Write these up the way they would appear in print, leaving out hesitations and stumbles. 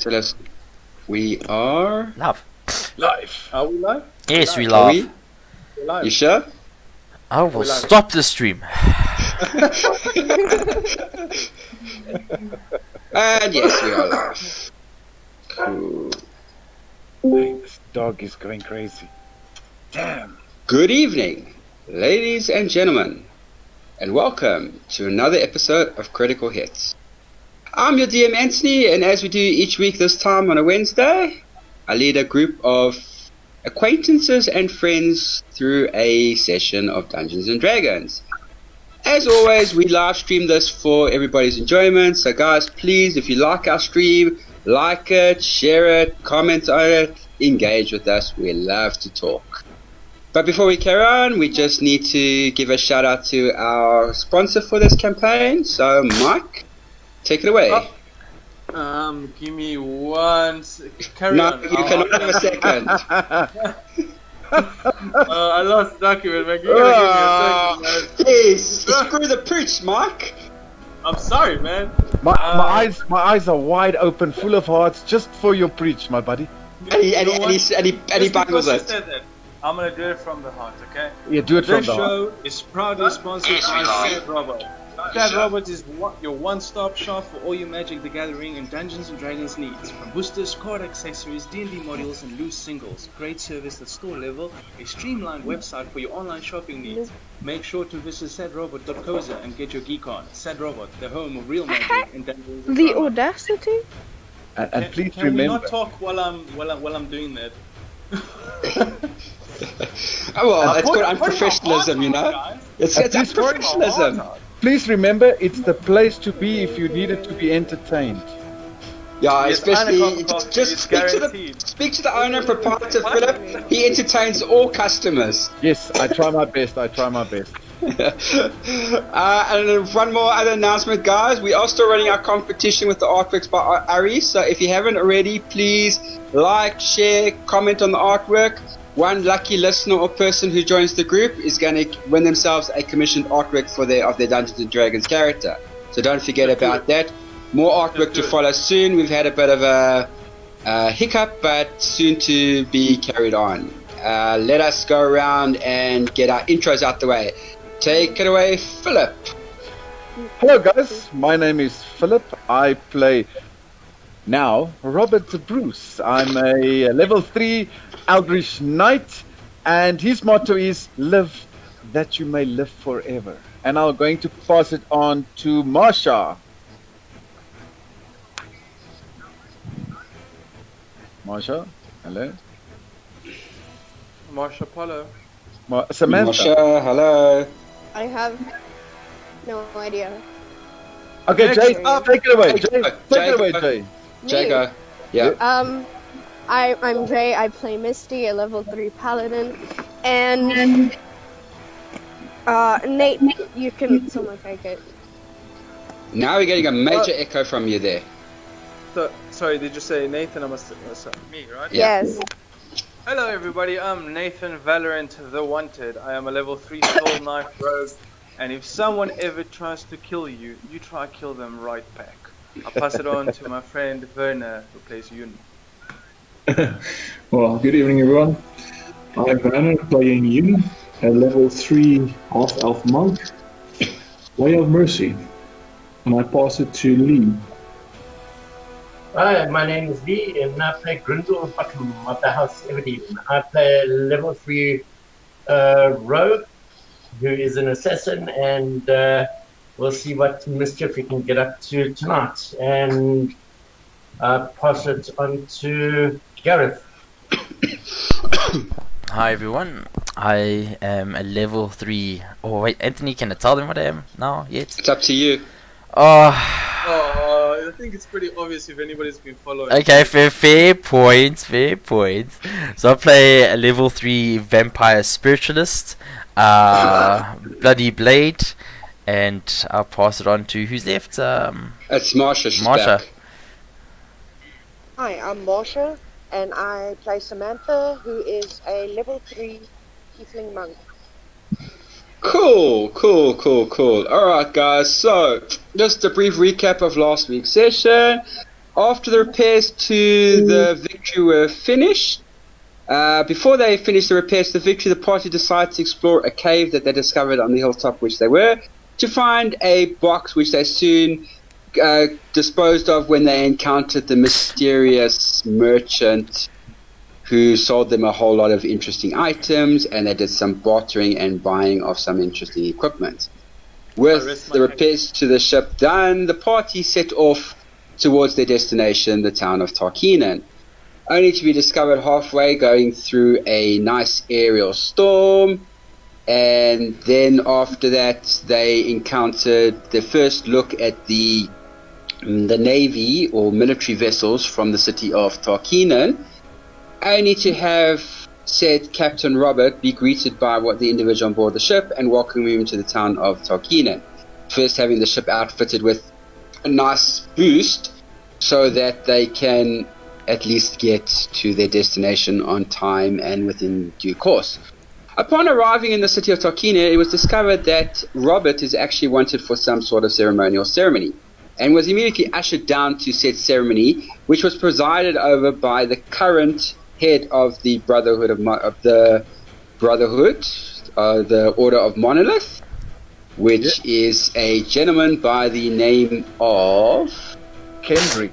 Tell us. We are Love. Live. Are we live? Yes, we Are laugh. we? We're live. You sure? I will We live. stop the stream. And yes, we are live. Cool. Hey, this dog is going crazy. Damn. Good evening, ladies and gentlemen, and welcome to another episode of Critical Hits. I'm your DM Anthony, and as we do each week this time on a Wednesday, I lead a group of acquaintances and friends through a session of Dungeons & Dragons. As always, we live stream this for everybody's enjoyment, so guys, please, if you like our stream, like it, share it, comment on it, engage with us. We love to talk. But before we carry on, we just need to give a shout out to our sponsor for this campaign. So, Mike, take it away. Give me one. Carry No, on. you cannot have a second. I lost document, man. You gotta give me a second, man. Please, screw the pooch, Mike. I'm sorry, man. My eyes are wide open, full of hearts, just for your preach, my buddy. And he Just bangles because you it. said that, I'm gonna do it from the heart, okay? Yeah, do it from This the heart. show is proudly sponsored by Sad Robot. Sad Robot is your one-stop shop for all your Magic the Gathering and Dungeons & Dragons needs. From boosters, card accessories, D&D modules and loose singles. Great service at store level, a streamlined website for your online shopping needs. Make sure to visit sadrobot.coza and get your geek on. Sad Robot, the home of real magic and Dungeons & The Dragons. audacity? And please Can we remember. not talk while I'm doing that? Oh, well, it's called Put it unprofessionalism, on, you know? guys. It's At this point- unprofessionalism. Please remember, it's the place to be if you needed to be entertained. Yeah, Yes, especially Anacom coffee just is speak to the owner, proprietor Philip. He entertains all customers. Yes, I try my best. I try my best. And one more other announcement, guys. We are still running our competition with the artworks by Ari. So if you haven't already, please like, share, comment on the artwork. One lucky listener or person who joins the group is going to win themselves a commissioned artwork of their Dungeons and Dragons character. So don't forget about that. More artwork to follow soon. We've had a bit of a hiccup, but soon to be carried on. Let us go around and get our intros out the way. Take it away, Philip. Hello, guys. My name is Philip. I play now Robert Bruce. I'm a level 3 Eldritch Knight, and his motto is "Live that you may live forever." And I'm going to pass it on to Marsha. Marsha, hello. Marsha Polo. Samantha. Masha, hello. I have no idea. Okay, Jay, Jacob. take it away. Jay, Jacob. take it away, Jacob. Jay. Jago. Yeah. I'm Jay. I play Misty, a level 3 paladin, and Nate, you can someone take it. Now we're getting a major echo from you there. So, sorry, did you say Nathan? Me, right? Yeah. Yes. Hello, everybody. I'm Nathan Valorant the Wanted. I am a level 3 Soul Knife Rogue, and if someone ever tries to kill you, you try kill them right back. I'll pass it on to my friend Werner, who plays Yun. Well, good evening, everyone. I'm Werner, playing Yun, a level 3 half-elf monk, Way of Mercy, and I pass it to Lee. Hi, my name is Lee, and I play Grindel Bottom of the House Everdeen. I play level 3 rogue, who is an assassin, and we'll see what mischief we can get up to tonight. And pass it on to Gareth. Hi everyone. I am a level 3. Oh wait, Anthony, can I tell them what I am now yet? It's up to you. Oh, I think it's pretty obvious if anybody's been following. okay, fair points. So I play a level 3 vampire spiritualist, Bloody Blade, and I'll pass it on to who's left. It's Marsha. She's Marsha. back. Hi, I'm Marsha, and I play Samantha, who is a level 3 Tiefling monk. Cool. Alright guys, so just a brief recap of last week's session. After the repairs to the Victory were finished, before they finished the repairs to the Victory, the party decided to explore a cave that they discovered on the hilltop, which they were, to find a box which they soon disposed of when they encountered the mysterious merchant who sold them a whole lot of interesting items, and they did some bartering and buying of some interesting equipment. With the repairs to the ship done, the party set off towards their destination, the town of Tarkinen, only to be discovered halfway going through a nice aerial storm. And then after that, they encountered the first look at the navy or military vessels from the city of Tarkinen, only to have said Captain Robert be greeted by the individual on board the ship and welcome him to the town of Tarkinen. First having the ship outfitted with a nice boost so that they can at least get to their destination on time and within due course. Upon arriving in the city of Tarkinen, it was discovered that Robert is actually wanted for some sort of ceremony, and was immediately ushered down to said ceremony, which was presided over by the current head of the Brotherhood the Order of Monolith, which is a gentleman by the name of Kendrick,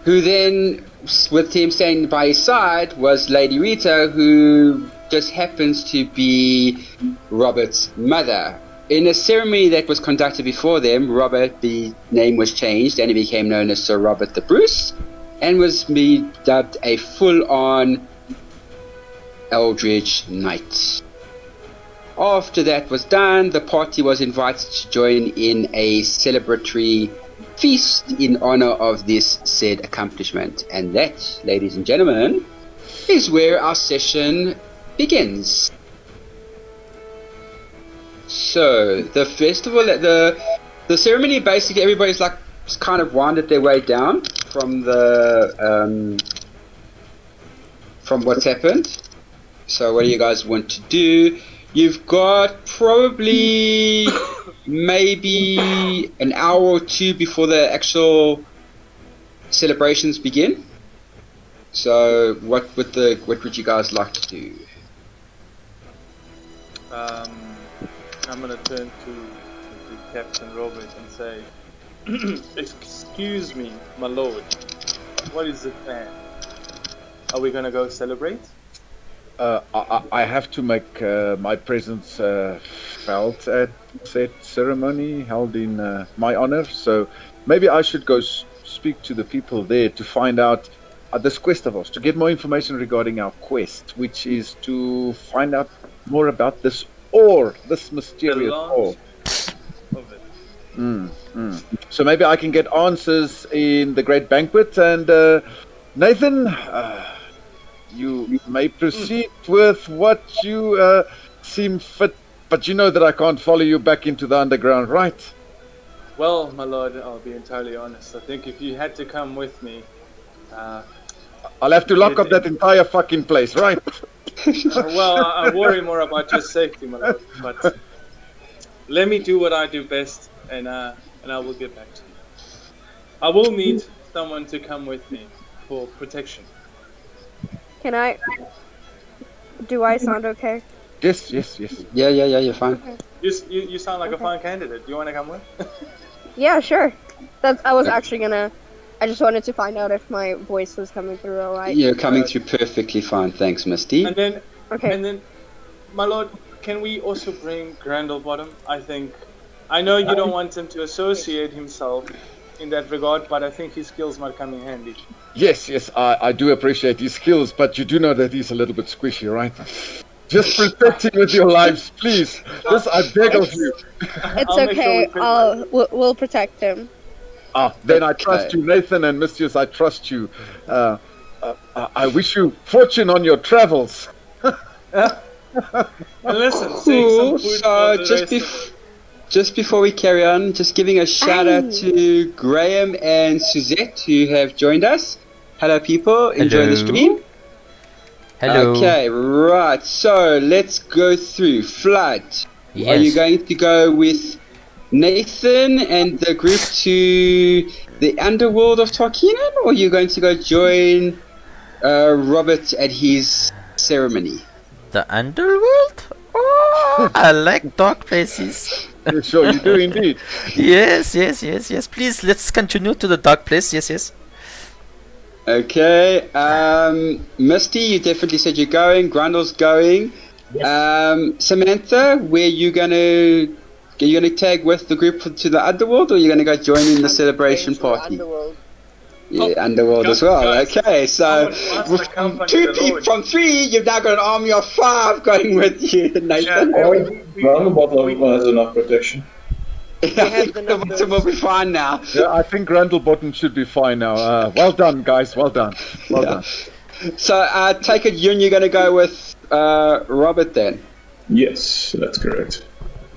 who then, with him standing by his side, was Lady Rita, who just happens to be Robert's mother. In a ceremony that was conducted before them, Robert, the name was changed and he became known as Sir Robert the Bruce, and was dubbed a full-on Eldridge Knight. After that was done, the party was invited to join in a celebratory feast in honor of this said accomplishment. And that, ladies and gentlemen, is where our session begins. So, the festival, the ceremony, basically everybody's like kind of winded their way down from from what's happened. So what do you guys want to do? You've got probably maybe an hour or two before the actual celebrations begin. So what would you guys like to do? I'm gonna turn to Captain Robert and say, excuse me, my lord, what is the plan? Are we gonna go celebrate? I have to make my presence felt at said ceremony held in my honor, so maybe I should go speak to the people there to find out this quest of ours, to get more information regarding our quest, which is to find out more about this ore, this mysterious ore. So maybe I can get answers in the great banquet, and Nathan, you may proceed with what you seem fit, but you know that I can't follow you back into the underground, right? Well, my lord, I'll be entirely honest. I think if you had to come with me, I'll have to lock up that entire fucking place, right? Well, I worry more about your safety, my lord. But let me do what I do best, and I will get back to you. I will need someone to come with me for protection. Can I? Do I sound okay? Yes. Yeah, you're fine. Okay. You sound like a fine candidate. Do you want to come with? Yeah, sure. I was actually gonna. I just wanted to find out if my voice was coming through all right. You're coming through perfectly fine, thanks, Misty. And then, Okay. my lord, can we also bring Grandlebottom? I know you don't want him to associate himself in that regard, but I think his skills might come in handy. Yes, I do appreciate his skills, but you do know that he's a little bit squishy, right? Just protect him with your lives, please. Just I beg of you. It's I'll make okay. sure We'll protect him. Then I trust you, Nathan and Mistius, I trust you. I wish you fortune on your travels. And listen, seeing some food for the rest of Just before we carry on, just giving a shout out to Graham and Suzette who have joined us. Hello people, enjoy the stream. Hello. Okay, right, so let's go through. Flood, Yes. are you going to go with Nathan and the group to the underworld of Tarkinen, or are you going to go join Robert at his ceremony? The underworld? Oh, I like dark places. Sure, you do indeed. Yes. Please, let's continue to the dark place. Yes. Okay. Misty, you definitely said you're going. Grundle's going. Yes. Samantha, where you gonna tag with the group to the underworld, or are you gonna go join in the celebration Going to party? Underworld. Yeah, underworld as well. Guys, Okay, so someone wants to come from two the people Lord. from 3, you've now got an army of 5 going with you, Nathan. Yeah. Roundabout has enough protection. I have think the the bottom will be fine now. Yeah, I think Grandelbottom should be fine now. Well done, guys. Well done. Well done. So, take it, Yun, you're going to go with Robert then. Yes, that's correct.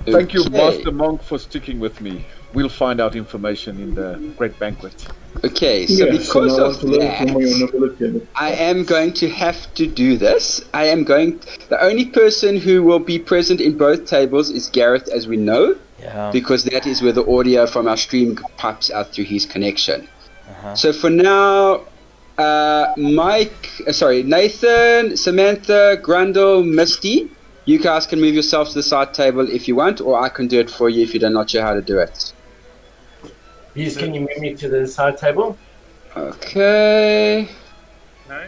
Thank you, Okay. Master Monk, for sticking with me. We'll find out information in the Great Banquet. Okay, so Yes, so because now I of have to learn from your that, nobility. I am going to have to do this. The only person who will be present in both tables is Gareth, as we know, Yeah. because that is where the audio from our stream pipes out through his connection. Uh-huh. So for now, Nathan, Samantha, Grundle, Misty, you guys can move yourselves to the side table if you want, or I can do it for you if you're not sure how to do it. Please, can you move me to the side table? Okay. No?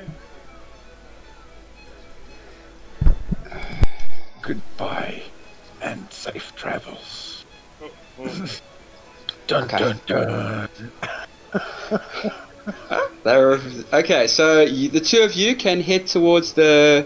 Goodbye and safe travels. Okay. Dun. Okay, so the two of you can head towards the.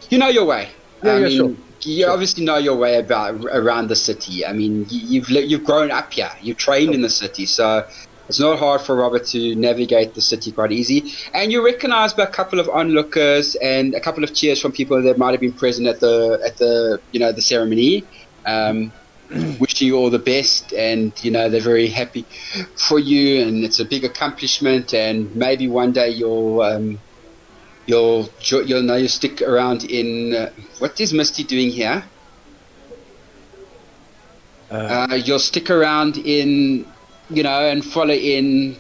You know your way. Yeah, sure. You obviously know your way around the city. I mean, you've grown up here. You've trained in the city, so it's not hard for Robert to navigate the city quite easy. And you're recognised by a couple of onlookers and a couple of cheers from people that might have been present at the the ceremony. Wishing you all the best, and they're very happy for you, and it's a big accomplishment, and maybe one day you'll stick around in what is Misty doing here? You'll stick around in and follow in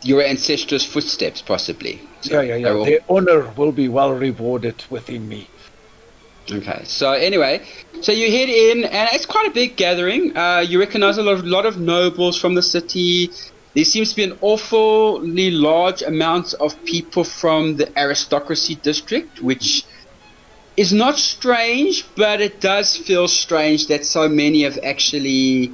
your ancestors' footsteps, possibly. So Yeah. they're all- The honor will be well rewarded within me. Okay, so anyway, so you head in, and it's quite a big gathering. You recognize a lot of nobles from the city. There seems to be an awfully large amount of people from the aristocracy district, which is not strange, but it does feel strange that so many have actually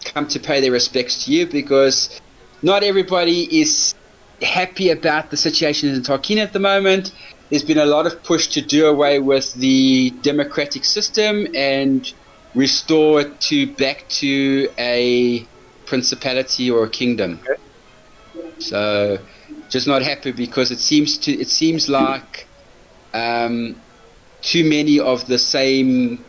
come to pay their respects to you, because not everybody is happy about the situation in Tarkinen at the moment. There's been a lot of push to do away with the democratic system and restore it back to a principality or a kingdom. Okay. So, just not happy because it seems like too many of the same,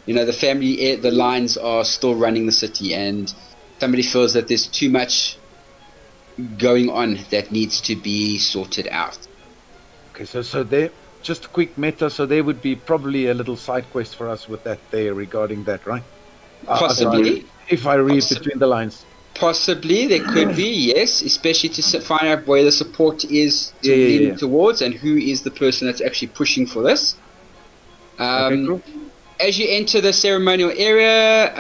the lines are still running the city, and somebody feels that there's too much going on that needs to be sorted out. Okay, so they just a quick meta. So there would be probably a little side quest for us with that there regarding that, right? Possibly. If I read Possibly. between the lines. Possibly, there could be, yes, especially to find out where the support is to Yeah, lean yeah. towards, and who is the person that's actually pushing for this. Okay, cool. As you enter the ceremonial area,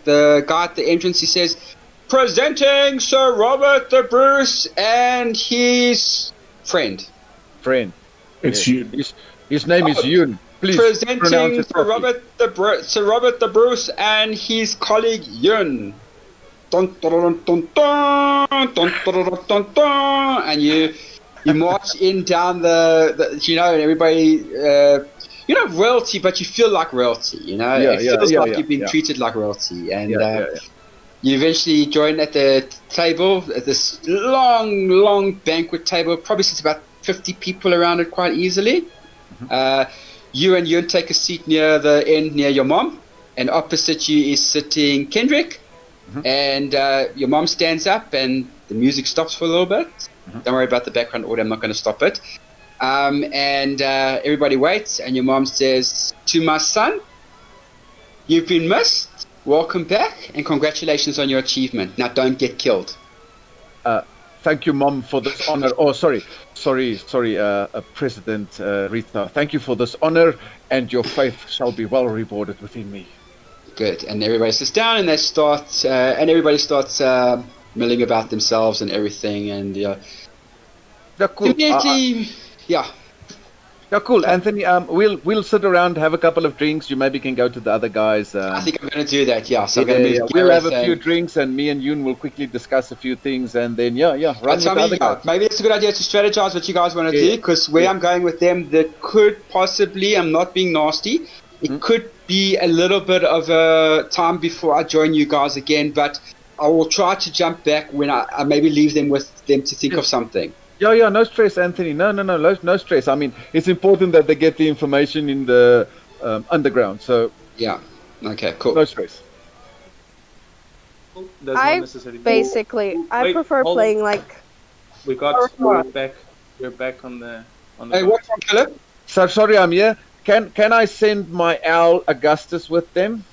the guy at the entrance, he says, "Presenting Sir Robert the Bruce and his friend." Friend. It's Yeah. you. His name is Yun. Please pronounce Presenting it Sir properly. Sir Robert the Bruce and his colleague Yun. Dun, dun, dun, dun, dun, dun, dun, dun, dun, dun. And you march in down and everybody, you're not royalty, but you feel like royalty, it feels like you've been treated like royalty, and you eventually join at the table, at this long banquet table. Probably sits about 50 people around it quite easily. You and Yun take a seat near the end, near your mom, and opposite you is sitting Kendrick, and your mom stands up, and the music stops for a little bit. Don't worry about the background audio, I'm not going to stop it. And everybody waits, and your mom says, "To my son, you've been missed, welcome back, and congratulations on your achievement. Now, don't get killed. Thank you, Mom, for this honor. Oh, sorry, President Rita. Thank you for this honor, and your faith shall be well rewarded within me. Good. And everybody sits down, and they start, and everybody starts milling about themselves and everything, and Yeah, cool. immediately, yeah. Yeah, cool. Anthony, we'll sit around, have a couple of drinks. You maybe can go to the other guys. I think I'm going to do that. Yeah. So I'm going to move. We'll have Gareth a few and- drinks, and me and Yoon will quickly discuss a few things, and then run But with tell the me, other guys. maybe it's a good idea to strategize what you guys want to do, because where I'm going with them, that could possibly, I'm not being nasty, it could be a little bit of a time before I join you guys again, but I will try to jump back when I maybe leave them with them to think of something. Yeah, no stress, Anthony. No stress. I mean, it's important that they get the information in the underground, so Yeah. Okay, cool. no stress. That's I not necessary. Basically, I Wait, prefer hold on. playing like. We're back on the Hey, what's wrong, Philip? So sorry, I'm here. Can I send my owl Augustus with them?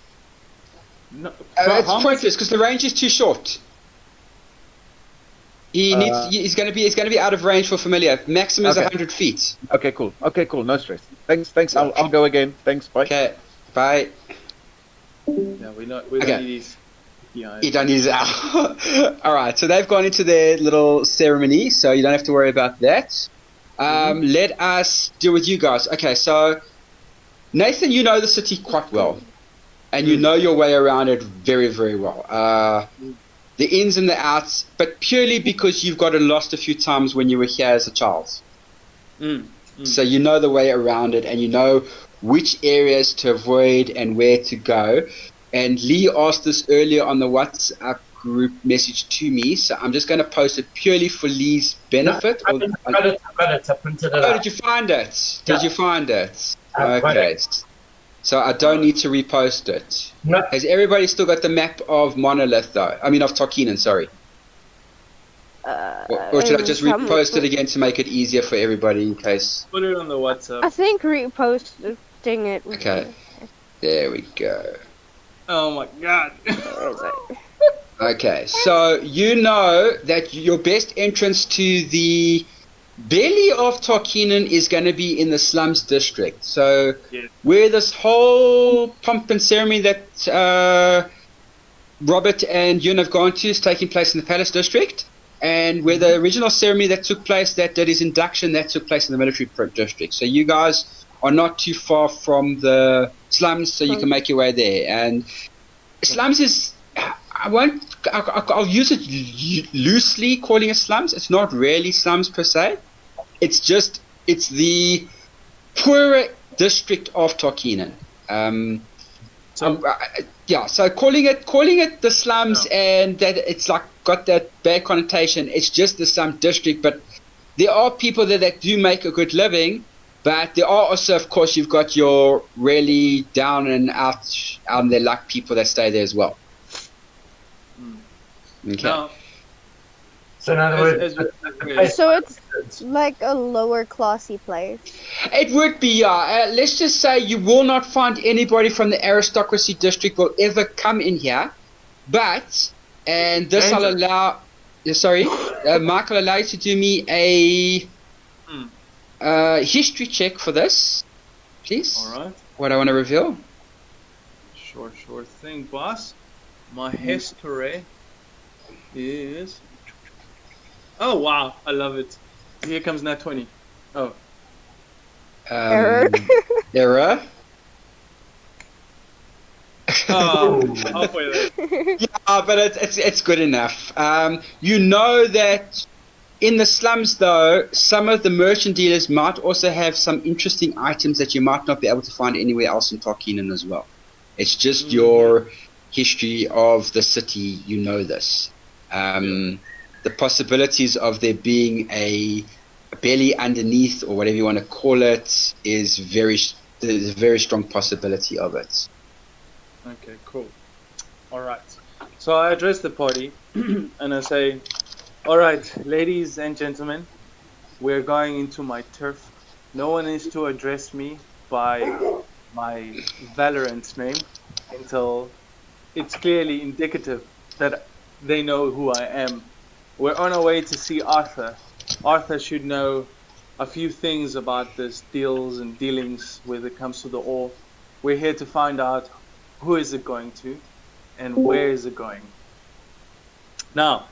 No, It's how much- pointless because the range is too short. He's going to be out of range for familiar. Maximum is Okay. 100 feet. Okay, cool. No stress. Thanks. I'll go again. Thanks. Bye. Okay, bye. Yeah, we don't Okay. need these. Yeah, You don't use it. Alright, so they've gone into their little ceremony, so you don't have to worry about that. Let us deal with you guys. Okay, so Nathan, you know the city quite well, and you know your way around it very, very well. The ins and the outs, but purely because you've gotten lost a few times when you were here as a child. So you know the way around it, and you know which areas to avoid and where to go. And Lee asked this earlier on the WhatsApp group message to me, so I'm just going to post it purely for Lee's benefit. I've got it. I printed it Oh, out. did you find it? Yeah. Did you find it? I've got Okay. So I don't need to repost it. No, Has everybody still got the map of Monolith, though? I mean, of Tarkinen, sorry. Or should I just repost it again to make it easier for everybody in case? put it on the WhatsApp. I think reposting it. would Okay. There we go. Oh my god. be- where is it? Okay, so you know that your best entrance to the belly of Tarkinen is going to be in the slums district. So Yeah. where this whole pomp and ceremony that Robert and Yun have gone to is taking place in the palace district, and where the original ceremony that took place, that did his induction, that took place in the military district. So you guys are not too far from the slums, so you can make your way there. And slums is, I'll use it loosely, calling it slums. It's not really slums per se. It's the poorer district of Tarkinen. So calling it the slums, and that it's like got that bad connotation. It's just the slum district, but there are people there that do make a good living. But there are also, of course, you've got your really down and out on their luck people that stay there as well. Okay. Now, so in other words, as So it's like a lower classy place. It would be, let's just say you will not find anybody from the aristocracy district will ever come in here. But, and this I'll allow, Mike will allow you to do me a history check for this, please. Alright. What I want to reveal. Sure thing, boss. My history is... Oh wow, I love it. Here comes Nat 20. Oh. Error. Error. Oh, halfway there. Yeah, but it's good enough. You know that in the slums, though, some of the merchant dealers might also have some interesting items that you might not be able to find anywhere else in Tarkinen as well. It's just your history of the city, you know this. The possibilities of there being a belly underneath, or whatever you want to call it, there's a very strong possibility of it. Okay, cool. Alright. So I address the party and I say, alright, ladies and gentlemen, we're going into my turf. No one is to address me by my Valorant name until it's clearly indicative that they know who I am. We're on our way to see Arthur. Arthur should know a few things about this deals and dealings when it comes to the ore. We're here to find out who is it going to and where is it going. Now,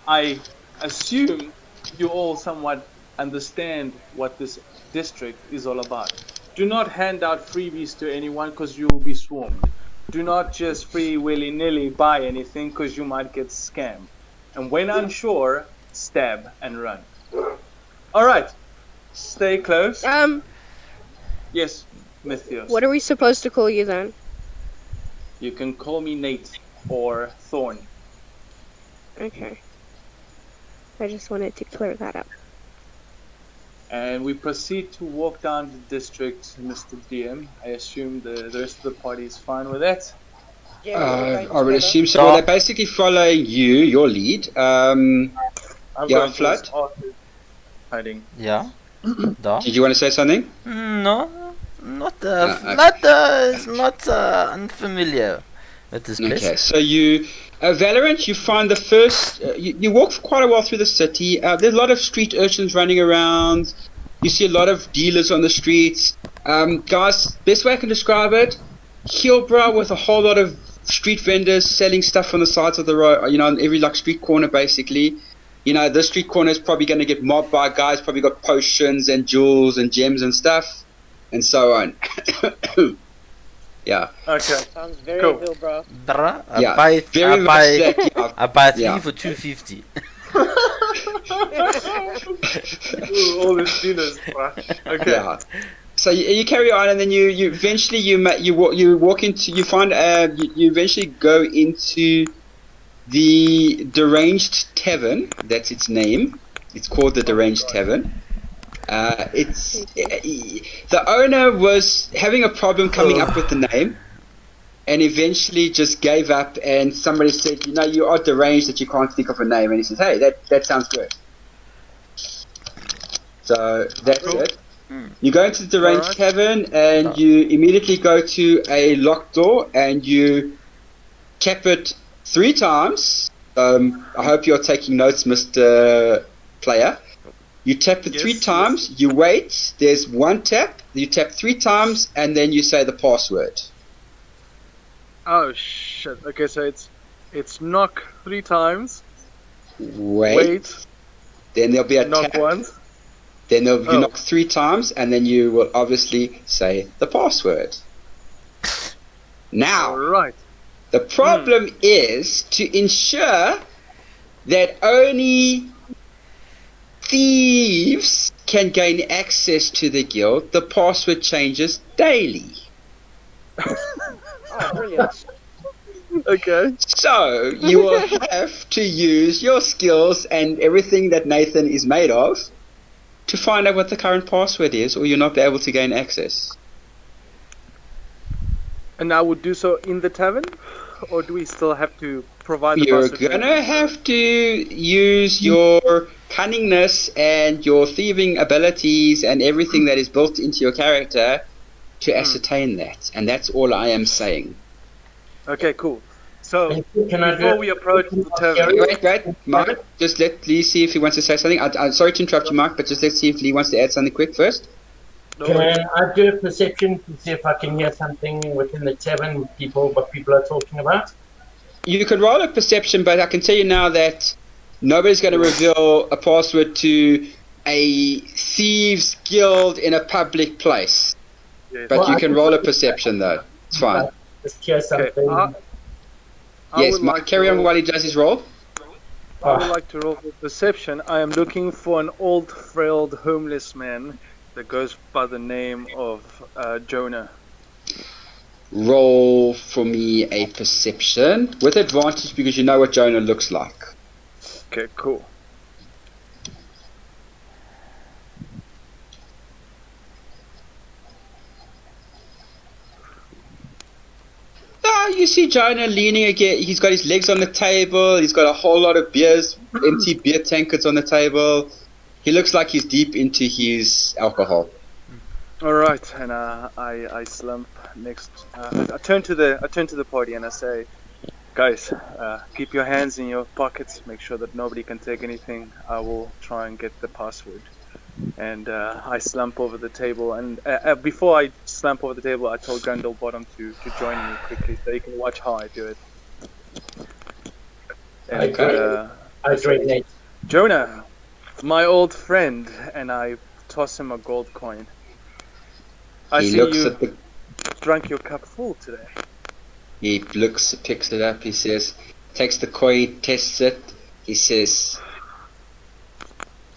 I assume you all somewhat understand what this district is all about. Do not hand out freebies to anyone because you will be swarmed. Do not just free willy-nilly buy anything because you might get scammed. And when unsure, stab and run. Alright, stay close. Yes, Mythios. What are we supposed to call you then? You can call me Nate or Thorn. Okay. I just wanted to clear that up. And we proceed to walk down the district, Mr. DM. I assume the rest of the party is fine with that. Yeah, we're going I would together. assume so. Well, they're basically following you, your lead. I'm Yeah, going Flood? towards Arthur. Hiding. Yeah. Da. Did you want to say something? No, not okay. not unfamiliar with this place. Okay, so you, Valorant, you find the first, you walk for quite a while through the city. There's a lot of street urchins running around. You see a lot of dealers on the streets. Guys, best way I can describe it, Hillbrow with a whole lot of street vendors selling stuff on the sides of the road, you know, on every like street corner basically. You know, this street corner is probably going to get mobbed by guys, probably got potions and jewels and gems and stuff, and so on. Yeah. Okay. Sounds very Cool. real, bro. Bruh, Yeah. Very much that, yeah. I buy 3 Yeah. for 250. Ooh, all these dealers. Okay. Yeah. So you carry on, and then you eventually you walk into, you find you eventually go into the Deranged Tavern. That's its name. It's called the Deranged Tavern. It's the owner was having a problem coming up with the name, and eventually just gave up. And somebody said, "You know, you are deranged that you can't think of a name." And he says, "Hey, that sounds good." So that's it. You go into the Deranged Tavern, and you immediately go to a locked door, and you tap it 3 times. I hope you're taking notes, Mr. Player. You tap it 3 times, you wait, there's 1 tap, you tap 3 times, and then you say the password. Oh shit. Okay, so it's knock 3 times. Wait. Then there'll be a Knock tap. once. Then you knock 3 times, and then you will obviously say the password. Now, Right. the problem is to ensure that only thieves can gain access to the guild. The password changes daily. Oh, brilliant. Okay. So you will have to use your skills and everything that Nathan is made of to find out what the current password is, or you'll not be able to gain access. And I would do so in the tavern, or do we still have to provide the You're password? gonna have to use your cunningness and your thieving abilities and everything that is built into your character to ascertain that, and that's all I am saying. Okay, cool. So Can I before do we approach the tavern, Wait, Mark, just let Lee see if he wants to say something. I'm sorry to interrupt you, Mark, but just let's see if Lee wants to add something quick first. Can I do a perception to see if I can hear something within the tavern, what people are talking about? You could roll a perception, but I can tell you now that nobody's going to reveal a password to a thieves guild in a public place. Yes. But Well, you I can can- roll a perception, though. It's fine. Just hear something. I Yes, would Mark, like to carry on roll- while he does his roll. I would like to roll for perception. I am looking for an old, frail, homeless man that goes by the name of Jonah. Roll for me a perception with advantage because you know what Jonah looks like. Okay, cool. You see Jonah leaning again. He's got his legs on the table. He's got a whole lot of beers, empty beer tankards on the table. He looks like he's deep into his alcohol. All right, and I slump next. I turn to the party and I say, Guys, keep your hands in your pockets. Make sure that nobody can take anything. I will try and get the password. And I slump over the table. And before I slump over the table, I told Grandelbottom to join me quickly so he can watch how I do it. And, I join Nate. Jonah, my old friend, and I toss him a gold coin. I He see looks you at the. drank your cup full today. He looks, picks it up. He says, takes the coin, tests it. He says,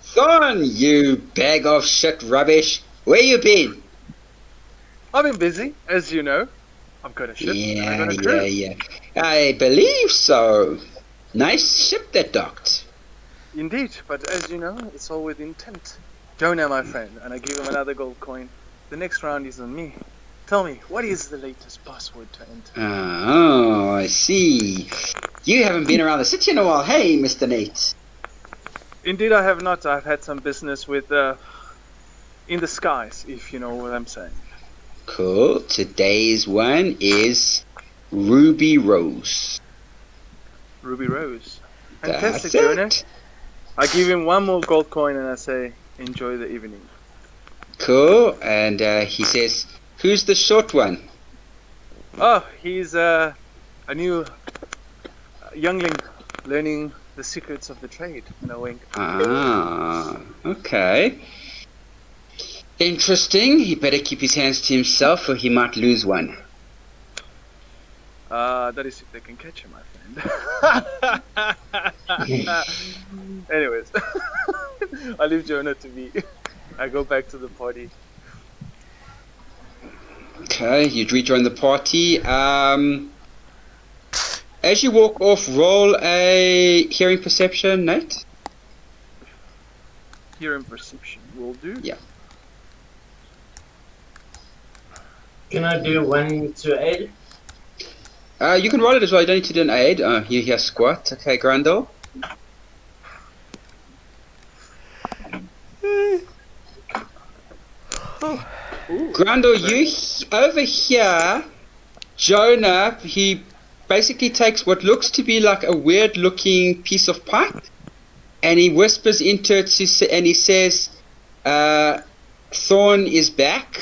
"Thorn, you bag of shit rubbish. Where you been?" I've been busy, as you know. I've got a ship and I got a crew. Yeah. I believe so. Nice ship that docked. Indeed, but as you know, it's all with intent. Jonah, my friend, and I give him another gold coin. The next round is on me. Tell me, what is the latest password to enter? Oh, I see. You haven't been around the city in a while, hey, Mr. Nate? Indeed, I have not. I've had some business with, in the skies, if you know what I'm saying. Cool. Today's one is Ruby Rose. Ruby Rose. That's Fantastic, Jonah. it. I give him one more gold coin and I say, enjoy the evening. Cool. And he says, "Who's the short one?" Oh, he's a new youngling learning the secrets of the trade. And I wink. Ah, okay. Interesting. He better keep his hands to himself or he might lose one. That is if they can catch him, my friend. Anyways, I leave Jonah to me. I go back to the party. Okay, you rejoin the party. As you walk off, roll a hearing perception, Nate. Hearing perception will do. Yeah. Can I do 1 to 8? You can roll it as well. You don't need to do an aid. You hear squat. Okay, Grandel. Grandel, over here, Jonah, he basically takes what looks to be like a weird looking piece of pipe and he whispers into it and he says, Thorn is back.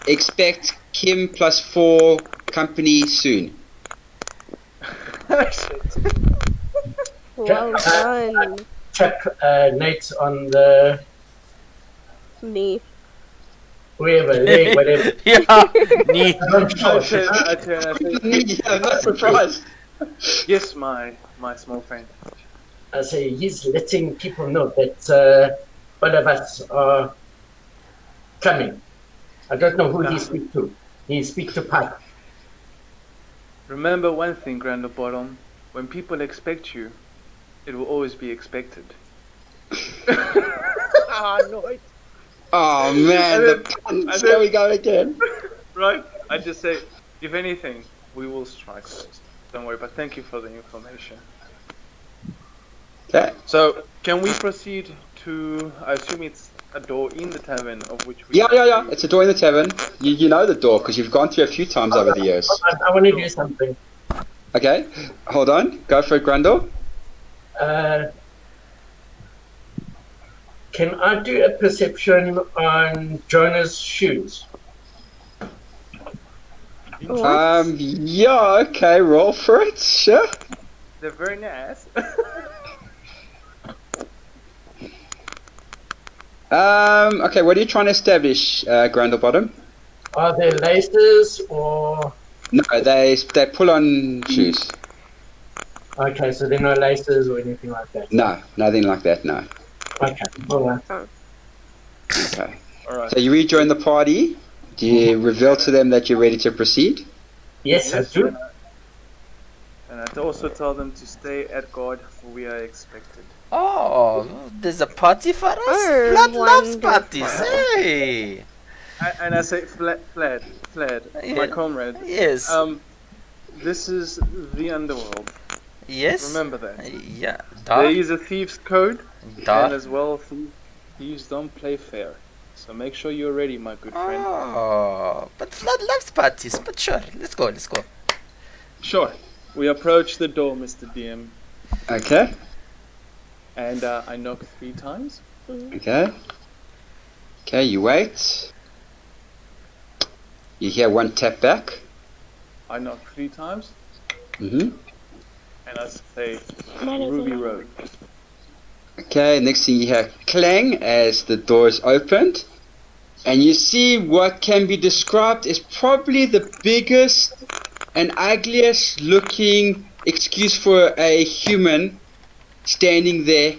Expect Kim +4 company soon. Well done. Check Nate on the Knee. wherever, leg, whatever. Yeah, knee. I say, I'm not surprised. yes, my small friend. I say he's letting people know that one of us are coming. I don't know who he speaks to. He speaks to Pat. Remember one thing, Grandelbottom. When people expect you, it will always be expected. Oh man, the puns. There we go again. Right? I just say, if anything, we will strike first. Don't worry, but thank you for the information. Okay. So, can we proceed to, I assume it's a door in the tavern of which we... Yeah. It's a door in the tavern. You know the door because you've gone through a few times over the years. I want to do something. Okay, hold on. Go for it, Grandel. Can I do a perception on Jonah's shoes? Yeah, okay, roll for it, sure. They're very nice. Okay, what are you trying to establish, Grandelbottom? Are there laces or... No, they pull on shoes. Okay, so there are no laces or anything like that? No, nothing like that, no. Okay, alright. Okay. Alright. So you rejoin the party. Do you reveal to them that you're ready to proceed? Yes, I do. And I also tell them to stay at guard, for we are expected. Oh, there's a party for us? Oh, Blood loves wonderful. parties, hey! And I say, Fled, my comrade. Yes. This is the underworld. Yes? Remember that. Yeah. There is a thief's code, Da. and as well, thieves don't play fair. So make sure you're ready, my good friend. Oh, but Flood loves parties. But sure, let's go. Sure. We approach the door, Mr. DM, Okay. and I knock 3 times. Okay. Okay, you wait. You hear one tap back. I knock 3 times, Mm-hmm. and I say, Ruby Road. Okay, next thing you hear clang as the door is opened. And you see what can be described as probably the biggest and ugliest looking excuse for a human standing there.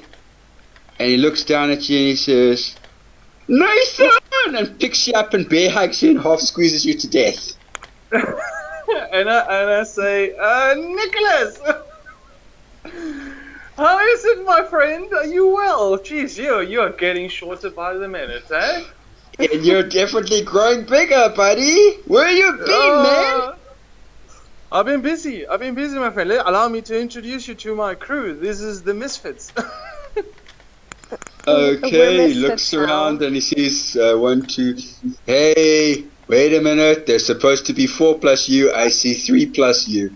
And he looks down at you and he says, Nathan! And picks you up and bear hugs you and half squeezes you to death. and I say, Nicholas! How is it, my friend? Are you well? Jeez, you are getting shorter by the minute, eh? And you're definitely growing bigger, buddy. Where you been, man? I've been busy, my friend. Allow me to introduce you to my crew. This is the Misfits. Okay, he looks around and he sees 1, 2. Hey, wait a minute. There's supposed to be 4 plus you. I see 3 plus you.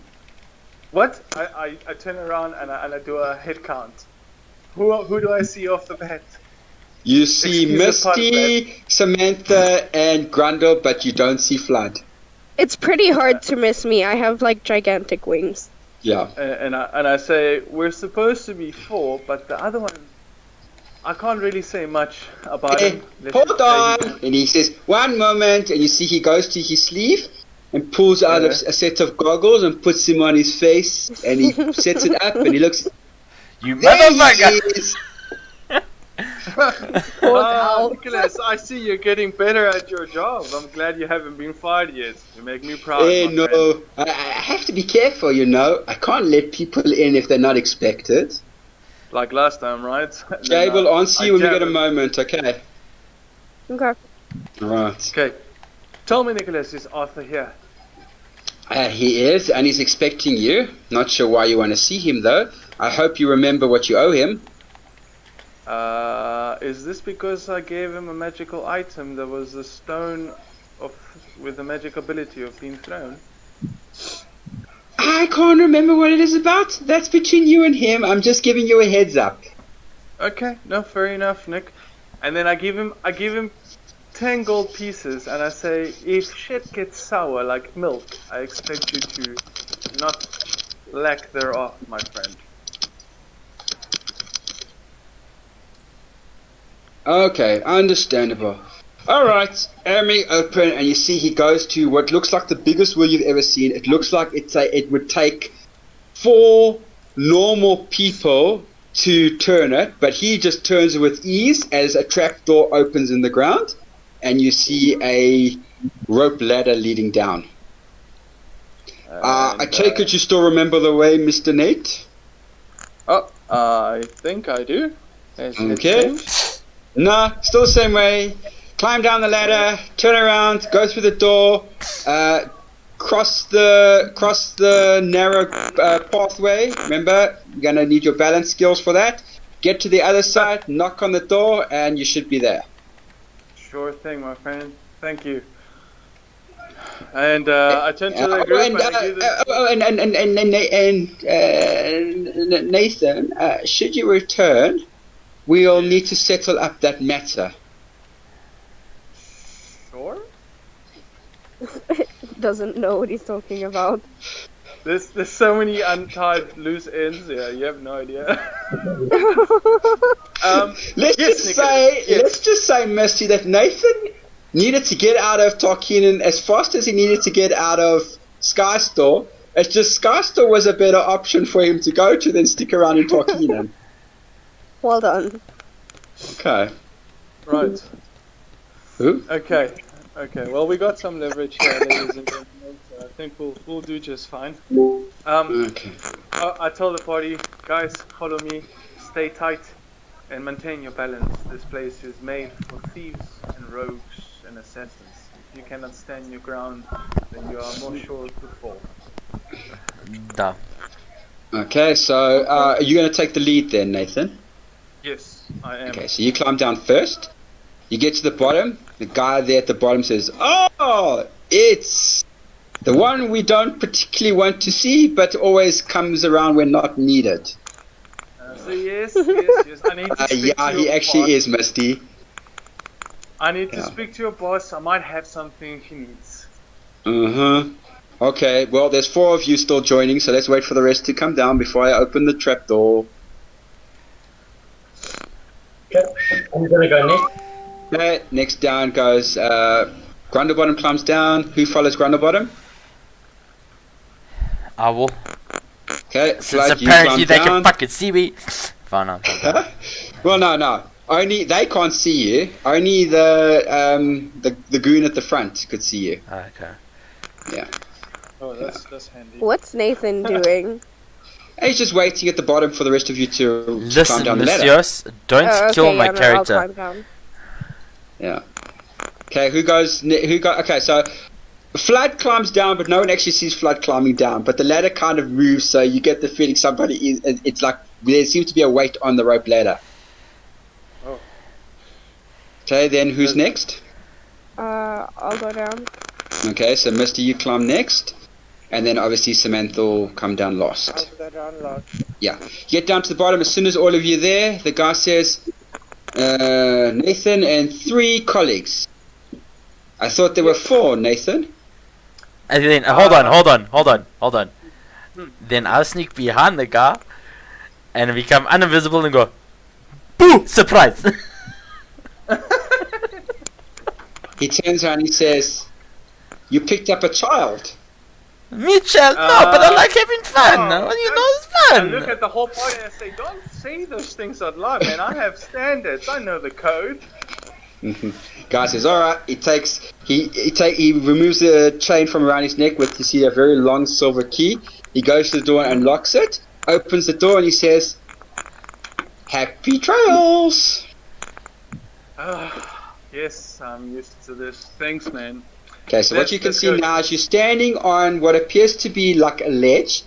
What? I turn around and I do a head count. Who do I see off the bat? You see Misty, Samantha, and Grundle, but you don't see Flood. It's pretty hard to miss me. I have like gigantic wings. Yeah. And I say we're supposed to be 4, but the other one, I can't really say much about Hey, him. hold on! And he says, 1 moment, and you see he goes to his sleeve and pulls out a set of goggles and puts them on his face, and he sets it up and he looks. You There motherfucker! he is. Nicholas, I see you're getting better at your job. I'm glad you haven't been fired yet. You make me proud. Hey, my no, friend. I have to be careful, you know. I can't let people in if they're not expected. Like last time, right? Jay will answer you when we get a him. moment, okay? Okay. Right. Okay. Tell me, Nicholas, is Arthur here? He is, and he's expecting you. Not sure why you want to see him, though. I hope you remember what you owe him. Is this because I gave him a magical item? There was a stone with the magic ability of being thrown. I can't remember what it is about. That's between you and him. I'm just giving you a heads up. Okay, no, fair enough, Nick. And then I give him 10 gold pieces, and I say, if shit gets sour like milk, I expect you to not lack thereof, my friend. Okay, understandable. Alright, Army open, and you see he goes to what looks like the biggest wheel you've ever seen. It looks like it would take 4 normal people to turn it, but he just turns it with ease as a trapdoor opens in the ground, and you see a rope ladder leading down. I take it you still remember the way, Mr. Nate? Oh, I think I do. Has it Okay. changed? Nah, still the same way. Climb down the ladder, turn around, go through the door, cross the narrow pathway. Remember, you're gonna need your balance skills for that. Get to the other side, knock on the door, and you should be there. Sure thing, my friend. Thank you. And I turn to the group and I give them... Nathan, should you return, we'll need to settle up that matter. Sure? Doesn't know what he's talking about. There's so many untied loose ends here. You have no idea. Let's just say, Misty, that Nathan needed to get out of Tarkinen as fast as he needed to get out of Skystore. It's just Skystore was a better option for him to go to than stick around in Tarkinen. Well done. Okay. Right. Who? Okay. Well, we got some leverage here, ladies and gentlemen. So I think we'll do just fine. Okay. I told the party, guys, follow me, stay tight, and maintain your balance. This place is made for thieves and rogues and assassins. If you cannot stand your ground, then you are more sure to fall. Duh. Okay, so are you going to take the lead then, Nathan? Yes, I am. Okay, so you climb down first. You get to the bottom. The guy there at the bottom says, "Oh, it's The one we don't particularly want to see, but always comes around when not needed. So yes. I need to speak Yeah, to he your actually boss. is, Misty. I need to Yeah. speak to your boss. I might have something he needs. Uh-huh. Okay, well, there's 4 of you still joining, so let's wait for the rest to come down before I open the trapdoor. Okay, I'm gonna go next. Okay, next down goes, Grundlebottom climbs down. Who follows Grundlebottom? I will. Okay, Since Flood, you apparently climb they down. can fucking see me. Fine, I'm done. Well, no. Only they can't see you. Only the goon at the front could see you. Okay. Yeah. Oh, that's handy. What's Nathan doing? He's just waiting at the bottom for the rest of you to climb Listen, down the ladder. Messieurs, don't Oh, okay, kill my yeah, no, I'll character. climb down. Yeah. Okay, who goes? Okay, so Flood climbs down, but no one actually sees Flood climbing down. But the ladder kind of moves, so you get the feeling somebody is. It's like there seems to be a weight on the rope ladder. Oh. Okay, then who's next? I'll go down. Okay, so Misty, you climb next, and then obviously Samantha will come down last. I'll go down last. Yeah, you get down to the bottom. As soon as all of you are there, the guy says, Nathan and 3 colleagues. I thought there were 4, Nathan. And then, hold on. Then I'll sneak behind the guy and become uninvisible and go, boo! Surprise! He turns around and he says, you picked up a child. Mitchell, no, but I like having fun. Well, you know, it's I fun. look at the whole party and I say, don't say those things out loud, man. I have standards. I know the code. Guy says, alright. He removes the chain from around his neck with, you see, a very long silver key. He goes to the door and unlocks it, opens the door, and he says, happy trails. Yes, I'm used to this. Thanks, man. Okay, so what you can Let's see go. now is you're standing on what appears to be like a ledge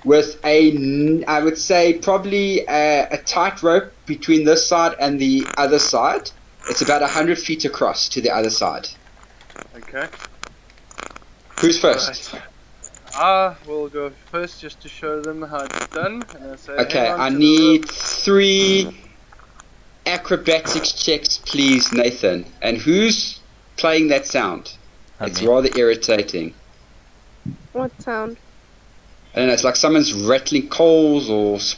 with I would say probably a tight rope between this side and the other side. It's about 100 feet across to the other side. Okay. Who's first? Right. We'll go first just to show them how it's done. And I say, Okay, hang on I to need 3 acrobatics checks, please, Nathan. And who's playing that sound? It's rather irritating. What sound? I don't know, it's like someone's rattling coals or it's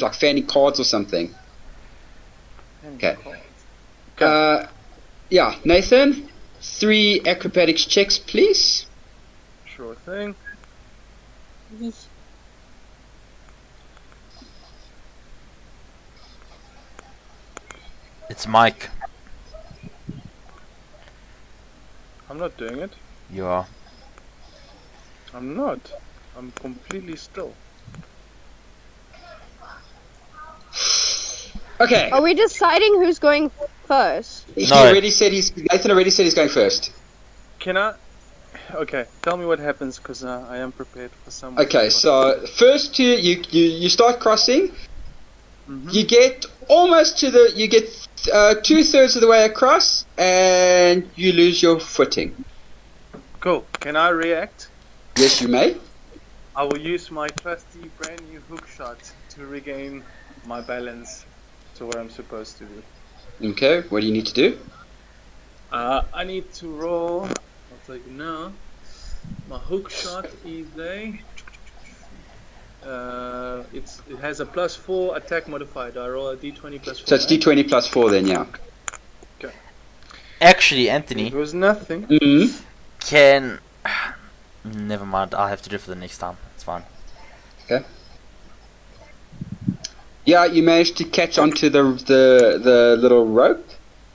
like fanning cards or something. Okay. Yeah, Nathan, 3 acrobatics checks, please. Sure thing. It's Mike. I'm not doing it. You are. I'm not. I'm completely still. Okay. Are we deciding who's going first? Nathan already said he's going first. Can I? Okay, tell me what happens because I am prepared for some. Okay, so first 2, you start crossing. You get almost to the. You get 2/3 of the way across, and you lose your footing. Cool. Can I react? Yes, you may. I will use my trusty brand new hook shot to regain my balance to where I'm supposed to be. Okay, what do you need to do? I need to roll. I'll take it now. My hook shot is it has a +4 attack modifier. Do I roll a d20 +4? So it's d20 plus 4 then, yeah. Okay. Actually, Anthony. It was nothing. Can. Never mind, I'll have to do it for the next time. It's fine. Okay. Yeah, you managed to catch onto the little rope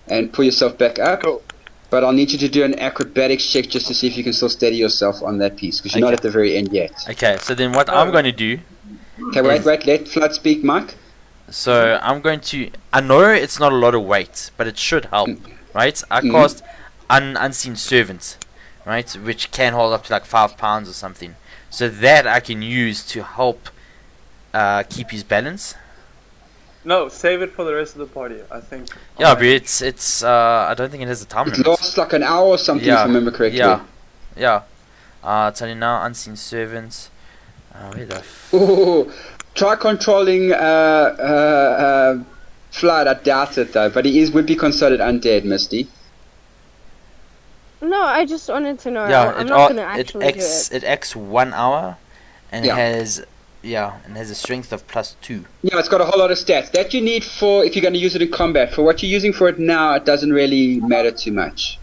and pull yourself back up. Cool. But I'll need you to do an acrobatics check just to see if you can still steady yourself on that piece, because you're not Okay. at the very end yet. Okay, so then what I'm going to do. Okay, wait, let Flood speak, Mike. So I'm going to. I know it's not a lot of weight, but it should help, right? I Mhm. cast Unseen Servant, right? Which can hold up to like 5 pounds or something. So that I can use to help keep his balance. No, save it for the rest of the party. I think. Yeah, but it's I don't think it has a time It limit. lasts like an hour or something, if I remember correctly. Yeah. I'll tell you now, Unseen Servant. Where the Ooh, try controlling Flood. I doubt it though, but would be considered undead, Misty. No, I just wanted to know. Yeah, I'm not gonna actually do it. it acts 1 hour, and Yeah. has a strength of +2. Yeah, it's got a whole lot of stats that you need for if you're going to use it in combat. For what you're using for it now, it doesn't really matter too much.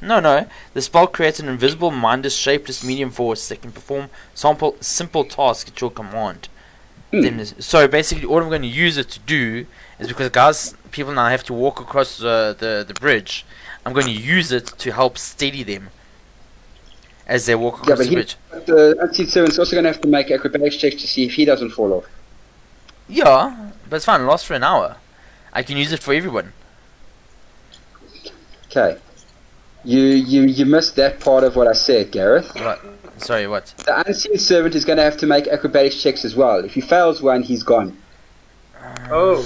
No. The spell creates an invisible, mindless, shapeless medium force that can perform simple tasks at your command. So basically, all I'm going to use it to do is because people now have to walk across the bridge. I'm going to use it to help steady them as they walk across the bridge. The Unseen Servant's also going to have to make acrobatics checks to see if he doesn't fall off. Yeah, but it's fine. It lasts for an hour. I can use it for everyone. Okay. You missed that part of what I said, Gareth. What? Sorry, what? The Unseen Servant is going to have to make acrobatics checks as well. If he fails one, he's gone. Oh.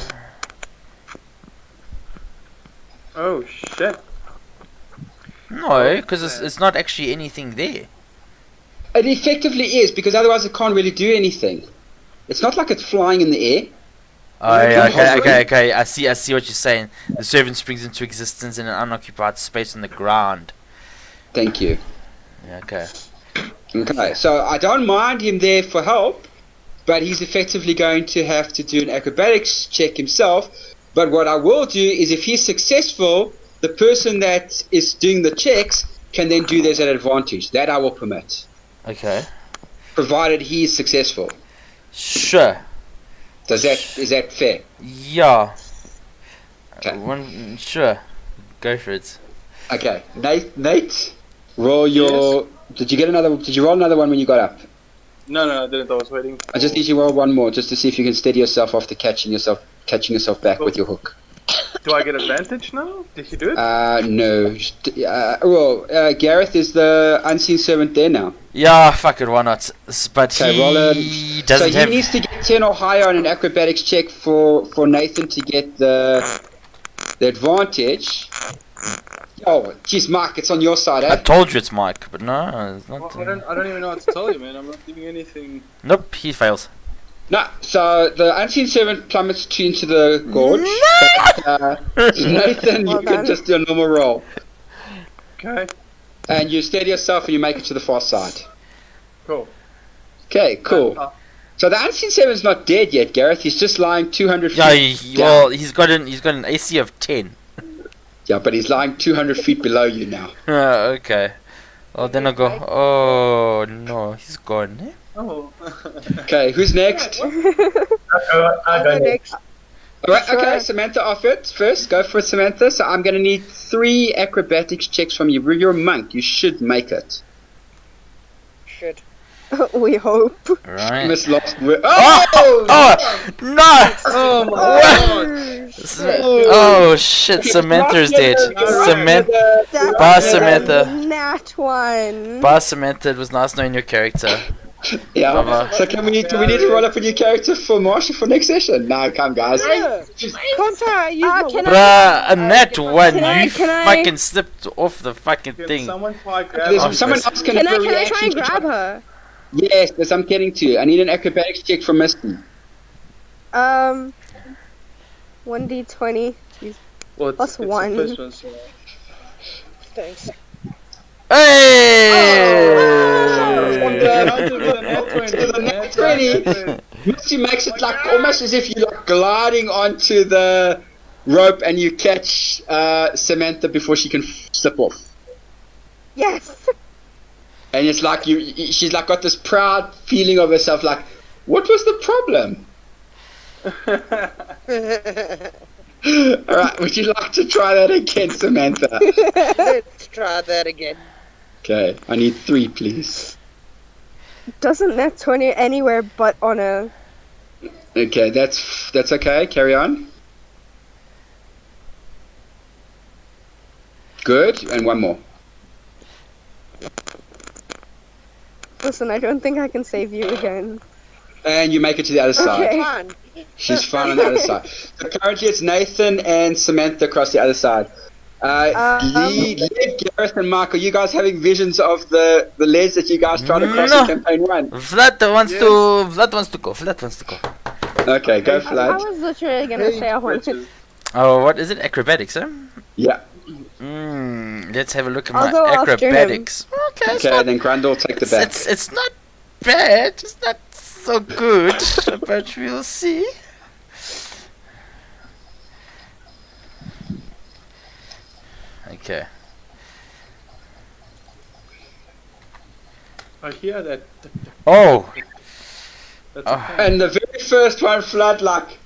Oh shit. No, because it's not actually anything there. It effectively is, because otherwise it can't really do anything. It's not like it's flying in the air. Oh, yeah, okay. I see what you're saying. The servant springs into existence in an unoccupied space on the ground. Thank you. Yeah, okay. Okay, so I don't mind him there for help, but he's effectively going to have to do an acrobatics check himself. But what I will do is if he's successful, the person that is doing the checks can then do theirs at advantage. That I will permit. Okay. Provided he is successful. Sure. Is that fair? Yeah. Okay. Sure. Go for it. Okay. Nate, roll your... Yes. Did you roll another one when you got up? No, I didn't. I was waiting. I just need you to roll one more just to see if you can steady yourself after catching yourself back with your hook. Do I get advantage now? Did he do it? No. Gareth is the Unseen Servant there now. Yeah, fuck it, why not? But he doesn't have... So he needs to get 10 or higher on an acrobatics check for Nathan to get the advantage. Oh, jeez, Mike, it's on your side, eh? I told you it's Mike, but no, it's not. Well, I don't even know what to tell you, man. I'm not giving anything. Nope, he fails. No, so the Unseen Servant plummets into the gorge. But, Nathan, you can just do a normal roll. Okay. And you steady yourself and you make it to the far side. Cool. Okay, cool. So the Unseen Servant's not dead yet, Gareth. He's just lying 200 feet down. Well, he's got an AC of 10. Yeah, but he's lying 200 feet below you now. Okay. Well, then I'll go. Oh no, he's gone. Eh? Oh. Okay, who's next? I go next. Alright, okay, Samantha off it first. Go for it, Samantha. So I'm going to need 3 acrobatics checks from you. You're a monk. You should make it. Should. We hope. Right. Miss lost. Oh! No! Oh my god! Oh shit! Samantha's dead. Samantha. Bye, Samantha. Nat one. Bye, Samantha. It was nice knowing your character. Yeah. Bye-bye. So do we need to roll up a new character for Marsha for next session? No, come guys. Bruh, a nat one. You fucking slipped off the fucking thing. Someone try grab her. Someone else can I try and grab her? Yes, that's I'm getting to. I need an acrobatics check from Misty. 1d20. Jeez. Well, Plus 1. One, so. Thanks. Hey! Misty makes it like almost as if you're like gliding onto the rope and you catch Samantha before she can slip off. Yes. And it's like she's like got this proud feeling of herself, like, what was the problem? Alright, would you like to try that again, Samantha? Let's try that again. Okay, I need 3, please. Doesn't Nat 20 anywhere but on a... Okay, that's okay, carry on. Good, and one more. Listen, I don't think I can save you again. And you make it to the other side. Okay. She's fine on the other side. So currently it's Nathan and Samantha across the other side. Lee, Gareth, and Mark, are you guys having visions of the leads that you guys tried to cross in campaign 1? Vlad wants to go. Vlad wants to go. Okay, go I Vlad. was literally gonna say I wanted. Oh, what is it? Acrobatics, huh? Yeah. Let's have a look at I'll my go after acrobatics. Okay, Okay, then Grundle take the back. it's not bad. It's not so good, but we'll see. Okay. I hear that. Oh. That's Oh. okay. And the very first one, Flood, like,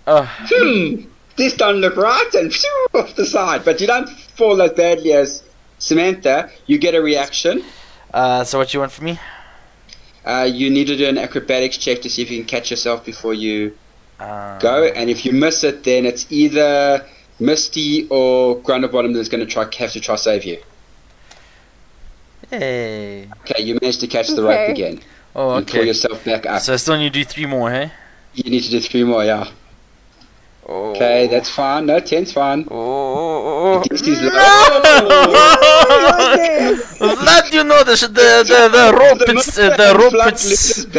this don't look right, and phew, off the side. But you don't fall as badly as Samantha. You get a reaction. So what you want from me? You need to do an acrobatics check to see if you can catch yourself before you go. And if you miss it, then it's either Misty or Grundlebottom that's going to have to try save you. Hey. Okay, you managed to catch the rope Okay. again. Oh, And pull okay. yourself back up. So I still need to do 3 more, hey? You need to do 3 more, yeah. Oh. Okay, that's fine. No, 10's fine. Oh. Dixie's low. Vlad, you know the rope.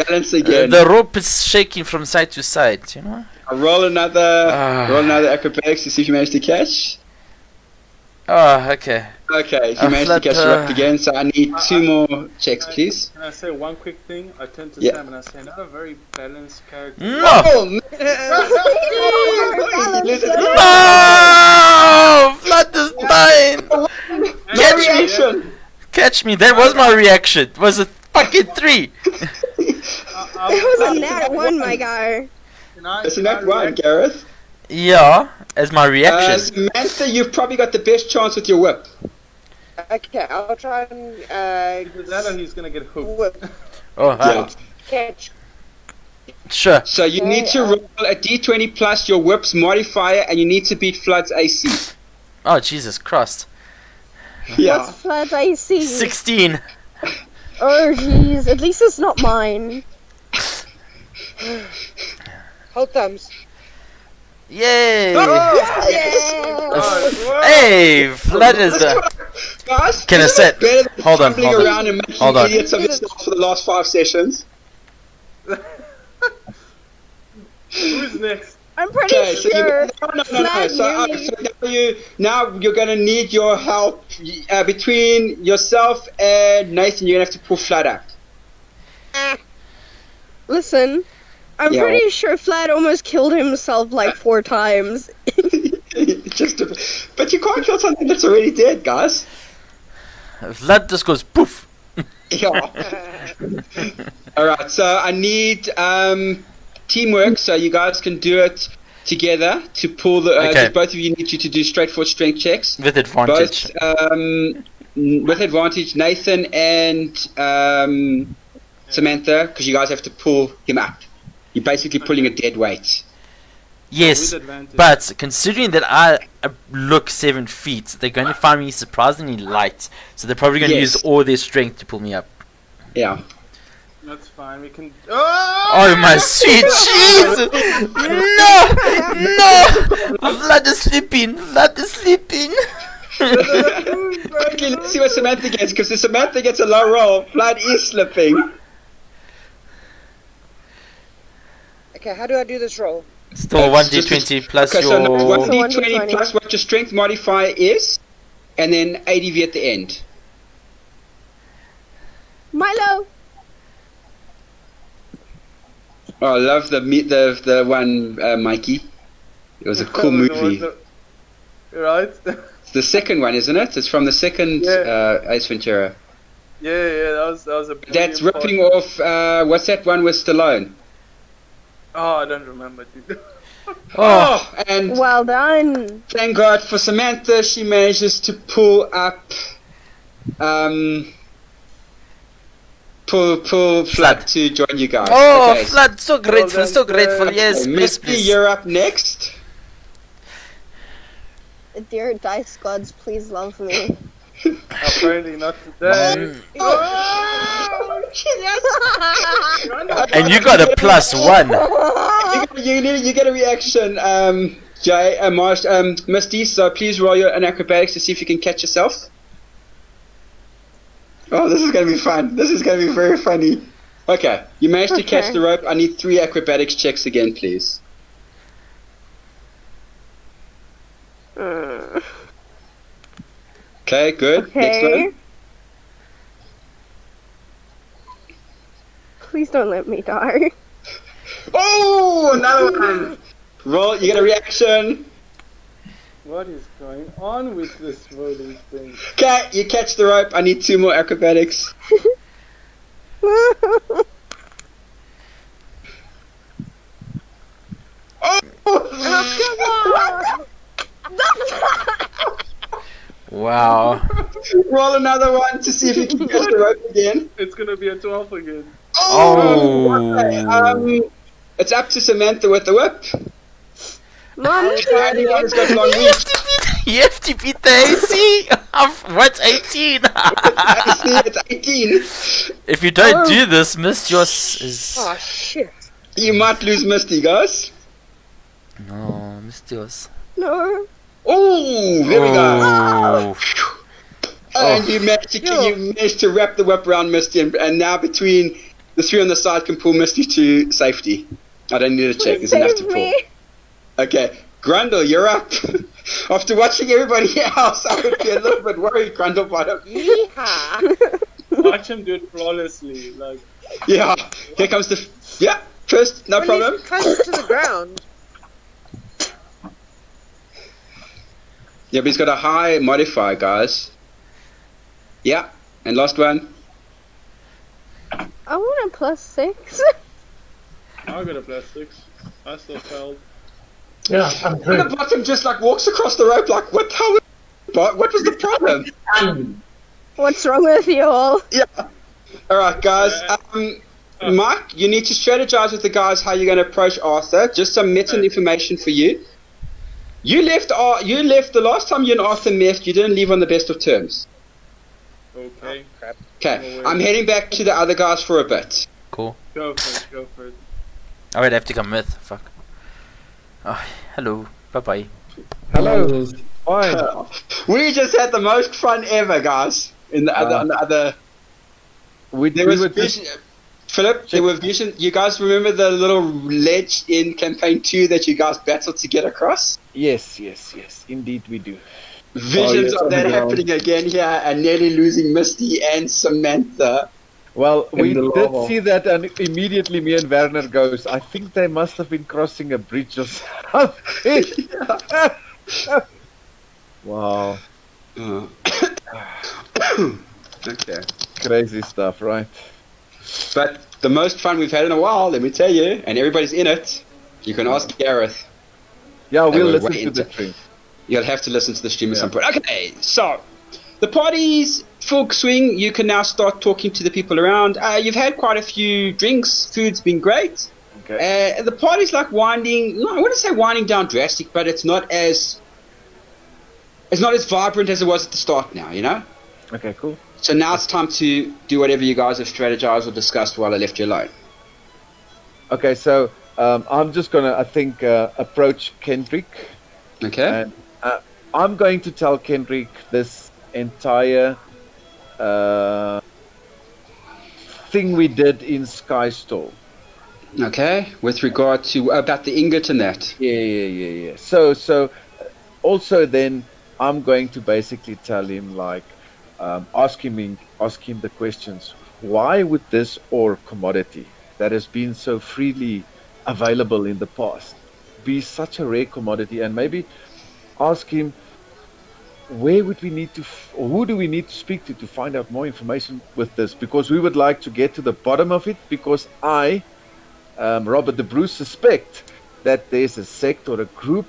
Balance again. The rope is shaking from side to side. You know. Roll another acrobatics to see if you manage to catch. Oh, okay. Okay, you managed to catch the rope again, so I need 2 more checks, please. Can I say one quick thing? I turn to Yeah. Sam and I say, not a very balanced character. No. Oh, man. No! Vlad is dying. No reaction. Catch me. That was my reaction. It was a fucking 3. It was a nat 1, my guy. It's a nat 1, Gareth. Yeah, as my reaction. Samantha, you've probably got the best chance with your whip. Okay, I'll try and Either that or he's gonna get hooked. whip, Oh, Yeah. catch. sure. So you need to roll a d20 plus your whip's modifier, and you need to beat Flood's AC. Oh, Jesus Christ. Yeah. What's Flat AC? 16. Oh jeez, at least it's not mine. Hold thumbs. Yay! Yeah. Hey, Vlad is Guys, Can I isn't sit? it better than Hold on, stumbling hold on. around and making Hold on. idiots of yourself for the last 5 sessions? Who's next? I'm pretty Okay, so sure. no. Vlad, So now you're gonna need your help between yourself and Nathan. You're gonna have to pull Flood up. Listen, I'm Yeah. pretty sure Flat almost killed himself like 4 times. But you can't kill something that's already dead, guys. Vlad just goes poof. Yeah. All right. So I need teamwork, so you guys can do it together to pull the. Okay. Both of you need you to do straightforward strength checks. With advantage. Both with advantage, Nathan and Samantha, because you guys have to pull him up. You're basically pulling a dead weight. Yes, With advantage. but considering that I look 7 feet, they're going to find me surprisingly light. So they're probably going to Yes. use all their strength to pull me up. Yeah. That's fine. We can. Oh my sweet Jesus! No! Vlad is sleeping! Vlad is sleeping! Okay, let's see what Samantha gets, because if Samantha gets a low roll, Flood is slipping. Okay, how do I do this roll? Still 1d20 plus Okay, so your... 1d20 plus what your strength modifier is, and then ADV at the end. Milo! Oh, I love the one, Mikey. It was a cool movie. Right? It's the second one, isn't it? It's from the second Ace Ventura. Yeah, that was a. That's brilliant ripping part. off, what's that one with Stallone? Oh, I don't remember, dude. Oh, and Well done. thank God for Samantha, she manages to pull up, pull Flood to join you guys. Oh, Okay, Vlad, so grateful, Well so done, grateful. sir. Yes, okay, please, Misty, please. you're up next. Dear Dice Gods, please love me. Apparently not today. And you got a +1. You get a reaction, Jay and Misty, so please roll an acrobatics to see if you can catch yourself. Oh, this is going to be fun. This is going to be very funny. Okay, you managed to catch the rope. I need 3 acrobatics checks again, please. Okay, good. Okay. Next one. Please don't let me die. Oh, another one. Roll, you get a reaction. What is going on with this rolling thing? Okay, you catch the rope. I need 2 more acrobatics. Oh! Wow. Roll another one to see if you can catch the rope again. It's gonna be a 12 again. Oh. Okay, it's up to Samantha with the whip. Mom, Anyone's got long reach. You have to beat the AC of what's 18. It's 18. If you don't do this, Miss Joss is. Oh shit. You might lose Misty, guys. No, Miss Joss. no. Oh, there we go. Oh. And you managed to wrap the whip around Misty, and now between the 3 on the side can pull Misty to safety. I don't need to check. There's enough to Save pull. me. Okay, Grundle, you're up. After watching everybody else, I would be a little bit worried, Grundle, but Yeehaw. Watch him do it flawlessly. Like, yeah, here comes the... Yeah, first, no When problem. he's close to the ground. Yeah, but he's got a high modifier, guys. Yeah, and last one. I want a +6. I got a +6. I still failed. Yeah, I'm And through. the bottom just like walks across the rope like, what the hell? What was the problem? What's wrong with you all? Yeah. Alright, guys. Mike, you need to strategize with the guys how you're going to approach Arthur. Just some meta information for you. You left the last time you and Arthur met, you didn't leave on the best of terms. Okay. Okay, I'm heading back to the other guys for a bit. Cool. Go for it, go for it. I would have to come with. Fuck. Oh, hello. Bye bye. Hello. Fine. We just had the most fun ever, guys. In the other, on the other. There was vision. Philip, there were vision. You guys remember the little ledge in campaign 2 that you guys battled to get across? Yes. Indeed, we do. Visions of that happening again here, and nearly losing Misty and Samantha. Well, we the did lava. see that, and immediately me and Werner goes, I think they must have been crossing a bridge or something. Wow. Okay. Crazy stuff, right? But the most fun we've had in a while, let me tell you, and everybody's in it. You can ask Gareth. Yeah, we'll we're listen way to the into- stream. You'll have to listen to the stream at some point. Okay, so the party's full swing. You can now start talking to the people around. You've had quite a few drinks. Food's been great. Okay. The party's like winding. No, I wouldn't say winding down drastic, but it's not as vibrant as it was at the start now. You know. Okay, cool. So now it's time to do whatever you guys have strategized or discussed while I left you alone. Okay, so I'm just gonna, I think, approach Kendrick. Okay. And I'm going to tell Kendrick this entire thing we did in Skystall. Okay. With regard to about the ingot and that. Yeah. So also then I'm going to basically tell him like, ask him the questions. Why would this ore commodity that has been so freely available in the past be such a rare commodity? And maybe ask him where would we need to, or who do we need to speak to find out more information with this? Because we would like to get to the bottom of it. Because I, Robert the Bruce, suspect that there's a sect or a group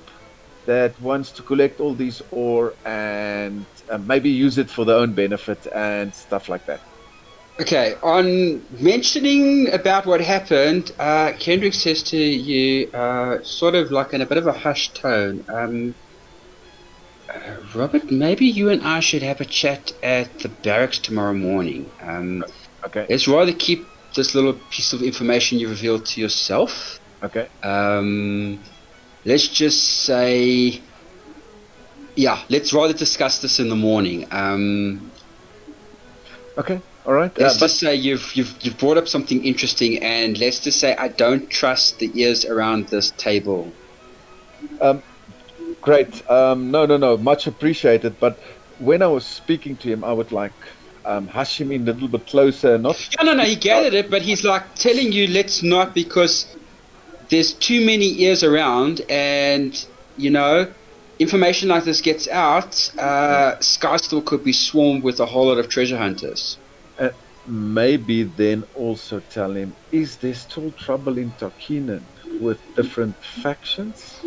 that wants to collect all these ore and maybe use it for their own benefit and stuff like that. Okay, on mentioning about what happened, Kendrick says to you, sort of like in a bit of a hushed tone, Robert, maybe you and I should have a chat at the barracks tomorrow morning. Okay. Let's rather keep this little piece of information you revealed to yourself. Okay. let's just say, yeah, let's rather discuss this in the morning. Okay, all right. Let's just say you've brought up something interesting, and let's just say I don't trust the ears around this table. Great. No. Much appreciated. But when I was speaking to him, I would like hush him in a little bit closer. Not. No. He gathered it, but he's like telling you, let's not, because there's too many ears around, and information like this gets out. Skystorm could be swarmed with a whole lot of treasure hunters. Maybe then also tell him: is there still trouble in Tokinen with different factions?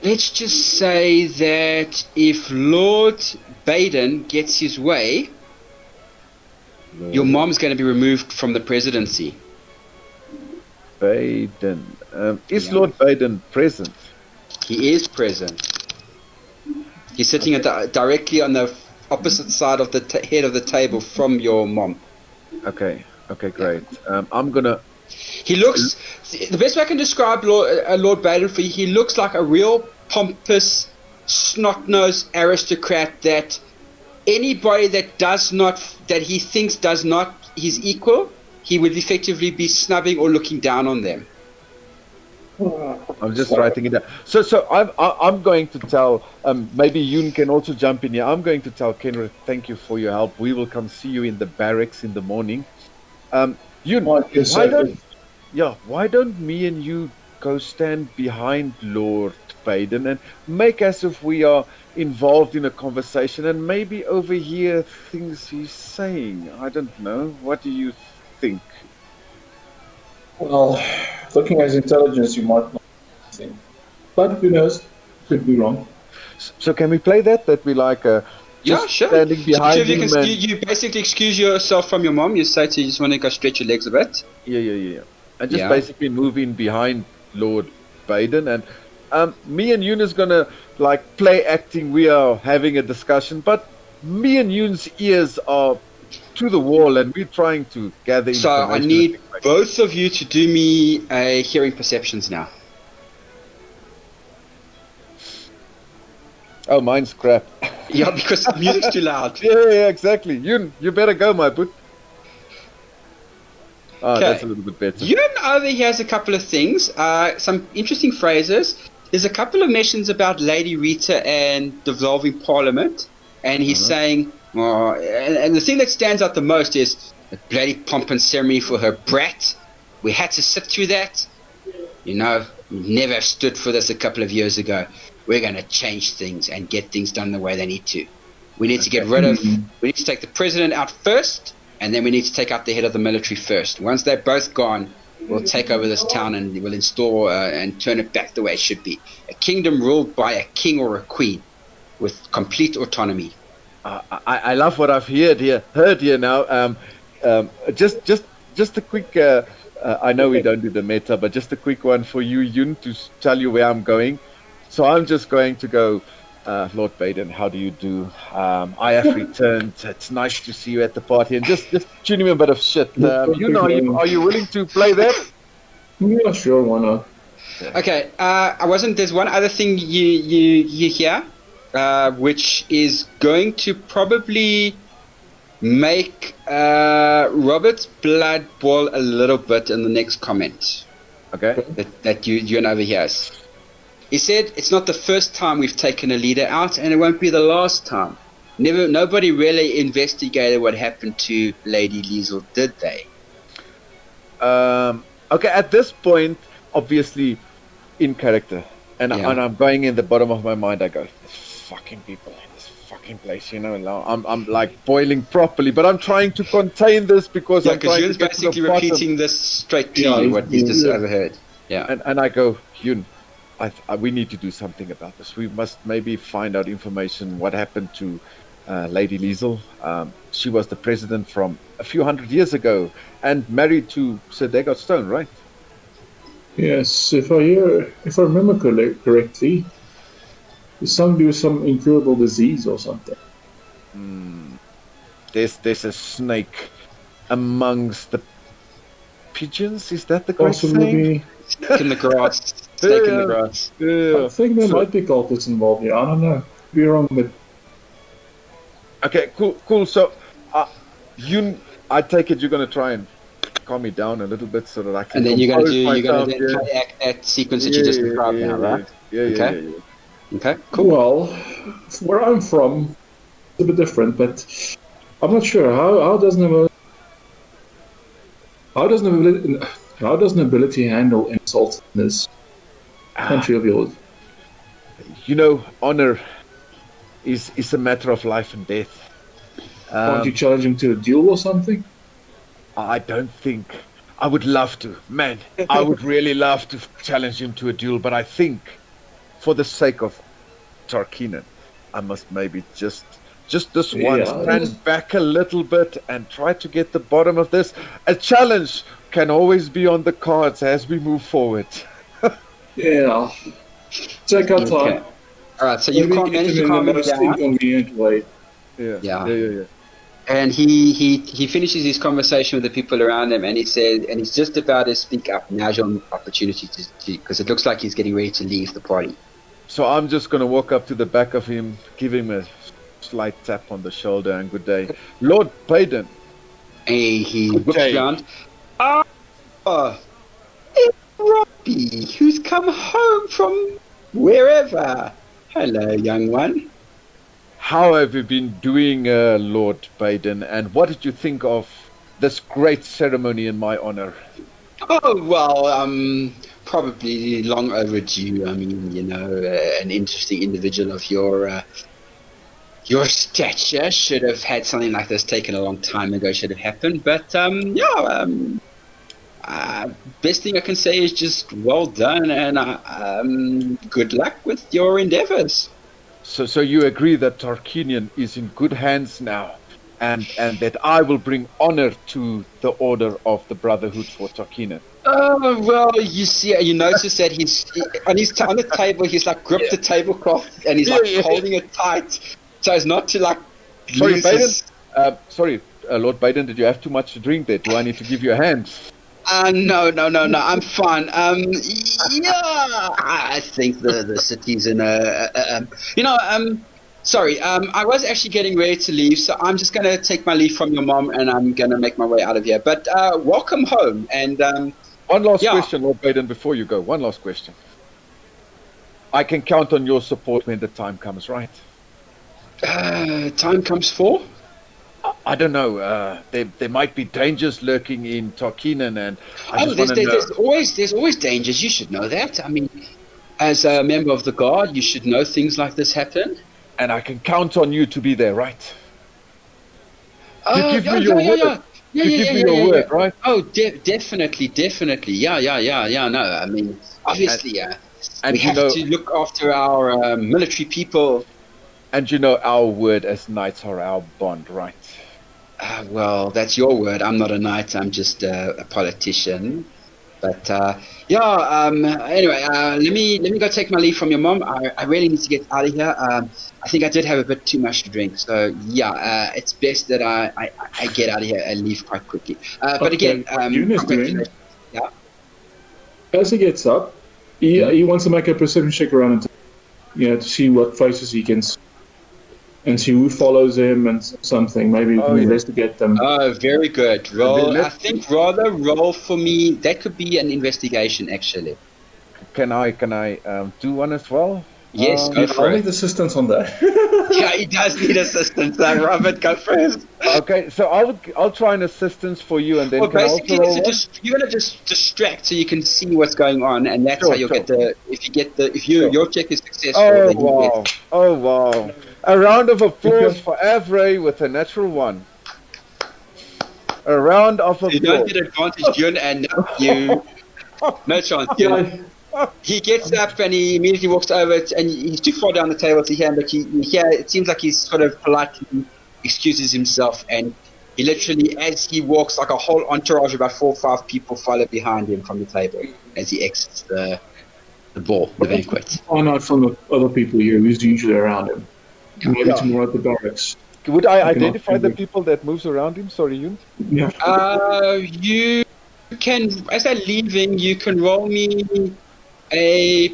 Let's just say that if Lord Baden gets his way, your mom's going to be removed from the presidency. Baden. Is Lord Baden present? He is present. He's sitting directly on the opposite side of the head of the table from your mom. Okay, great. I'm going to... He looks... The best way I can describe Lord Baden for you, he looks like a real pompous, snot-nosed aristocrat that anybody that he thinks does not his equal, he would effectively be snubbing or looking down on them. I'm just writing it down. So I'm going to tell, maybe Yoon can also jump in here. I'm going to tell Kenrith, thank you for your help. We will come see you in the barracks in the morning. Yoon, why don't me and you go stand behind Lord Baden and make as if we are involved in a conversation and maybe overhear things he's saying? I don't know. What do you think? Well, looking at his intelligence, you might not think. But who knows? Could be wrong. So can we play that we like yeah, sure. Standing behind him you basically excuse yourself from your mom. You say to you just want to go stretch your legs a bit. Yeah. And just basically move in behind Lord Baden, and me and Yoon is gonna like play acting. We are having a discussion, but me and Yoon's ears are to the wall, and we're trying to gather information. So I need both of you to do me a hearing perceptions now. Oh, mine's crap. Yeah, because the music's too loud. Yeah, exactly. Yoon, you better go, my boot. Oh, that's a little bit better. Yoon over here has a couple of things, some interesting phrases. There's a couple of mentions about Lady Rita and dissolving Parliament, and he's saying, and the thing that stands out the most is the bloody pomp and ceremony for her brat. We had to sit through that. We never stood for this a couple of years ago. We're going to change things and get things done the way they need to. We need to get rid of, we need to take the president out first, and then we need to take out the head of the military first. Once they're both gone, we'll take over this town and we'll install and turn it back the way it should be. A kingdom ruled by a king or a queen with complete autonomy. I love what I've heard here now. Just a quick, I know we don't do the meta, but just a quick one for you, Yoon, to tell you where I'm going. So I'm just going to go, Lord Baden, how do you do? I have returned. It's nice to see you at the party. And just tune me a bit of shit. Are you willing to play that? Yeah, sure, why not? Okay, there's one other thing you hear, which is going to probably make Robert's blood boil a little bit in the next comment. Okay. That Yoon overhears. He said, it's not the first time we've taken a leader out, and it won't be the last time. Nobody really investigated what happened to Lady Liesel, did they? Okay, at this point, obviously, in character. And I'm going in the bottom of my mind, I go, this fucking people in this fucking place, I'm like boiling properly, but I'm trying to contain this because I'm trying to get to the basically repeating this straight to you, what he's just overheard. Yeah. And I go, Yoon, we need to do something about this. We must maybe find out information what happened to Lady Liesel. She was the president from a few hundred years ago and married to Sir Dagot Stone, right? Yes, if I remember correctly, his son was some incurable disease or something. There's a snake amongst the pigeons? Is that the great saying? Possibly. Snake in the grass. Snake in the grass. Yeah. I think there So- might be cultists involved here. I don't know. Could be wrong, but Okay, cool. So, I take it you're going to try and calm me down a little bit so that I can. And then you're compose gonna myself, then play that sequence that you just described now, right? Yeah. Okay. Okay, cool. well, where I'm from, it's a bit different. But I'm not sure how does nobility handle insults in this country of yours? You know, honor is a matter of life and death. Can't you challenge him to a duel or something? I don't think. I would love to. Man, I would really love to challenge him to a duel, but I think, for the sake of Tarkinen, I must maybe just this once stand back a little bit and try to get the bottom of this. A challenge can always be on the cards as we move forward. Yeah. Take our time. Okay. All right, so you can't manage to calm him down. Inconvenient way. Yeah. And he finishes his conversation with the people around him, and he says, and he's just about to speak up. Now's your opportunity to, because it looks like he's getting ready to leave the party. So I'm just going to walk up to the back of him, give him a slight tap on the shoulder, and good day. Lord Baden. He Good looks day. around. Oh, it's Robbie, who's come home from wherever. Hello, young one. How have you been doing, Lord Baden, and what did you think of this great ceremony in my honor? Oh, well, probably long overdue. I mean, you know, an interesting individual of your stature should have had something like this taken a long time ago, should have happened. But, best thing I can say is just well done, and good luck with your endeavors. So you agree that Tarkinian is in good hands now, and that I will bring honor to the order of the Brotherhood for Tarkinian. Oh, well, you notice that he's on the table, he's like gripped the tablecloth, and he's like holding it tight so as not to like Sorry, lose Baden. his... Lord Baden, did you have too much to drink there? Do I need to give you a hand? No, I'm fine. I think the city's in sorry, I was actually getting ready to leave, so I'm just going to take my leave from your mom, and I'm going to make my way out of here. But welcome home, and one last question, Lord Baden, before you go. One last question. I can count on your support when the time comes, right? Time comes for? I don't know. There might be dangers lurking in Tarkinen, and I just want to know. There's always dangers. You should know that. I mean, as a member of the guard, you should know things like this happen. And I can count on you to be there, right? You give me your word. You give me your word, right? Oh, definitely. Yeah. No, I mean, obviously, we have to look after our military people. And you know, our word as knights are our bond, right? Well, that's your word. I'm not a knight. I'm just a politician. But anyway, let me go take my leave from your mom. I really need to get out of here. I think I did have a bit too much to drink. So it's best that I get out of here and leave quite quickly. But again, doing, as he gets up, he wants to make a perception check around to see what faces he can see. And see who follows him and something. Maybe investigate them. Oh, very good. Roll. I think rather roll for me. That could be an investigation, actually. Can I do one as well? Yes, go for I'll it. need assistance on that. Yeah, he does need assistance. Robert, go first. Okay, so I'll try an assistance for you, and then well, can basically, I also you're gonna just distract so you can see what's going on, and that's how you'll get the. If your check is successful, then you get. Oh wow! A round of applause for Avray with a natural one. A round of applause. You don't get advantage, Jun, and you. No chance. He gets up and he immediately walks over, and he's too far down the table to hear him, but it seems like he's sort of politely excuses himself, and he literally, as he walks, like a whole entourage of about 4 or 5 people follow behind him from the table as he exits the banquet. Find out from the other people here who's usually around him. Maybe it's more at the barracks. Would I identify the people that moves around him? Sorry, Yun? Yeah. can, as they're leaving, you can roll me a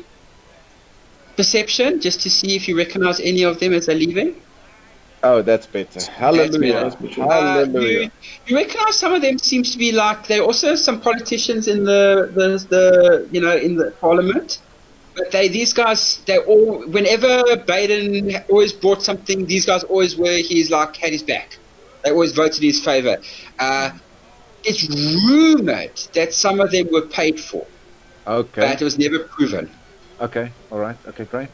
perception just to see if you recognize any of them as they're leaving. Oh, that's better. Hallelujah. Hallelujah. You recognize some of them seems to be like they're also some politicians in the in the parliament. But these guys, they all, whenever Baden always brought something, these guys always had his back. They always voted in his favor. It's rumored that some of them were paid for. Okay. But it was never proven. Okay. All right. Okay. Great.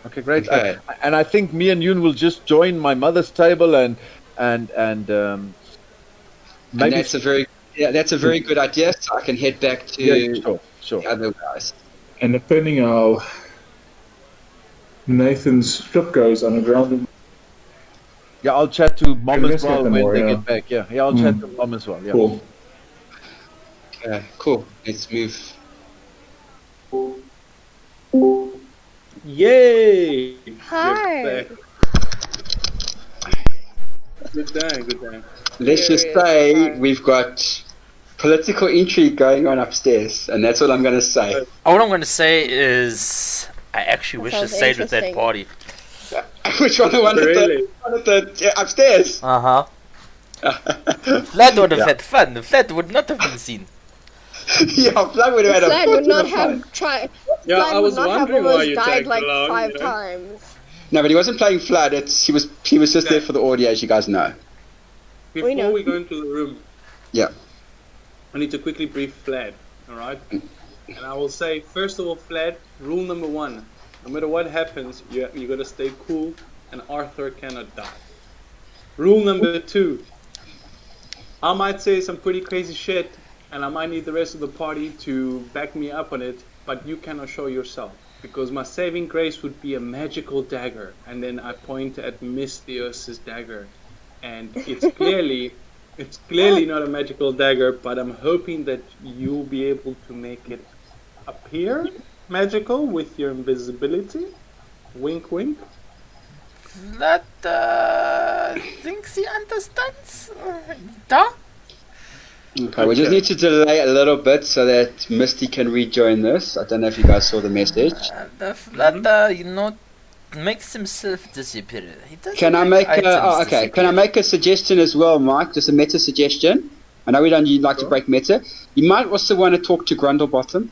Okay. Great. Okay. And I think me and Yoon will just join my mother's table and maybe. And that's a very good idea. So I can head back to sure. the other guys. And depending how Nathan's trip goes underground. Yeah, I'll chat to Mom Yeah, as well let's when get them they more, get back. Yeah, I'll chat to Mom as well. Yeah. Cool. Okay, cool. Let's move. Yay! Hi. Good day. Let's just say we've got political intrigue going on upstairs, and that's all I'm going to say. All I'm going to say is I actually wish I sounds stayed with that interesting. party. Which one? The one Really? at the upstairs? Uh-huh. Vlad would have had fun. Vlad would not have been seen. Yeah, Vlad would have had Vlad would not have tried. Yeah, Vlad I was would not have wondering why almost you died tagged like along, 5 you know? times. No, but he wasn't playing Flood. He was just there for the audio, as you guys know. Before know. we go into the room, Yeah. I need to quickly brief Vlad, alright? And I will say, first of all, Vlad, rule number 1. No matter what happens, you gotta stay cool, and Arthur cannot die. Rule number 2. I might say some pretty crazy shit, and I might need the rest of the party to back me up on it, but you cannot show yourself. Because my saving grace would be a magical dagger, and then I point at Miss Theos's dagger. And it's clearly not a magical dagger, but I'm hoping that you'll be able to make it appear magical with your invisibility. Wink, wink. Vlad thinks he understands. Duh. Okay, we just need to delay a little bit so that Misty can rejoin this. I don't know if you guys saw the message. Vlad, makes himself disappear. He doesn't Can I make make items Can I disappear. make a suggestion as well, Mike? Just a meta suggestion. I know you like to break meta. You might also want to talk to Grundlebottom.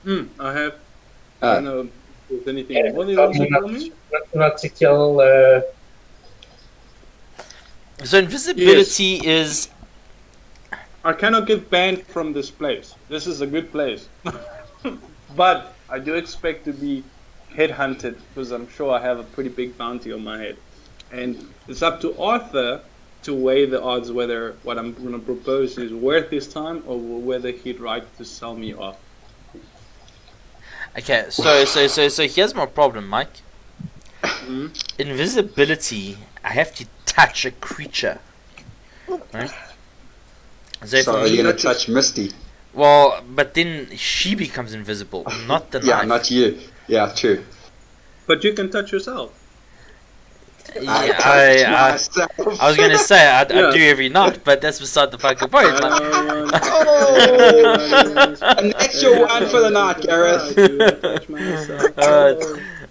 I have. I don't know if there's anything more you Yeah, want to tell me? not to kill. So invisibility is I cannot get banned from this place. This is a good place. But I do expect to be headhunted because I'm sure I have a pretty big bounty on my head. And it's up to Arthur to weigh the odds whether what I'm going to propose is worth his time or whether he'd like to sell me off. okay. So here's my problem, Mike. Invisibility. I have to touch a creature. Right? So if So are I'm- you going to touch Misty? well, but then she becomes invisible, not the Yeah, knife. not you. Yeah, true. But you can touch yourself. Yeah, touch I myself. was gonna say I Yeah. do every night, but that's beside the fucking point. Like, And that's your one for the night, Gareth.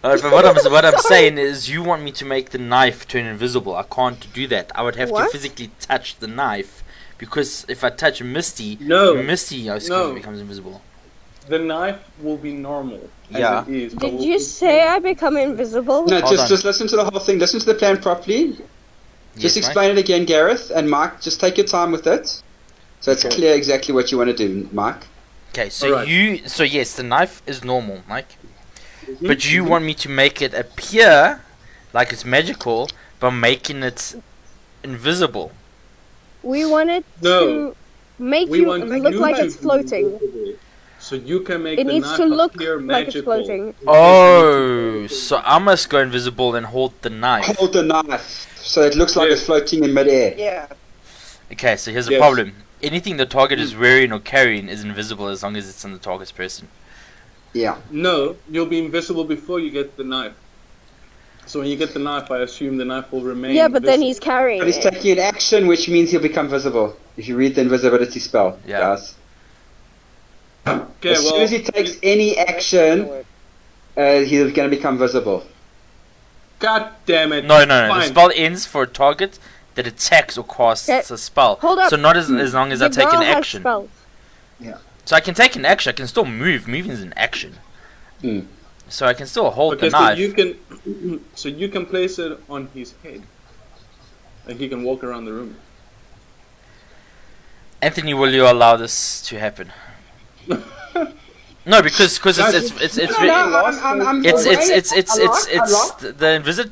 but what I'm saying is, you want me to make the knife turn invisible. I can't do that. I would have to What? physically touch the knife, because if I touch Misty, No. Misty No. becomes invisible. The knife will be normal. Yeah. As it is, but Did we'll you put- say I become invisible? No, Hold on. just listen to the whole thing. Listen to the plan properly. Just Yes, explain it again, Gareth. And Mike, just take your time with it. So it's Okay. clear exactly what you want to do, Mike. Okay, so Alright. so yes, the knife is normal, Mike. But you want me to make it appear like it's magical by making it invisible. We want it No. to make We you want look you like to it's be floating. invisible, so you can make It the needs knife to look appear like it's magical. floating. Oh, so I must go invisible and hold the knife. Hold the knife so it looks like Yes. it's floating in midair. Yeah. Okay, so here's the Yes. problem. Anything the target is wearing or carrying is invisible as long as it's on the target's person. Yeah. No, you'll be invisible before you get the knife. So when you get the knife, I assume the knife will remain. Yeah, but then visible. he's carrying But he's it. taking an action, which means he'll become visible. If you read the invisibility spell, Yeah. guys. Okay, As soon well, as he takes any action, he's going to become visible. God damn it. No. The Fine. spell ends for a target that attacks or casts Okay, a spell. hold up. So not as long as I The take girl an has action. spells. So I can take an action. I can still move. Moving is an action. Hmm. So I can still hold Okay, the so knife. you can place it on his head. And he can walk around the room. Anthony, will you allow this to happen? No, because it's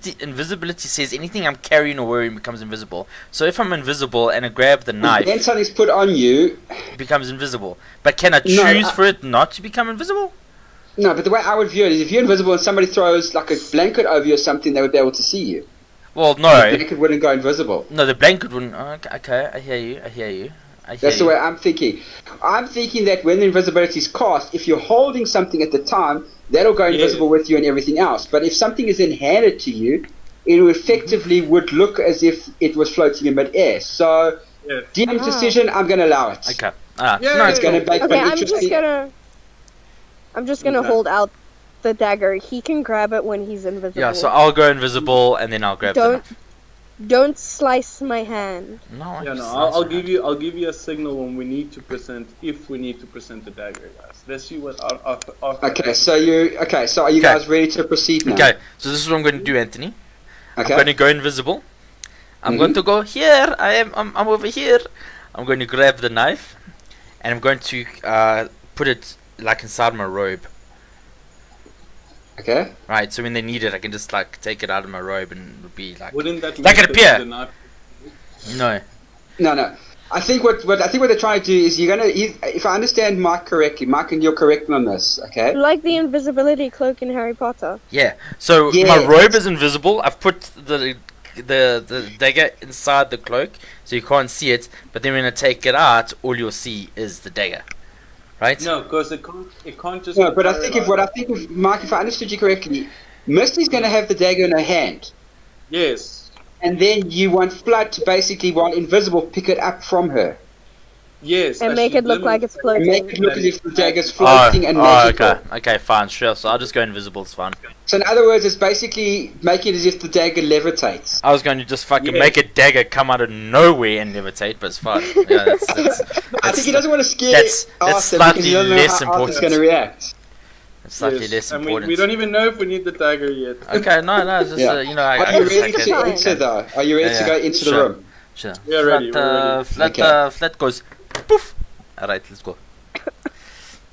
the invisibility says anything I'm carrying or wearing becomes invisible. So if I'm invisible and I grab the knife, Then something's put on you. it becomes invisible. But can I No, choose for it not to become invisible? No, but the way I would view it is if you're invisible and somebody throws like a blanket over you or something, they would be able to see you. Well, The no, blanket wouldn't go invisible. no, the blanket wouldn't. Okay, I hear you. That's the way I'm thinking. I'm thinking that when the invisibility is cast, if you're holding something at the time, that'll go invisible with you and everything else. But if something is then handed to you, it effectively would look as if it was floating in midair. So, DM's decision, I'm going to allow it. Okay. Yeah, It's going to make Okay, an I'm just gonna hold out the dagger. He can grab it when he's invisible. Yeah, so I'll go invisible and then I'll grab the knife. Don't slice my hand. No, Yeah, no, I'll give you a signal when we need to present, if we need to present the dagger, guys. Let's see what our Okay, so are you guys ready to proceed now? Okay, so this is what I'm going to do, Anthony. Okay. I'm going to go invisible. I'm going to go here. I'm over here. I'm going to grab the knife, and I'm going to put it like inside my robe. Okay. Right. So when they need it, I can just like take it out of my robe and it'll be like. Wouldn't that like make it appear? the knife? No. No. I think what they're trying to do is if I understand Mike correctly, Mike, and you're correct on this, okay? Like the invisibility cloak in Harry Potter. Yeah. So Yes. my robe is invisible. I've put the dagger inside the cloak, so you can't see it. But then when I take it out, all you'll see is the dagger. Right? No, because it can't just. No, but I think if Mike, if I understood you correctly, Misty's going to have the dagger in her hand. Yes. And then you want Flood to basically, while invisible, pick it up from her. Yes. And make it look like it's And floating. make it look as if the dagger's floating and magical. Okay, fine, sure. So I'll just go invisible. It's fine. So in other words, it's basically make it as if the dagger levitates. I was going to just fucking make a dagger come out of nowhere and levitate, but it's fine. Yeah, I think he doesn't want to scare that's Arthur slightly because he doesn't know less how Arthur's important. going to react. It's slightly less and important. we don't even know if we need the dagger yet. Okay, no, it's just Yeah. Are you ready to enter though? Are you ready to go into the room? Sure. We're ready, Flat goes poof. Alright, let's go.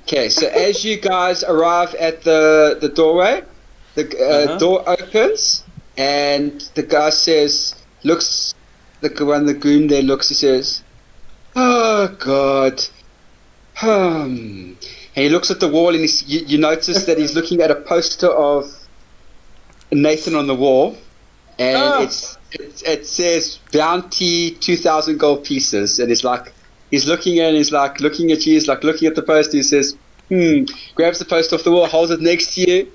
Okay, so as you guys arrive at the doorway, the door opens, and the guy the goon there looks, he says, "Oh God." And he looks at the wall, and you notice that he's looking at a poster of Nathan on the wall, and it says bounty 2,000 gold pieces, and he's looking at you, he's like looking at the poster, he says, grabs the poster off the wall, holds it next to you.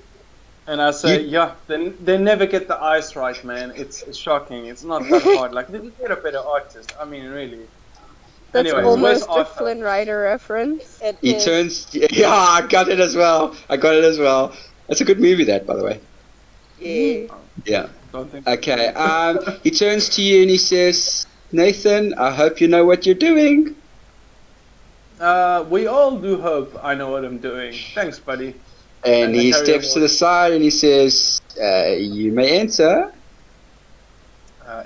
And I say, they never get the eyes right, man. It's shocking. It's not that hard. Like, they get a better artist. I mean, really. That's Anyways, almost where's a Arthur? Flynn Rider reference. He turns, I got it as well. That's a good movie, that, by the way. Yeah. Don't think Okay, he turns to you and he says, "Nathan, I hope you know what you're doing." we all do hope I know what I'm doing. Thanks, buddy. And he carry steps on. to the side and he says, "You may enter."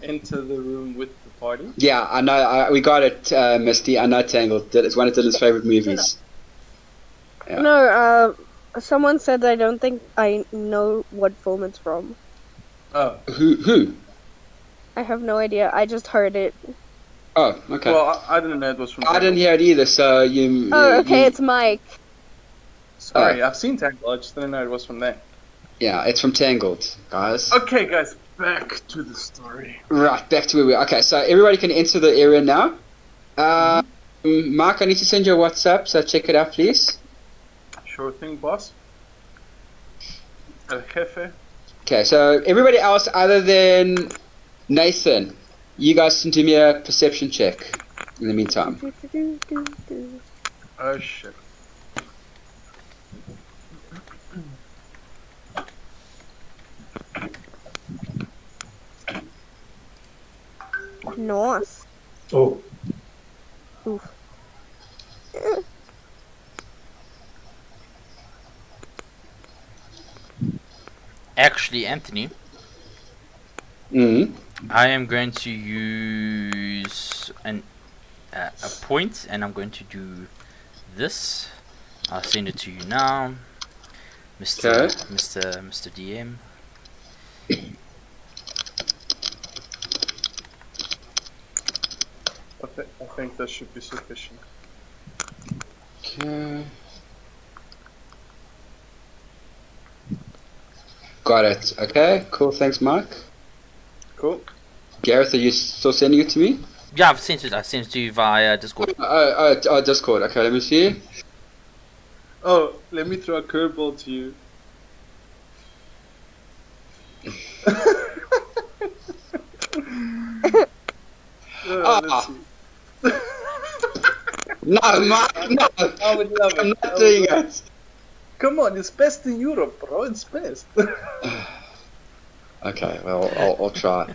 Enter the room with the party. Yeah, I know. We got it, Misty. I know Tangled. It's one of Dylan's favorite movies. Yeah. No, someone said I don't think I know what film it's from. Oh. Who? I have no idea. I just heard it. Oh, okay. Well, I didn't know it was from. I didn't hear it either. So you. Oh, okay, you- it's Mike. Sorry, I've seen Tangle. I just didn't know it was from there. Yeah, it's from Tangled, guys. Okay, guys, back to the story. Right, back to where we are. Okay, so everybody can enter the area now. Mark, I need to send you a WhatsApp, so check it out, please. Sure thing, boss. El Jefe. Okay, so everybody else other than Nathan, you guys can do me a perception check in the meantime. Oh shit. Nice. Oh, Oof. Actually, Anthony, Mm. I am going to use a point, and I'm going to do this. I'll send it to you now, Mr. Okay. Mr. DM. I think that should be sufficient. Okay. Got it. Okay, cool. Thanks, Mike. Cool. Gareth, are you still sending it to me? Yeah, I've sent it. I sent it to you via Discord. Discord. Okay, let me see. Oh, let me throw a curveball to you. Let's see. No, Mike, no. I would love it. I'm not doing it. Come on, it's best in Europe, bro. It's best. Okay, well, I'll try.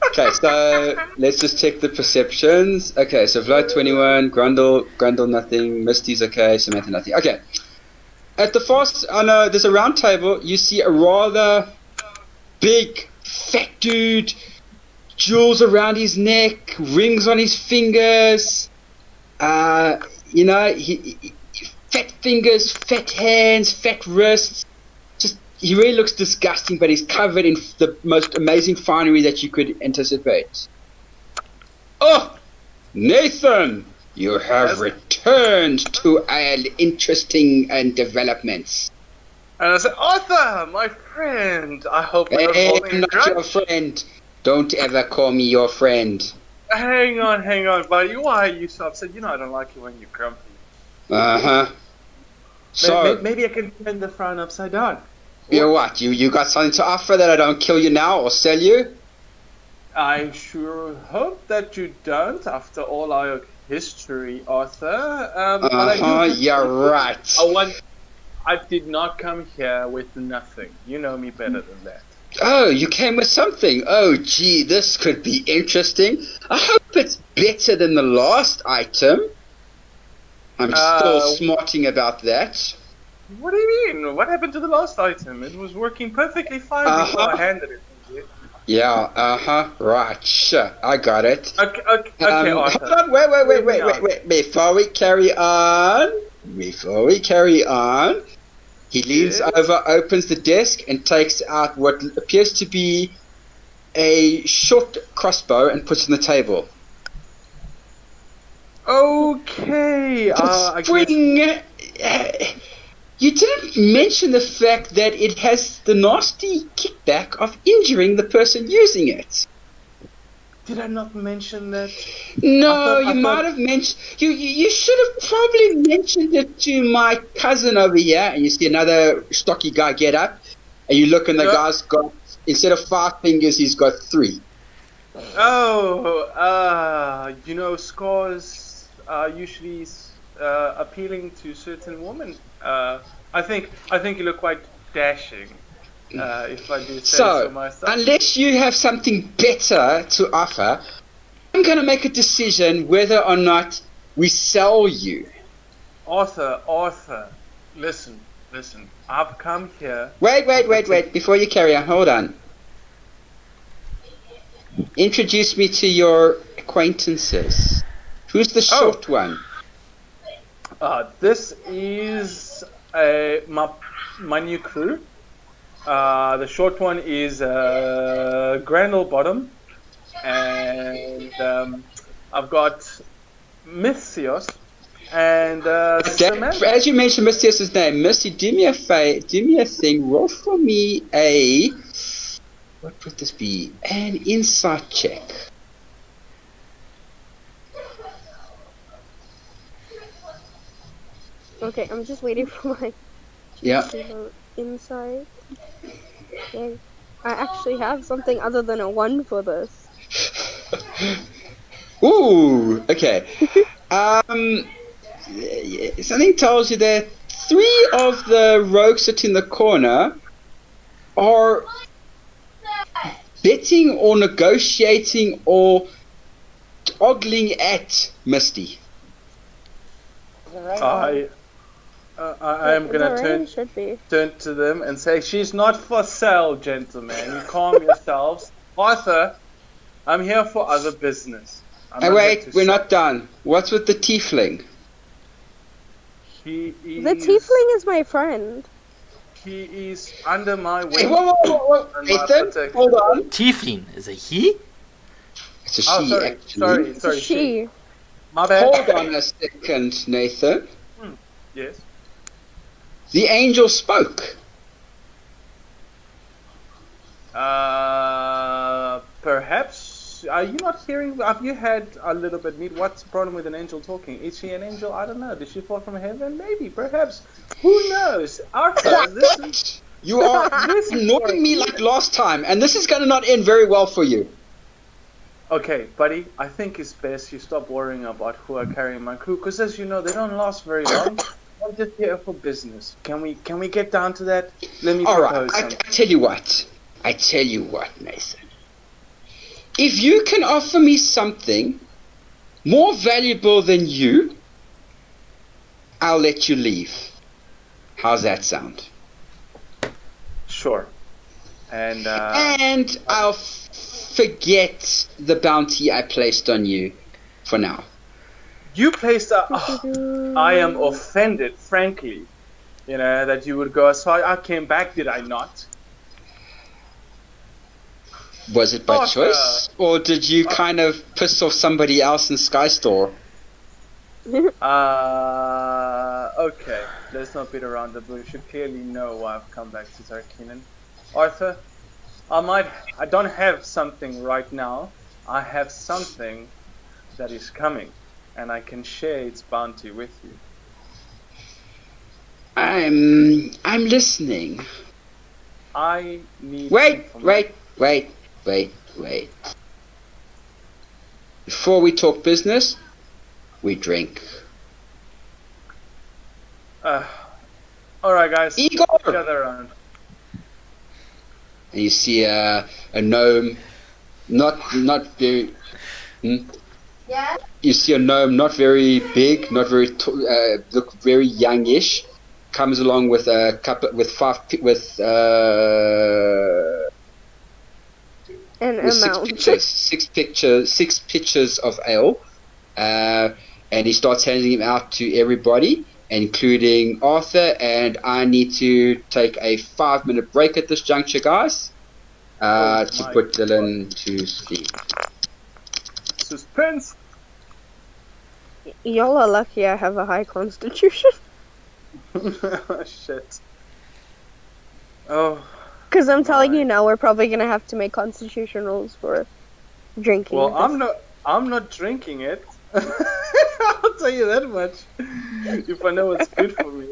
Okay, so let's just check the perceptions. Okay, so Vlad 21, Grundle nothing, Misty's okay, Samantha nothing. Okay. At the fast, there's a round table. You see a rather big, fat dude, jewels around his neck, rings on his fingers. He fat fingers, fat hands, fat wrists. Just he really looks disgusting, but he's covered in the most amazing finery that you could anticipate. Oh, Nathan, you have returned to our interesting developments. And I said, Arthur, my friend, I hope you're Hey, holding I'm not your friend. Don't ever call me your friend. Hang on, buddy. Why are you so upset? You know I don't like it when you're grumpy. Uh-huh. So, Maybe I can turn the frown upside down. you what? You got something to offer that I don't kill you now or sell you? I sure hope that you don't, after all our history, Arthur. But I do. Yeah, right. I did not come here with nothing. You know me better than that. Oh, you came with something. Oh, gee, this could be interesting. I hope it's better than the last item. I'm still smarting about that. What do you mean? What happened to the last item? It was working perfectly fine before I handed it to you. Yeah, right, sure, I got it. Okay, Arthur. Hold on, wait. Before we carry on, he leans over, opens the desk, and takes out what appears to be a short crossbow and puts it on the table. Okay, I guess... You didn't mention the fact that it has the nasty kickback of injuring the person using it. Did I not mention that? No, you might have mentioned. You should have probably mentioned it to my cousin over here. And you see another stocky guy get up, and you look, and the guy's got, instead of 5 fingers, he's got 3. Oh, scars are usually appealing to certain women. I think you look quite dashing. If I do say so myself. Unless you have something better to offer, I'm going to make a decision whether or not we sell you. Arthur, listen. I've come here. Wait. Before you carry on, hold on. Introduce me to your acquaintances. Who's the short one? This is my new crew. The short one is Grandel Bottom, and I've got Mythios and Samantha. As you mentioned Mythios' name, Misty, do me a thing. Roll for me what would this be? An insight check. Okay, I'm just waiting for my Yeah. inside. Yay. I actually have something other than a 1 for this. Ooh, okay. Something tells you that 3 of the rogues that in the corner are betting or negotiating or ogling at Misty. I am gonna turn to them and say, she's not for sale, gentlemen. You calm yourselves. Arthur, I'm here for other business. Hey, wait, we're not done. What's with the tiefling? The tiefling is my friend. He is under my wing. Hey, whoa. Nathan, hold on. Tiefling is a he? It's a she, actually. Sorry. She. My bad. Hold on a second, Nathan. Yes. The angel spoke. Perhaps. Are you not hearing? Have you had a little bit meat? What's the problem with an angel talking? Is she an angel? I don't know. Did she fall from heaven? Maybe. Perhaps. Who knows? Arthur, You are annoying me like last time, and this is going to not end very well for you. Okay, buddy. I think it's best you stop worrying about who are carrying my crew, because as you know, they don't last very long. I'm just here for business. Can we get down to that? Let me propose something. I tell you what, Nathan. If you can offer me something more valuable than you, I'll let you leave. How's that sound? Sure. And I'll forget the bounty I placed on you for now. You placed I am offended, frankly. You know, that you would go as far. I came back, did I not? Was it by choice? Or did you kind of piss off somebody else in Skystore? Okay. Let's not beat around the bush. You clearly know why I've come back to Tarkinen. Arthur, I don't have something right now. I have something that is coming, and I can share its bounty with you. I'm listening. I need. Wait. Before we talk business, we drink. Alright, guys. Igor! Gather around. And you see a gnome, not very. Yeah. You see a gnome, not very big, not very look very youngish. Comes along with a couple with six pitchers of ale, and he starts handing them out to everybody, including Arthur. And I need to take a 5-minute break at this juncture, guys, to put Dylan to sleep. Suspense. Y'all are lucky I have a high constitution. Shit. Oh. Because I'm telling you now, we're probably gonna have to make constitution rules for drinking. Well, I'm not drinking it. I'll tell you that much. If I know what's good for me.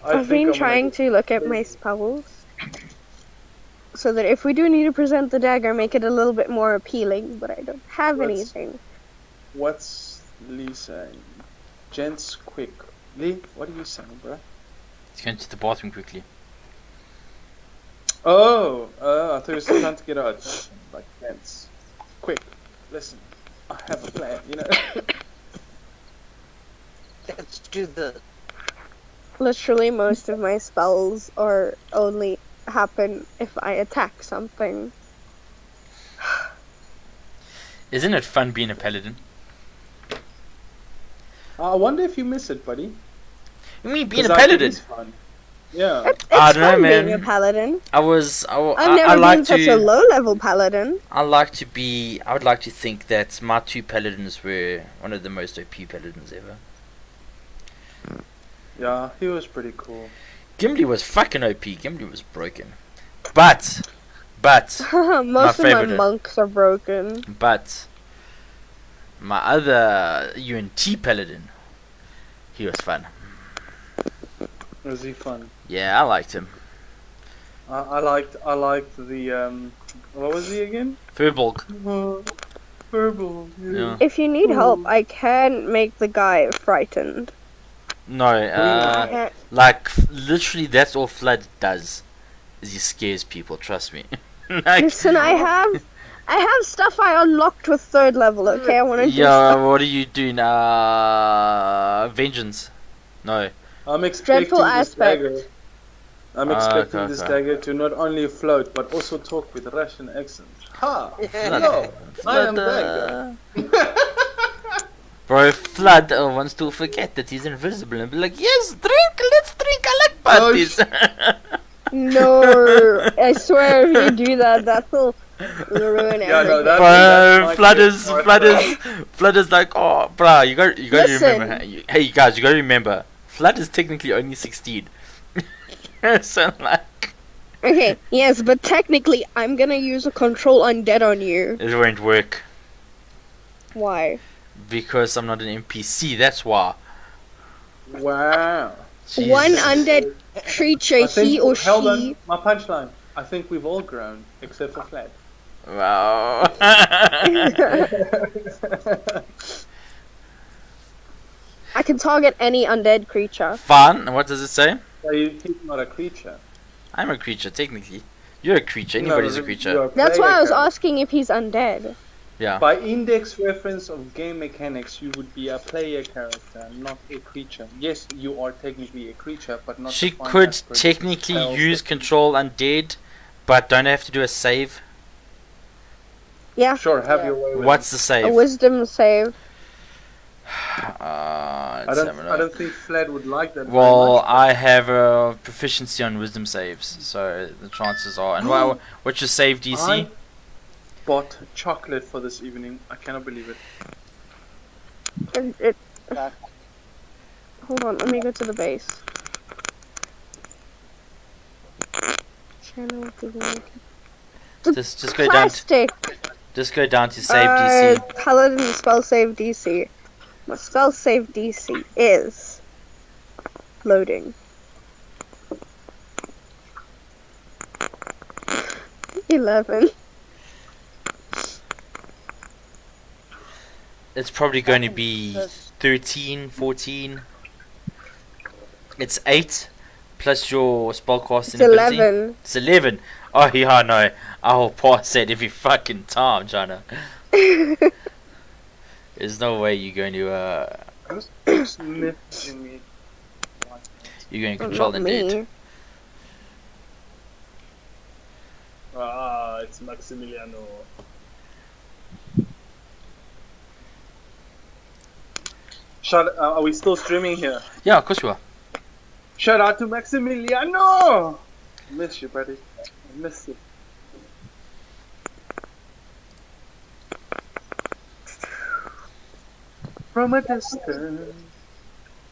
I've been trying to look at my spells, so that if we do need to present the dagger, make it a little bit more appealing. But I don't have anything. What's Lee saying? Gents, quick. Lee, what are you saying, bro? He's going to the bathroom quickly. I thought you were still trying to get out. Like, gents, quick. Listen, I have a plan, you know. Let's do the. Literally, most of my spells are only happen if I attack something. Isn't it fun being a paladin? I wonder if you miss it, buddy. You mean being a paladin? Fun. Yeah. It's I don't know, fun man. being a paladin. I've never been such a low-level paladin. I would like to think that my 2 paladins were one of the most OP paladins ever. Yeah, he was pretty cool. Gimli was fucking OP. Gimli was broken. But most of my favorite, monks are broken. But my other UNT paladin, he was fun. Was he fun? Yeah, I liked him. I liked the what was he again? Furbolg. Verbal. Yeah. If you need help, I can make the guy frightened. No, like literally, that's all Flood does. Is he scares people? Trust me. Like, Listen, I have stuff I unlocked with 3rd level. Okay, I want to do yeah, stuff. what are you doing? Vengeance. No. I'm expecting Dreadful this aspect. dagger. I'm expecting okay, this okay. dagger to not only float but also talk with Russian accent. Ha! Flood. No, I am Flood, dagger. Bro, Flood wants to forget that he's invisible and be like, yes, drink, let's drink, I like parties. No, I swear if you do that, that will ruin Yeah, no, everything. that Flood is like, oh, bruh, you got to Listen. remember. Hey, guys, you got to remember, Flood is technically only 16. So, like, Okay, yes, but technically, I'm gonna use a control undead on you. it won't work. Why? Because I'm not an NPC, that's why. Wow. Jesus. One undead creature, I think, he or hold she. on, my punchline. I think we've all grown, except for Fled. Wow. I can target any undead creature. Fun, what does it say? So he's not a creature. I'm a creature, technically. You're a creature, anybody's a creature. You're a That's why I player was character. asking if he's undead. Yeah. By index reference of game mechanics, you would be a player character, not a creature. Yes, you are technically a creature, but not. She defined could as per technically spells use that- control undead, but don't have to do a save. Yeah, Sure, have your way. with What's the a save? wisdom save. it. I let's have a don't. look. I don't think Fled would like that. very Well, much, but- I have a proficiency on wisdom saves, so the chances are. And what's your save DC? I bought chocolate for this evening. I cannot believe it. Hold on, let me go to the base. Channel divinity. Just go down. Plastic. Just go down to save DC. Paladin spell save DC. My spell save DC is loading. 11. It's probably going to be 13, 14. It's 8 plus your spellcasting It's ability. 11. It's 11. Oh yeah, no. I'll pass that every fucking time, Jana. There's no way you're going to Sniff in me. you're going to control Not undead. me. Ah, it's Maximiliano. Are we still streaming here? Yeah, of course you are. Shout out to Maximiliano! Miss you, buddy. I miss you. From a distance.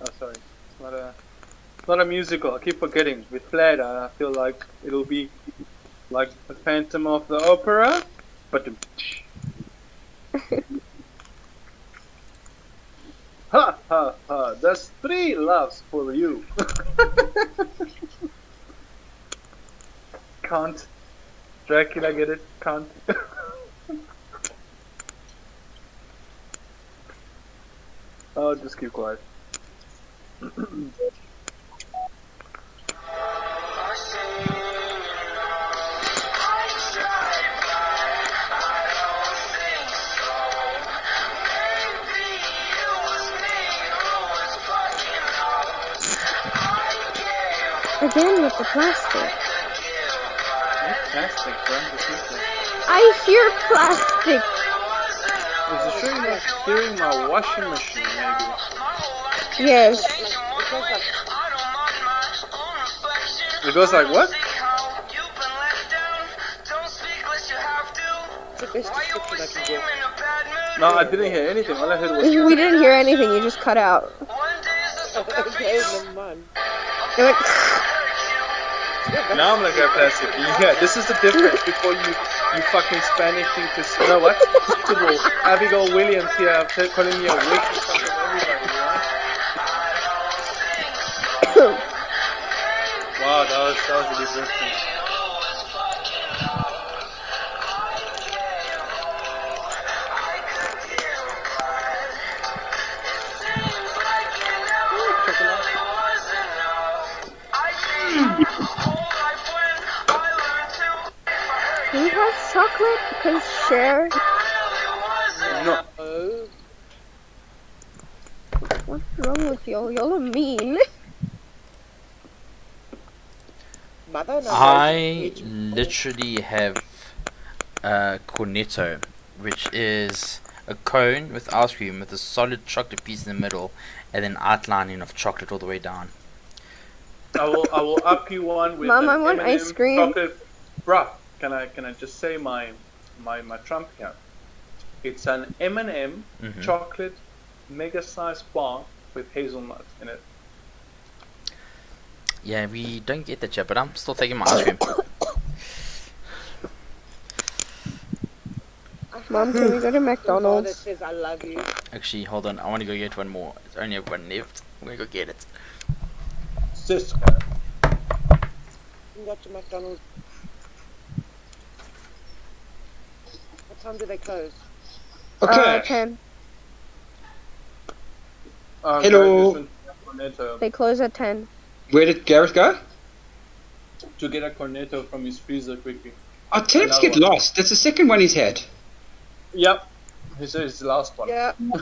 Oh, sorry. It's not a musical. I keep forgetting. With Fled, I feel like it'll be like the Phantom of the Opera, but ha ha ha! There's 3 loves for you. Can't. Dracula, get it? Can't. Oh, just keep quiet. Again with the plastic. Plastic, bro. I hear plastic. Is it sure you're not hearing my washing machine, maybe? Yes. It goes like what? It's the best description I can give. No, I didn't hear anything. All I heard was. We didn't hear anything, you just cut out. Okay, never mind. It went Now I'm like a plastic. Yeah, this is the difference before you fucking Spanish think to. You know what? Suitable. Abigail Williams here after calling me a witch in front of everybody, right? That was a big reference. Who has chocolate? Because share. No. Oh, What's wrong with y'all? Y'all are mean. mother. No, I literally have cornetto, which is a cone with ice cream with a solid chocolate piece in the middle, and then outlining of chocolate all the way down. I will up you one with Mom, an I want M&M ice cream. chocolate. Bruh, can I just say my trump card? It's an M&M chocolate mega sized bar with hazelnut in it. Yeah, we don't get that yet, but I'm still taking my ice cream. Mom, can we go to Father McDonald's? says I love you. Actually, hold on, I want to go get one more. There's only one left. I'm gonna go get it. Sis, You can go to McDonald's. What time do they close? Okay. 10. Hello. They close at 10. Where did Gareth go? To get a cornetto from his freezer quickly. Oh, tell him to get Another one. lost. That's the second one he's had. Yep. He said it's the last one. Yeah. And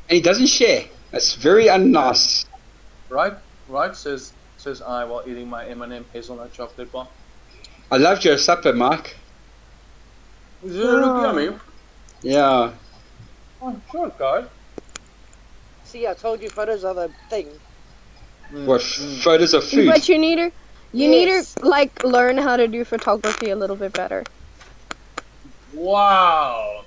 he doesn't share. That's very unnice. Right? Says I while eating my M&M hazelnut chocolate bar. I loved your supper, Mark. Is it look yummy? Yeah. Oh, sure, guys. See, I told you photos are the thing. What, photos of food? But you need to Yes. like learn how to do photography a little bit better. Wow.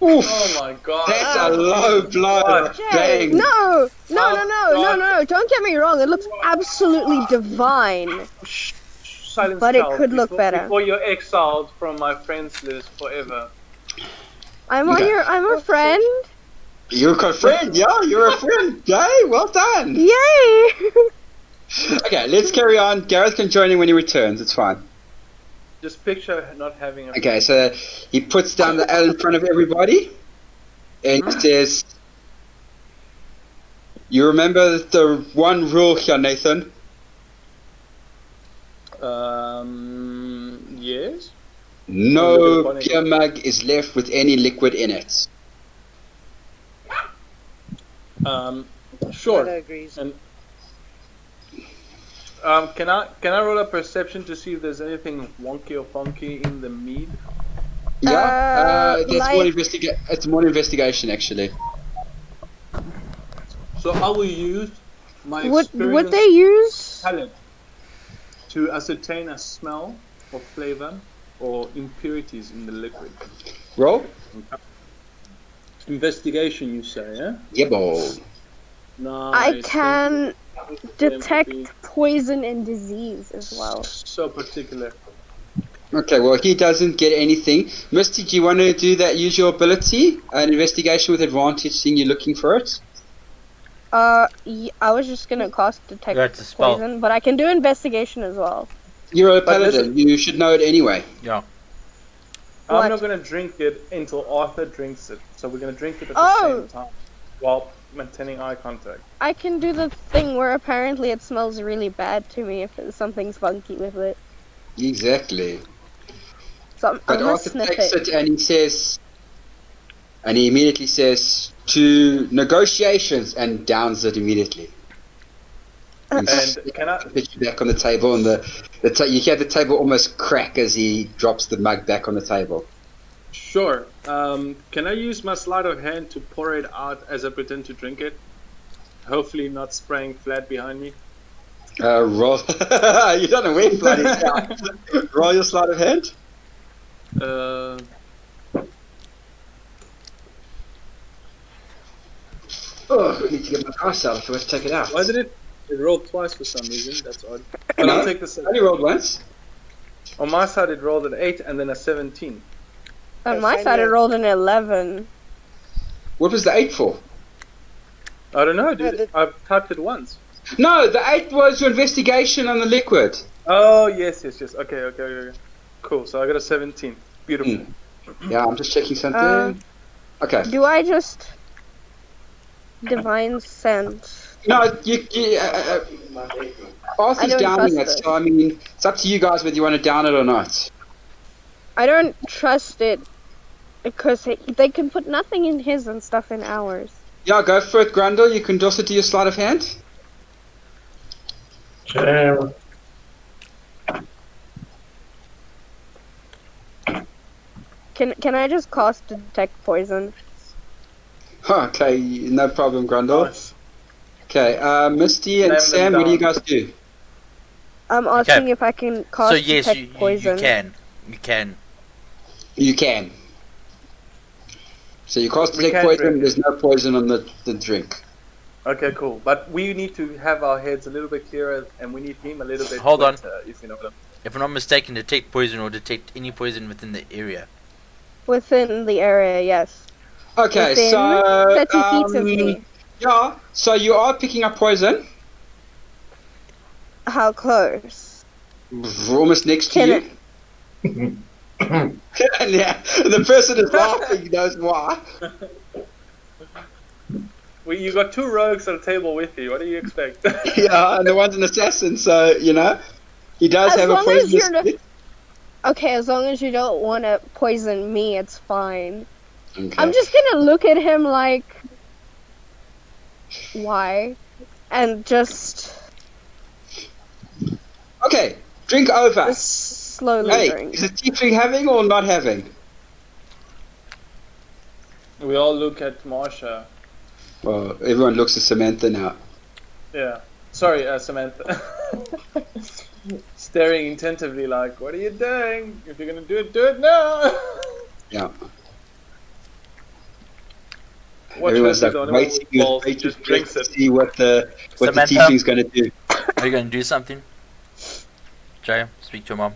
Oof. Oh my god. That's a low blow. God. Bang. No, God. no. Don't get me wrong. It looks absolutely divine. Silence But it child, could look better. Before you're exiled from my friends list forever. I'm Okay. I'm a friend. You're a friend, yeah? You're a friend. Yay, well done. Yay! Okay, let's carry on. Gareth can join in when he returns. It's fine. Just picture not having a Okay, so he puts down the L in front of everybody. And he says, you remember the one rule here, Nathan? Yes. No beer mug is left with any liquid in it. Mother Sure. agrees. And can I roll a perception to see if there's anything wonky or funky in the mead? Yeah, that's like- it's more investigation actually. So I will use my Would experience they use? palate to ascertain a smell or flavor or impurities in the liquid. Roll? Investigation, you say, yeah? Yeah, boy. Nice. I can detect Empathy. poison and disease as well. So particular. Okay, well, he doesn't get anything. Misty, do you want to do that? Use your ability, an investigation with advantage, seeing you're looking for it. I was just gonna cast detect That's a spell. poison, but I can do investigation as well. You're a But this paladin. You should know it anyway. Yeah. What? I'm not going to drink it until Arthur drinks it. So we're going to drink it at the Oh. same time while maintaining eye contact. I can do the thing where apparently it smells really bad to me if something's funky with it. Exactly. So I'm But gonna Arthur sniff takes it. it and he says, and he immediately says, to negotiations, and downs it immediately. And can I... Pitch you back on the table, and you hear the table almost crack as he drops the mug back on the table. Sure. Can I use my sleight of hand to pour it out as I pretend to drink it? Hopefully not spraying flat behind me. Roll. You don't know where bloody down. Roll your sleight of hand. Oh, I need to get my dice out if I want to take it out. Why did it rolled twice for some reason? That's odd. But No, I'll take the I second. only rolled once. On my side, it rolled an 8 and then a 17. On my same side, it here. rolled an 11. What was the 8 for? I don't know, dude. Yeah, I've typed it once. No, the 8 was your investigation on the liquid. Oh, yes. Okay. Cool, so I got a 17. Beautiful. Yeah, I'm just checking something. Okay. Do I just divine sense? No, Arthur's don't downing trust it, it. so I mean, it's up to you guys whether you want to down it or not. I don't trust it because they can put nothing in his and stuff in ours. Yeah, go for it, Grundle. You can also do your sleight of hand. Sure. Can I just cast detect poison? Okay, no problem, Grundle. Nice. Okay, Misty and Name them Sam, what do you down. guys do? I'm asking if I can cast So yes, detect poison. you can. You can. You can. So you cast We detect can poison, drink it. there's no poison on the drink. Okay, cool. But we need to have our heads a little bit clearer, and we need him a little bit Hold on. wetter, if you know what I mean. If I'm not mistaken, detect poison or detect any poison within the area. Within the area, yes. Okay, Within so 30 feet of me. yeah, so you are picking up poison, How close? almost next to Can you. And yeah, the person is laughing, knows why. You got 2 rogues at the table with you. What do you expect? Yeah, and the one's an assassin, so you know he does As have a long as poisonous you're not- stick. Okay, as long as you don't want to poison me, it's fine. Okay. I'm just gonna look at him like, why? And just Okay, drink over. slowly Hey, drink. is it tiefling having or not having? We all look at Marsha. Well, everyone looks at Samantha now. Yeah. Sorry, Samantha. Staring attentively like, what are you doing? If you're gonna do it now! Yeah. Watch Everyone's out, like the waiting one with balls with just to drinks it. see what the Samantha? tiefling's going to do. Are you going to do something? Jay, speak to your mom.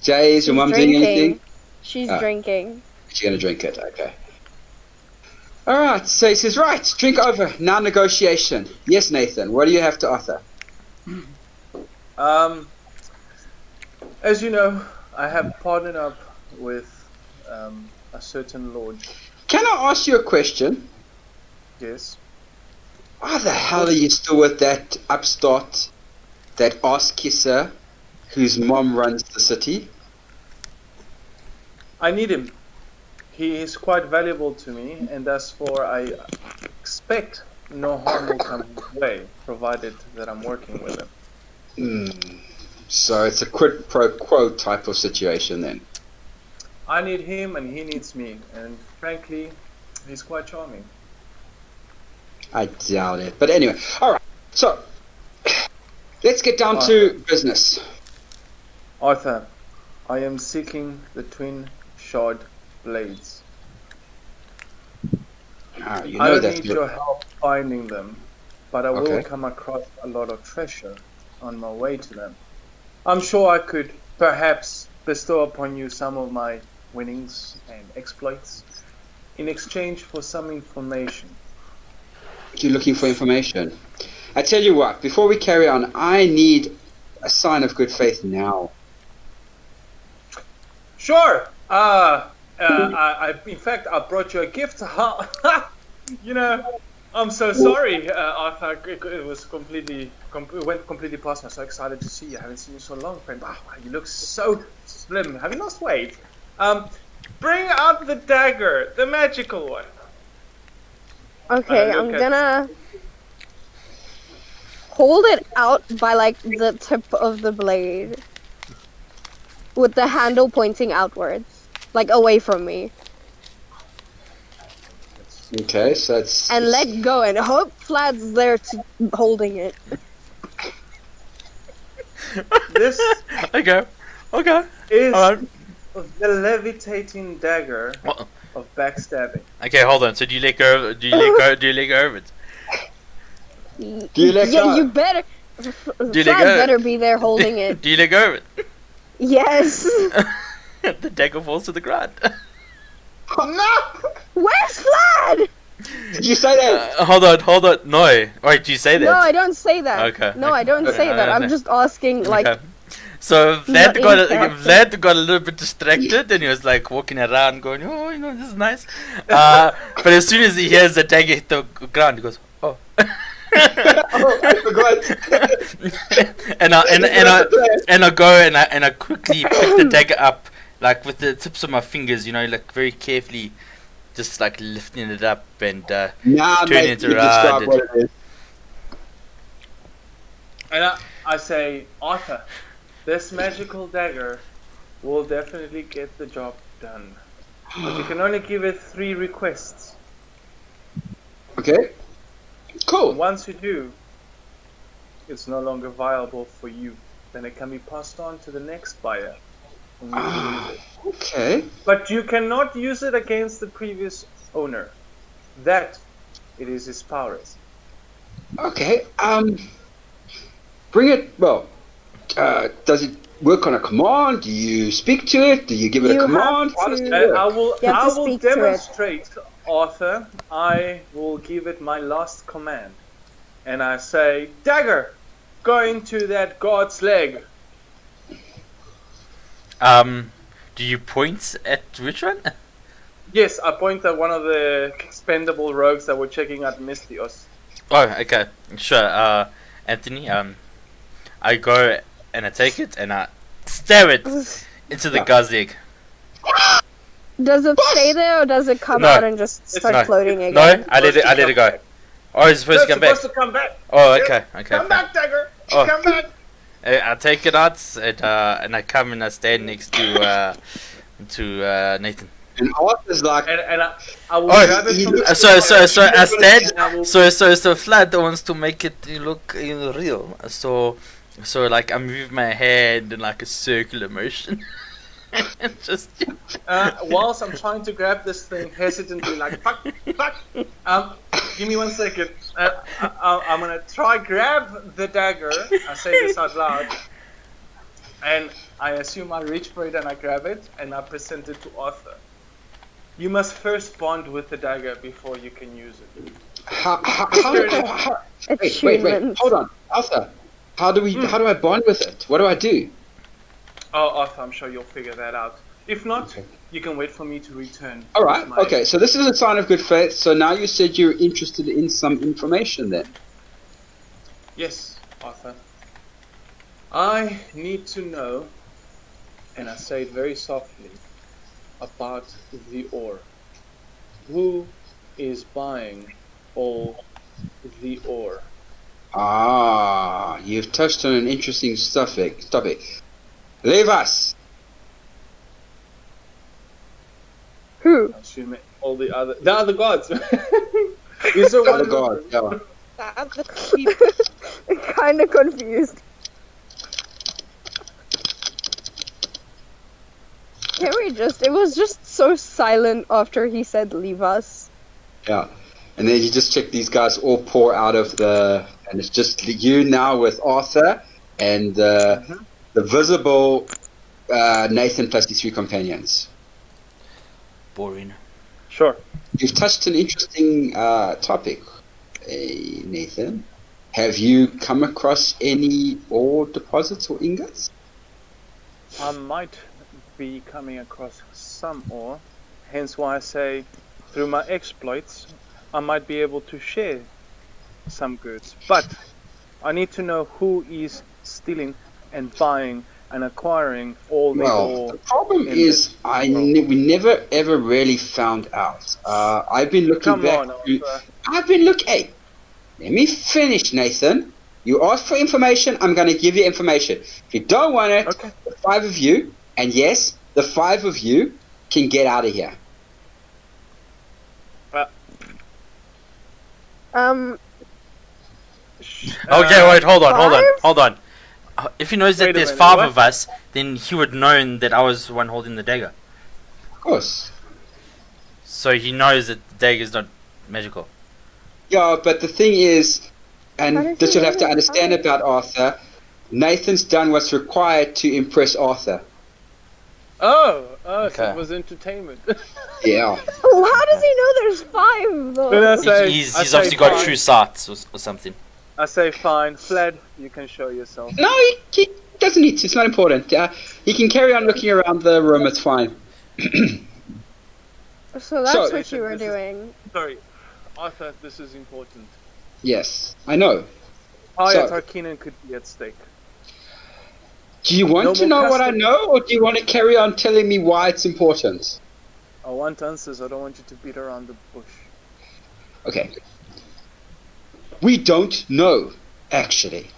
Jay, is your She's mum doing anything? She's Ah. drinking. She's going to drink it, okay. Alright, so he says, right, drink over, now negotiation. Yes, Nathan, what do you have to offer? As you know, I have partnered up with a certain lord. Can I ask you a question? Yes. Why the hell are you still with that upstart, that ass kisser, whose mom runs the city? I need him. He is quite valuable to me, and thus for I expect no harm will come his way, provided that I'm working with him. So it's a quid pro quo type of situation then. I need him and he needs me, and frankly, he's quite charming. I doubt it. But anyway, alright, so let's get down to business. Arthur, I am seeking the twin shard blades. You I know don't that's need good. your help finding them, but I will Okay. come across a lot of treasure on my way to them. I'm sure I could perhaps bestow upon you some of my winnings and exploits in exchange for some information. You're looking for information. I tell you what, before we carry on, I need a sign of good faith now. Sure. In fact, I brought you a gift. You know, I'm so sorry, Arthur. It was it went completely past me. I'm so excited to see you. I haven't seen you so long, friend. Wow, you look so slim. Have you lost weight? Bring out the dagger, the magical one. Okay, look I'm at- gonna hold it out by like the tip of the blade, with the handle pointing outwards, like away from me, Okay, so it's... and let go and hope Vlad's there to holding it. This Okay. is Alright. the levitating dagger Well, of backstabbing. okay, hold on. So do you let go? Do you let go of it? Do you let yeah, go? you better. you Vlad let go? better be there holding it. Do you let go of it? Yes. The dagger falls to the ground. No! Where's Vlad? Did you say that? Hold on. No. Wait, do you say that? No, I don't say that. Okay. No, I don't say that. I'm just asking, like, Okay. So Not Vlad got a little bit distracted and he was like walking around going, oh, this is nice. But as soon as he hears the dagger hit the ground, he goes, oh. Oh, I forgot. and I go and I quickly pick the dagger up, like with the tips of my fingers, like very carefully, just like lifting it up and Now, turning mate, it you around. describe what it is. And I say, Arthur, this magical dagger will definitely get the job done. But you can only give it 3 requests. Okay. Cool. Once you do, it's no longer viable for you. Then it can be passed on to the next buyer. And you can use it. Okay. But you cannot use it against the previous owner. That it is his powers. Okay. Bring it. Well, does it work on a command? Do you speak to it? Do you give it You a command? have How does it to- work? I will You have to speak to it. demonstrate, Arthur. I will give it my last command. And I say, dagger, go into that god's leg. Do you point at which one? Yes, I point at one of the expendable rogues that were checking out Mystios. Oh, okay, sure. Anthony, I go and I take it and I stab it into the guy's leg. Does it stay there or does it come No. out and just start No. floating again? No, I let it go. Oh, it's supposed to come back. supposed to come back. Oh, okay. Come back, dagger. Oh. Come back. I take it out and I come and I stand next to Nathan. And Arthur's like, And I will Oh, grab it from the so I stand. and I will- So Vlad wants to make it look real. So like I move my hand in like a circular motion. Just whilst I'm trying to grab this thing hesitantly, like fuck. Give me 1 second. I'm gonna try grab the dagger. I say this out loud, and I assume I reach for it and I grab it and I present it to Arthur. You must first bond with the dagger before you can use it. wait, Attunement. hold on, Arthur. How do I bond with it? What do I do? Oh, Arthur, I'm sure you'll figure that out. If not, you can wait for me to return. All right. with my- Okay. So this is a sign of good faith. So now you said you're interested in some information, then. Yes, Arthur. I need to know, and I say it very softly, about the ore. Who is buying all the ore? Ah, you've touched on an interesting topic. Leave us. Who? I assume all the other gods. Is there one? Oh God. Yeah. The other people. Kind of confused. Can we just? It was just so silent after he said "leave us." Yeah. And then you just check these guys all pour out of and it's just you now with Arthur and the visible Nathan plus his 3 companions. boring. Sure. You've touched an interesting topic, Nathan. Have you come across any ore deposits or ingots? I might be coming across some ore, hence why I say, through my exploits, I might be able to share some goods. But I need to know who is stealing and buying and acquiring all the Well, ore. the problem in is this we never ever really found out. I've been looking Come back. on, Arthur. I've been Hey, let me finish, Nathan. You asked for information. I'm going to give you information. If you don't want it, Okay. the 5 of you, and yes, the 5 of you can get out of here. Okay, wait, hold on. If he knows that Wait a there's minute, 5 what? of us, then he would known that I was the one holding the dagger. Of course. So he knows that the dagger is not magical. Yeah, but the thing is, How and does this he you'll have to know? understand about Arthur, Nathan's done what's required to impress Arthur. Oh, so Okay. it was entertainment. Yeah. How does he know there's 5 though? Then I say, He's I say obviously got fine. true sights or something. I say fine, Fled, you can show yourself. No, he doesn't need to. It's not important. He can carry on looking around the room. It's fine. So that's So- what you were This is- doing. Sorry, I thought this is important. Yes, I know. Arya So- Tarkinen could be at stake. Do you want No to more know what I custody. know, or do you want to carry on telling me why it's important? I want answers, I don't want you to beat around the bush. Okay. We don't know, actually.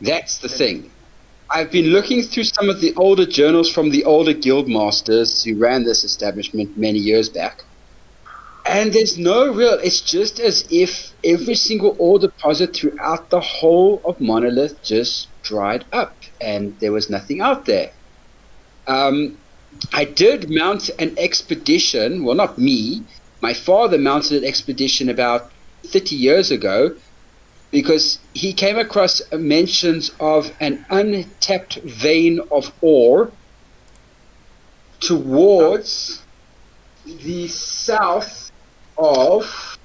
That's the thing. I've been looking through some of the older journals from the older guild masters who ran this establishment many years back. And there's no real, it's just as if every single ore deposit throughout the whole of Monolith just dried up and there was nothing out there. I did mount an expedition, well, not me, my father mounted an expedition about 30 years ago because he came across mentions of an untapped vein of ore towards the south of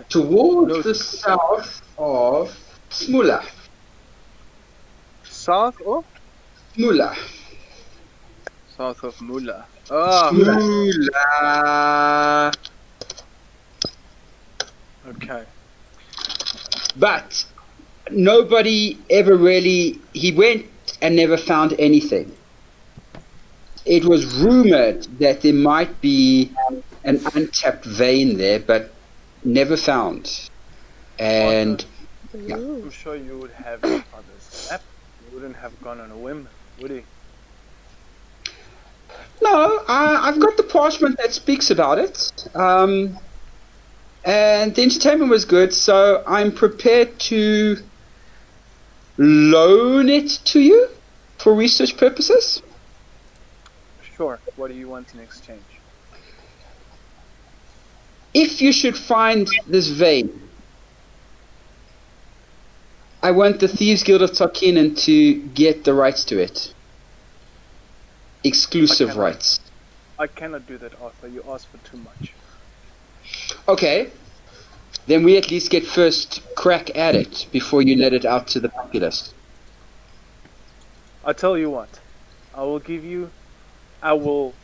towards the south of Smula. South or? Smula. South of Mula. Ah, Smula. okay. But nobody ever really. He went and never found anything. It was rumored that there might be an untapped vein there, but never found. And yeah. I'm sure you would have your father's map. You wouldn't have gone on a whim, would he? No, I've got the parchment that speaks about it. And the entertainment was good, so I'm prepared to loan it to you for research purposes. Sure. What do you want in exchange? If you should find this vein, I want the Thieves Guild of Tarkinen to get the rights to it. Exclusive rights. I cannot do that, Arthur. You asked for too much. Okay. Then we at least get first crack at it before you let it out to the populace. I tell you what. I will give you. I will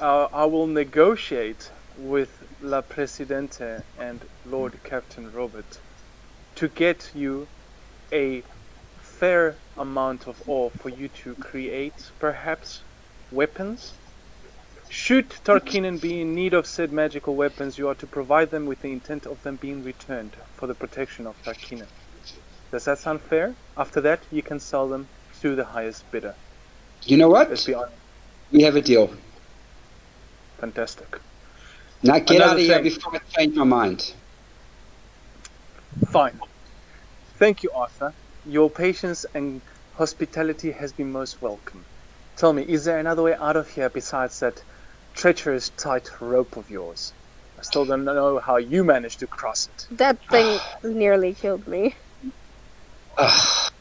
negotiate with La Presidente and Lord Captain Robert to get you a fair amount of ore for you to create, perhaps, weapons. Should Tarkinen be in need of said magical weapons, you are to provide them with the intent of them being returned for the protection of Tarkinen. Does that sound fair? After that, you can sell them to the highest bidder. You know what? Let's be honest. We have a deal. Fantastic. Now get Another out of here thing. before I change my mind. Fine. Thank you, Arthur. Your patience and hospitality has been most welcome. Tell me, is there another way out of here besides that treacherous tight rope of yours? I still don't know how you managed to cross it. That thing nearly killed me. Ugh.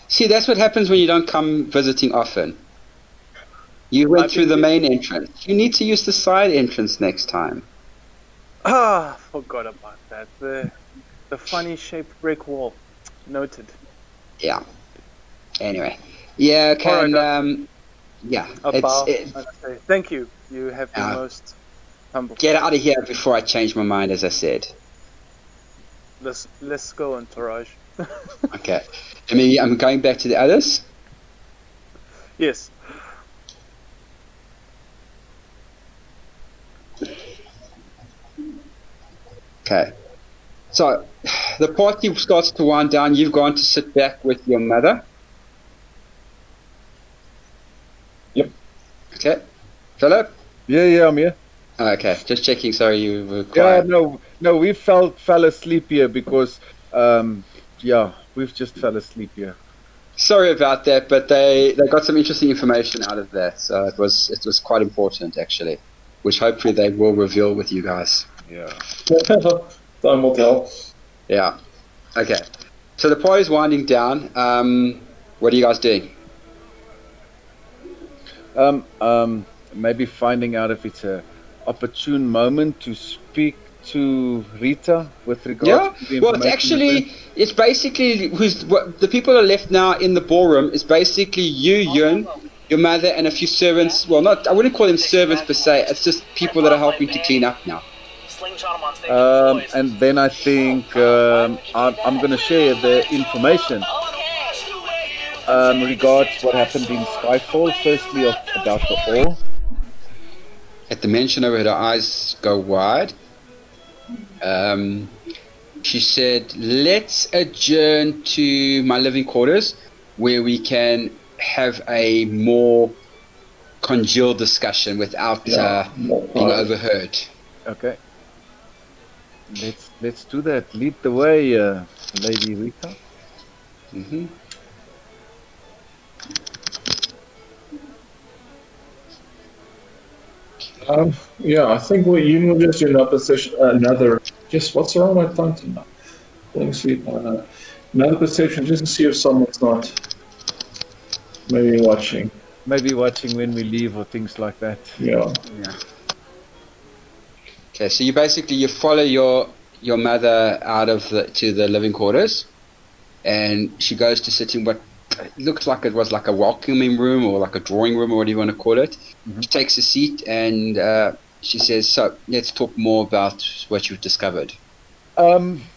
See, that's what happens when you don't come visiting often. You went through the main entrance. You need to use the side entrance next time. Ah, forgot about that. The funny shaped brick wall. Noted. Yeah. Anyway. Yeah, okay, Alright, and, yeah. A bow. It's, I say, thank you. You have been Yeah. most humble. get out of here before I change my mind, as I said. Let's go, Entourage. Okay. I'm going back to the others. Yes. Okay. So, the party starts to wind down. You've gone to sit back with your mother. Yep. Okay. Philip? Yeah, I'm here. Okay, just checking. Sorry, you were Yeah, quiet. no, we fell asleep here because, we've just fell asleep here. Sorry about that, but they got some interesting information out of that, so it was quite important actually, which hopefully they will reveal with you guys. Yeah. Time will tell. Yeah. Okay. So the party's winding down. What are you guys doing? Maybe finding out if it's a opportune moment to speak to Rita with regards to the Well, information. it's basically the people are left now in the ballroom. It's basically you, Yun, your mother, and a few servants. Well, I wouldn't call them servants per se. It's just people that are helping to clean up now. And then I think I'm going to share the information regards what happened in Skyfall. Firstly, about the ore. At the mention of it, her eyes go wide. She said, let's adjourn to my living quarters where we can have a more congealed discussion without being overheard. Okay. Let's do that. Lead the way, Lady Rita. Mm-hmm. Yeah, I think you will just do another. Just what's wrong with my tongue tonight? Let me see. Another perception, just to see if someone's not maybe watching. Maybe watching when we leave or things like that. Yeah. Okay, so you follow your mother out of to the living quarters, and she goes to sit in what looks like it was like a welcoming room or like a drawing room or whatever you want to call it. Mm-hmm. She takes a seat and she says, so let's talk more about what you've discovered.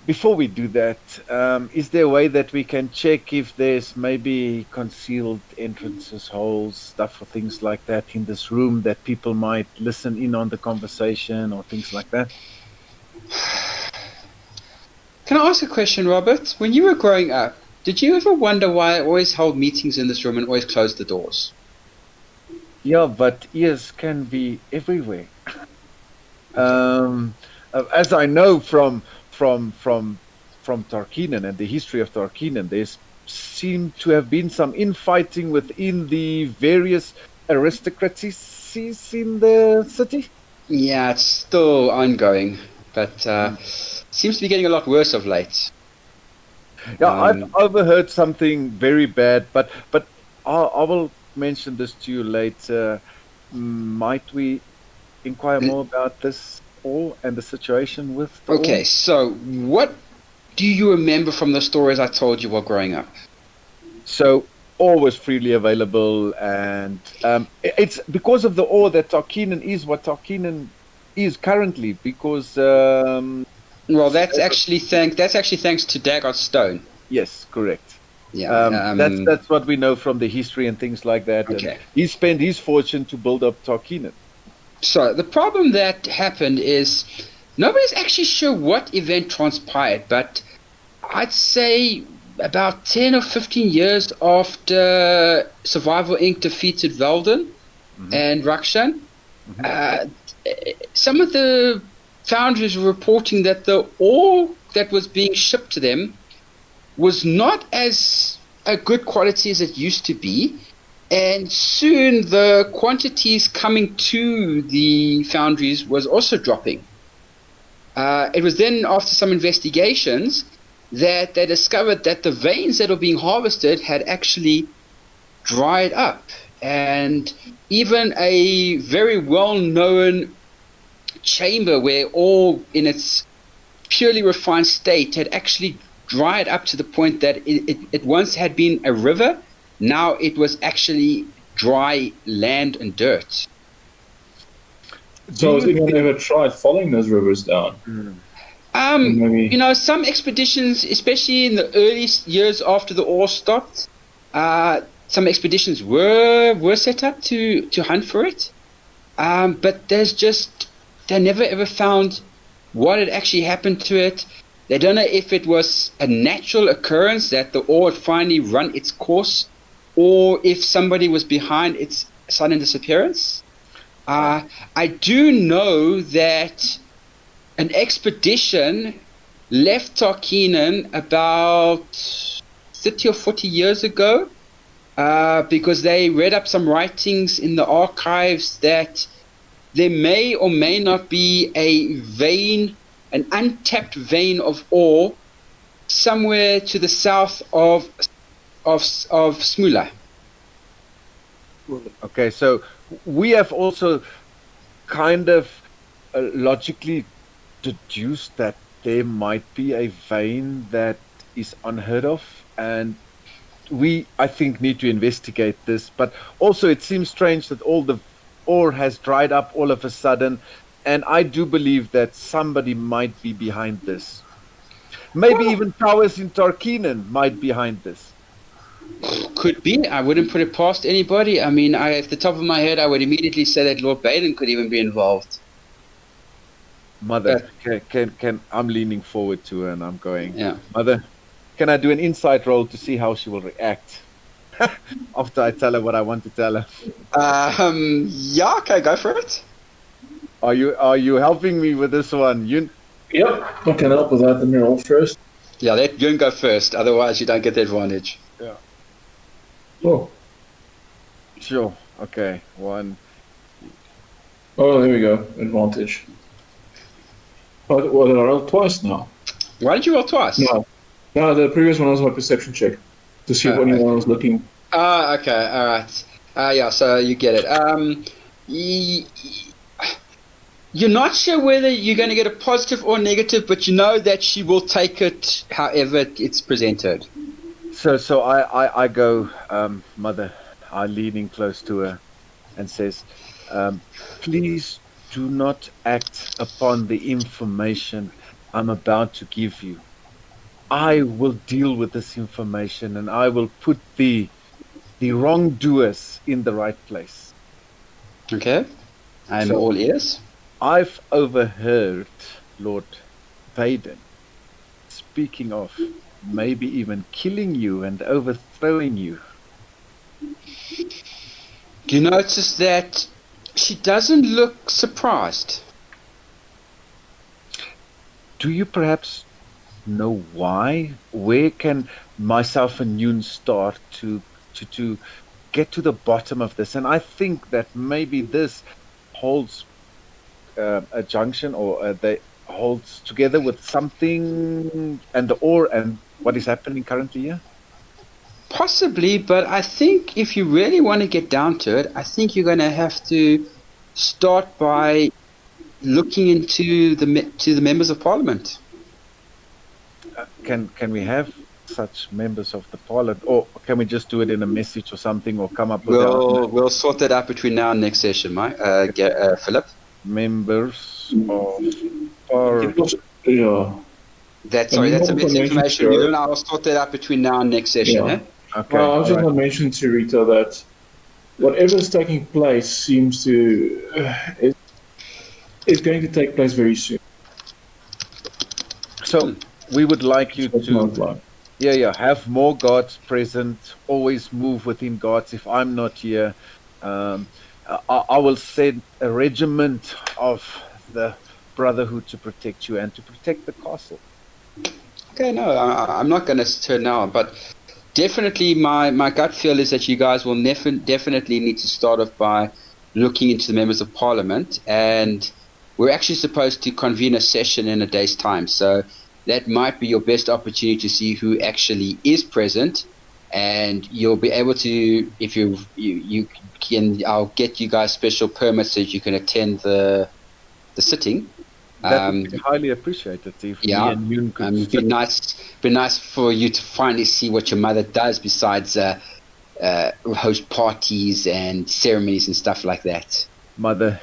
Before we do that, is there a way that we can check if there's maybe concealed entrances, holes, stuff or things like that in this room that people might listen in on the conversation or things like that? Can I ask a question, Robert? When you were growing up, did you ever wonder why I always held meetings in this room and always closed the doors? Yeah, but ears can be everywhere. As I know from Tarkinen and the history of Tarkinen, there's seemed to have been some infighting within the various aristocracies in the city. Yeah, it's still ongoing, but seems to be getting a lot worse of late. Yeah, I've overheard something very bad, but I will mention this to you later. Might we inquire more about this all and the situation with the Okay, so what do you remember from the stories I told you while growing up? So ore was freely available, and it's because of the ore that Tarkinen is what Tarkinen is currently. Because well, that's actually thanks to Dagon Stone. Yes, correct. Yeah, that's what we know from the history and things like that. Okay. And he spent his fortune to build up Tarkinen. So the problem that happened is nobody's actually sure what event transpired, but I'd say about 10 or 15 years after Survival Inc. defeated Velden and Rakshan, some of the foundries were reporting that the ore that was being shipped to them was not as a good quality as it used to be, and soon the quantities coming to the foundries was also dropping. It was then after some investigations that they discovered that the veins that were being harvested had actually dried up, and even a very well-known chamber where ore in its purely refined state had actually dried up to the point that it once had been a river. Now it was actually dry land and dirt. So has anyone ever tried following those rivers down? You know, some expeditions, especially in the early years after the ore stopped, some expeditions were set up to hunt for it. But they never ever found what had actually happened to it. They don't know if it was a natural occurrence that the ore had finally run its course, or if somebody was behind its sudden disappearance. I do know that an expedition left Tarkinen about 30 or 40 years ago because they read up some writings in the archives that there may or may not be a vein, an untapped vein of ore somewhere to the south of Smula. Okay, so we have also kind of logically deduced that there might be a vein that is unheard of, and we, I think, need to investigate this. But also, it seems strange that all the ore has dried up all of a sudden, and I do believe that somebody might be behind this. Maybe even powers in Tarkinen might be behind this. Could be. I wouldn't put it past anybody. I mean, at the top of my head, I would immediately say that Lord Baden could even be involved. Mother, can I'm leaning forward to her and I'm going, Yeah. Mother, can I do an insight roll to see how she will react after I tell her what I want to tell her? Yeah, okay, go for it. Are you helping me with this one? Yep, I can help with that. Let me roll first. Yeah, let Yun go first, otherwise you don't get the advantage. Oh, Sure. Okay. One. oh, there we go. Advantage. Oh, well, did I roll twice now? Why did you roll twice? No, the previous one was my perception check to see if anyone was looking. Ah, okay, alright. Yeah, so you get it. You're not sure whether you're going to get a positive or negative, but you know that she will take it however it's presented. So I go, Mother, I leaning close to her and says, please do not act upon the information I'm about to give you. I will deal with this information and I will put the wrongdoers in the right place. Okay. I'm So- all ears. I've overheard Lord Baden speaking of maybe even killing you and overthrowing you. You notice that she doesn't look surprised. Do you perhaps know why? Where can myself and Yoon start to get to the bottom of this? And I think that maybe this holds a junction, or they holds together with something and the ore and what is happening currently here. Possibly, but I think if you really want to get down to it, I think you're going to have to start by looking into the members of parliament. Can we have such members of the parliament, or can we just do it in a message or something, or come up with We'll sort that out between now and next session, Mike. Philip. members of Yeah. That's And a more bit of information. information, You and I will sort that out between now and next session. Yeah. Eh? Okay. Well, I was just alright. going to mention to Rita that whatever's taking place seems to is going to take place very soon. So we would like you That's my to plan. have more guards present. Always move within guards. If I'm not here, I will send a regiment of the Brotherhood to protect you and to protect the castle. Okay, no, I'm not going to turn now, but definitely my gut feel is that you guys will definitely need to start off by looking into the members of parliament, and we're actually supposed to convene a session in a day's time, so that might be your best opportunity to see who actually is present, and you'll be able to, if you can, I'll get you guys special permits so that you can attend the sitting. That would be highly appreciated if yeah, me and Yoon could it'd be nice for you to finally see what your mother does besides host parties and ceremonies and stuff like that. Mother,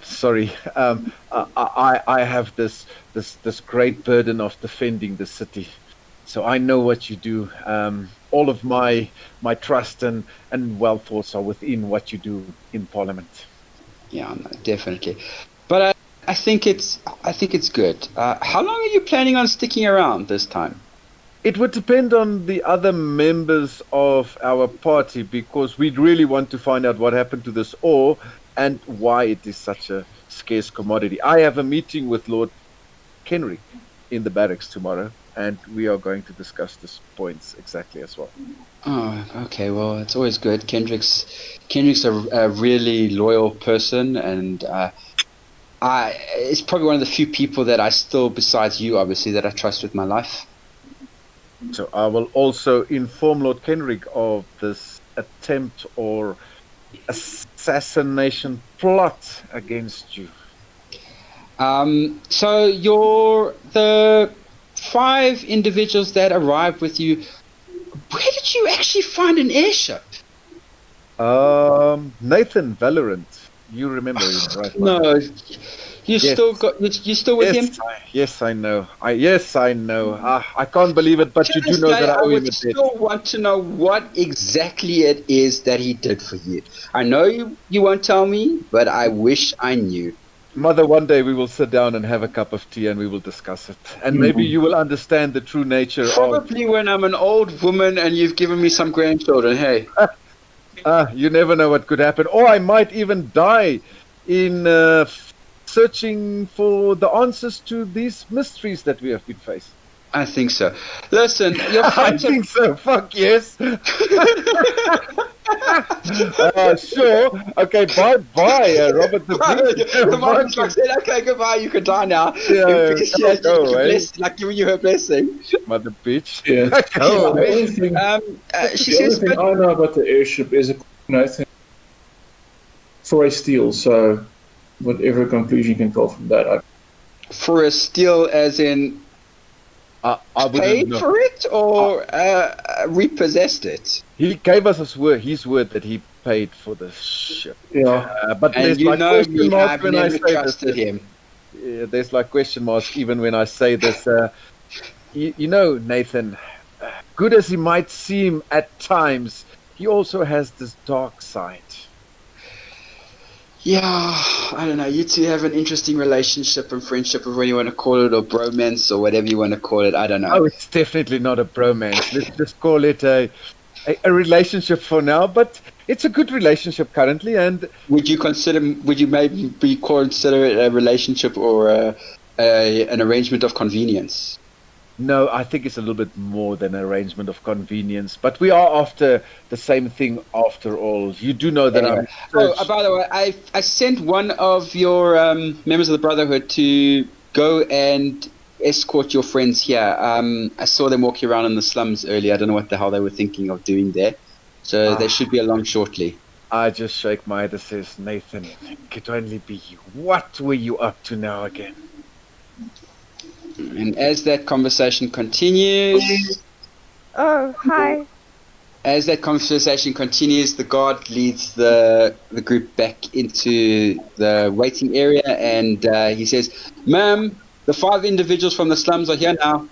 sorry, I have this great burden of defending the city, so I know what you do. All of my trust and well thoughts are within what you do in Parliament. Yeah, no, definitely. But I think it's good. How long are you planning on sticking around this time? It would depend on the other members of our party, because we'd really want to find out what happened to this ore and why it is such a scarce commodity. I have a meeting with Lord Kenrick in the barracks tomorrow, and we are going to discuss these points exactly as well. Oh, okay. Well, it's always good. Kendrick's a really loyal person, and it's probably one of the few people that I still, besides you, obviously, that I trust with my life. So I will also inform Lord Kenrick of this attempt or assassination plot against you. So the 5 individuals that arrived with you, where did you actually find an airship? Nathan Valorant. You remember him, right? No, you still with him? Yes, I know. Yes, I know. I can't believe it, but you do know that I owe him a would debt. still want to know what exactly it is that he did for you. I know you won't tell me, but I wish I knew. Mother, one day we will sit down and have a cup of tea and we will discuss it. And maybe you will understand the true nature of... Probably when I'm an old woman and you've given me some grandchildren, hey. You never know what could happen. Or I might even die in searching for the answers to these mysteries that we have been facing. I think so. Listen, your I friends think so. Fuck yes. Sure. Okay, bye, Robert the Beach. The mom's like said, okay, goodbye, you can die now. Yeah, like giving you her blessing. Mother bitch. Yeah. Go The away. only thing, She the only says, thing but I know about the airship is a coordinate for a steal. So, whatever conclusion you can draw from that, for a steal as in I wouldn't paid know. for it or repossessed it? He gave us his word that he paid for the ship. yeah. But And there's you like know question me, marks I've when I never say trusted this. him. Yeah, there's like question marks even when I say this. You know, Nathan, good as he might seem at times, he also has this dark side. Yeah, I don't know. You two have an interesting relationship and friendship, or whatever you want to call it, or bromance, or whatever you want to call it. I don't know. Oh, it's definitely not a bromance. Let's just call it a relationship for now. But it's a good relationship currently, and Would you maybe consider it a relationship or an arrangement of convenience? no, I think it's a little bit more than an arrangement of convenience. But we are after the same thing after all. You do know that Anyway. I'm... By the way, I sent one of your members of the Brotherhood to go and escort your friends here. I saw them walking around in the slums earlier. I don't know what the hell they were thinking of doing there. So they should be along shortly. I just shake my head and says, Nathan, it could only be you. What were you up to now again? And as that conversation continues, Oh, hi. As that conversation continues, the guard leads the group back into the waiting area, and he says, "Ma'am, the 5 individuals from the slums are here now."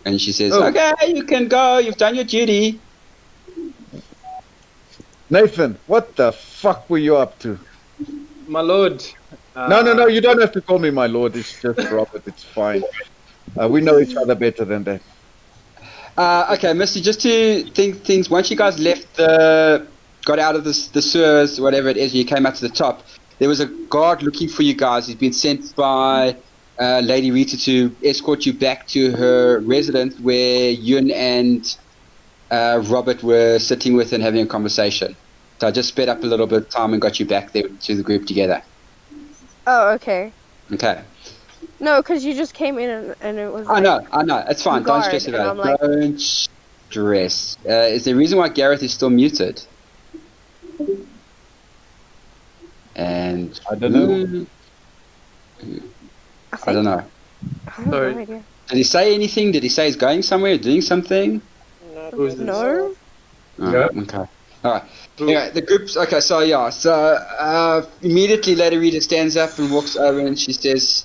And she says, "Okay, you can go. You've done your duty." Nathan, what the fuck were you up to? My lord. No, you don't have to call me my lord. It's just Robert. It's fine. We know each other better than that. Okay, Misty, just to think things, once you guys got out of the sewers, whatever it is, and you came out to the top, there was a guard looking for you guys. He's been sent by Lady Rita to escort you back to her residence where Yun and Robert were sitting with and having a conversation. So I just sped up a little bit of time and got you back there to the group together. Oh, okay. Okay. No, because you just came in and it was. I know. It's fine. Don't stress guard, about and I'm it. Don't stress. Is there a reason why Gareth is still muted? And I don't know. I don't know. I have no idea. Did he say anything? Did he say he's going somewhere, doing something? No. Oh, okay. Alright. Anyway, the group's okay, so yeah. So immediately Lady Rita stands up and walks over and she says,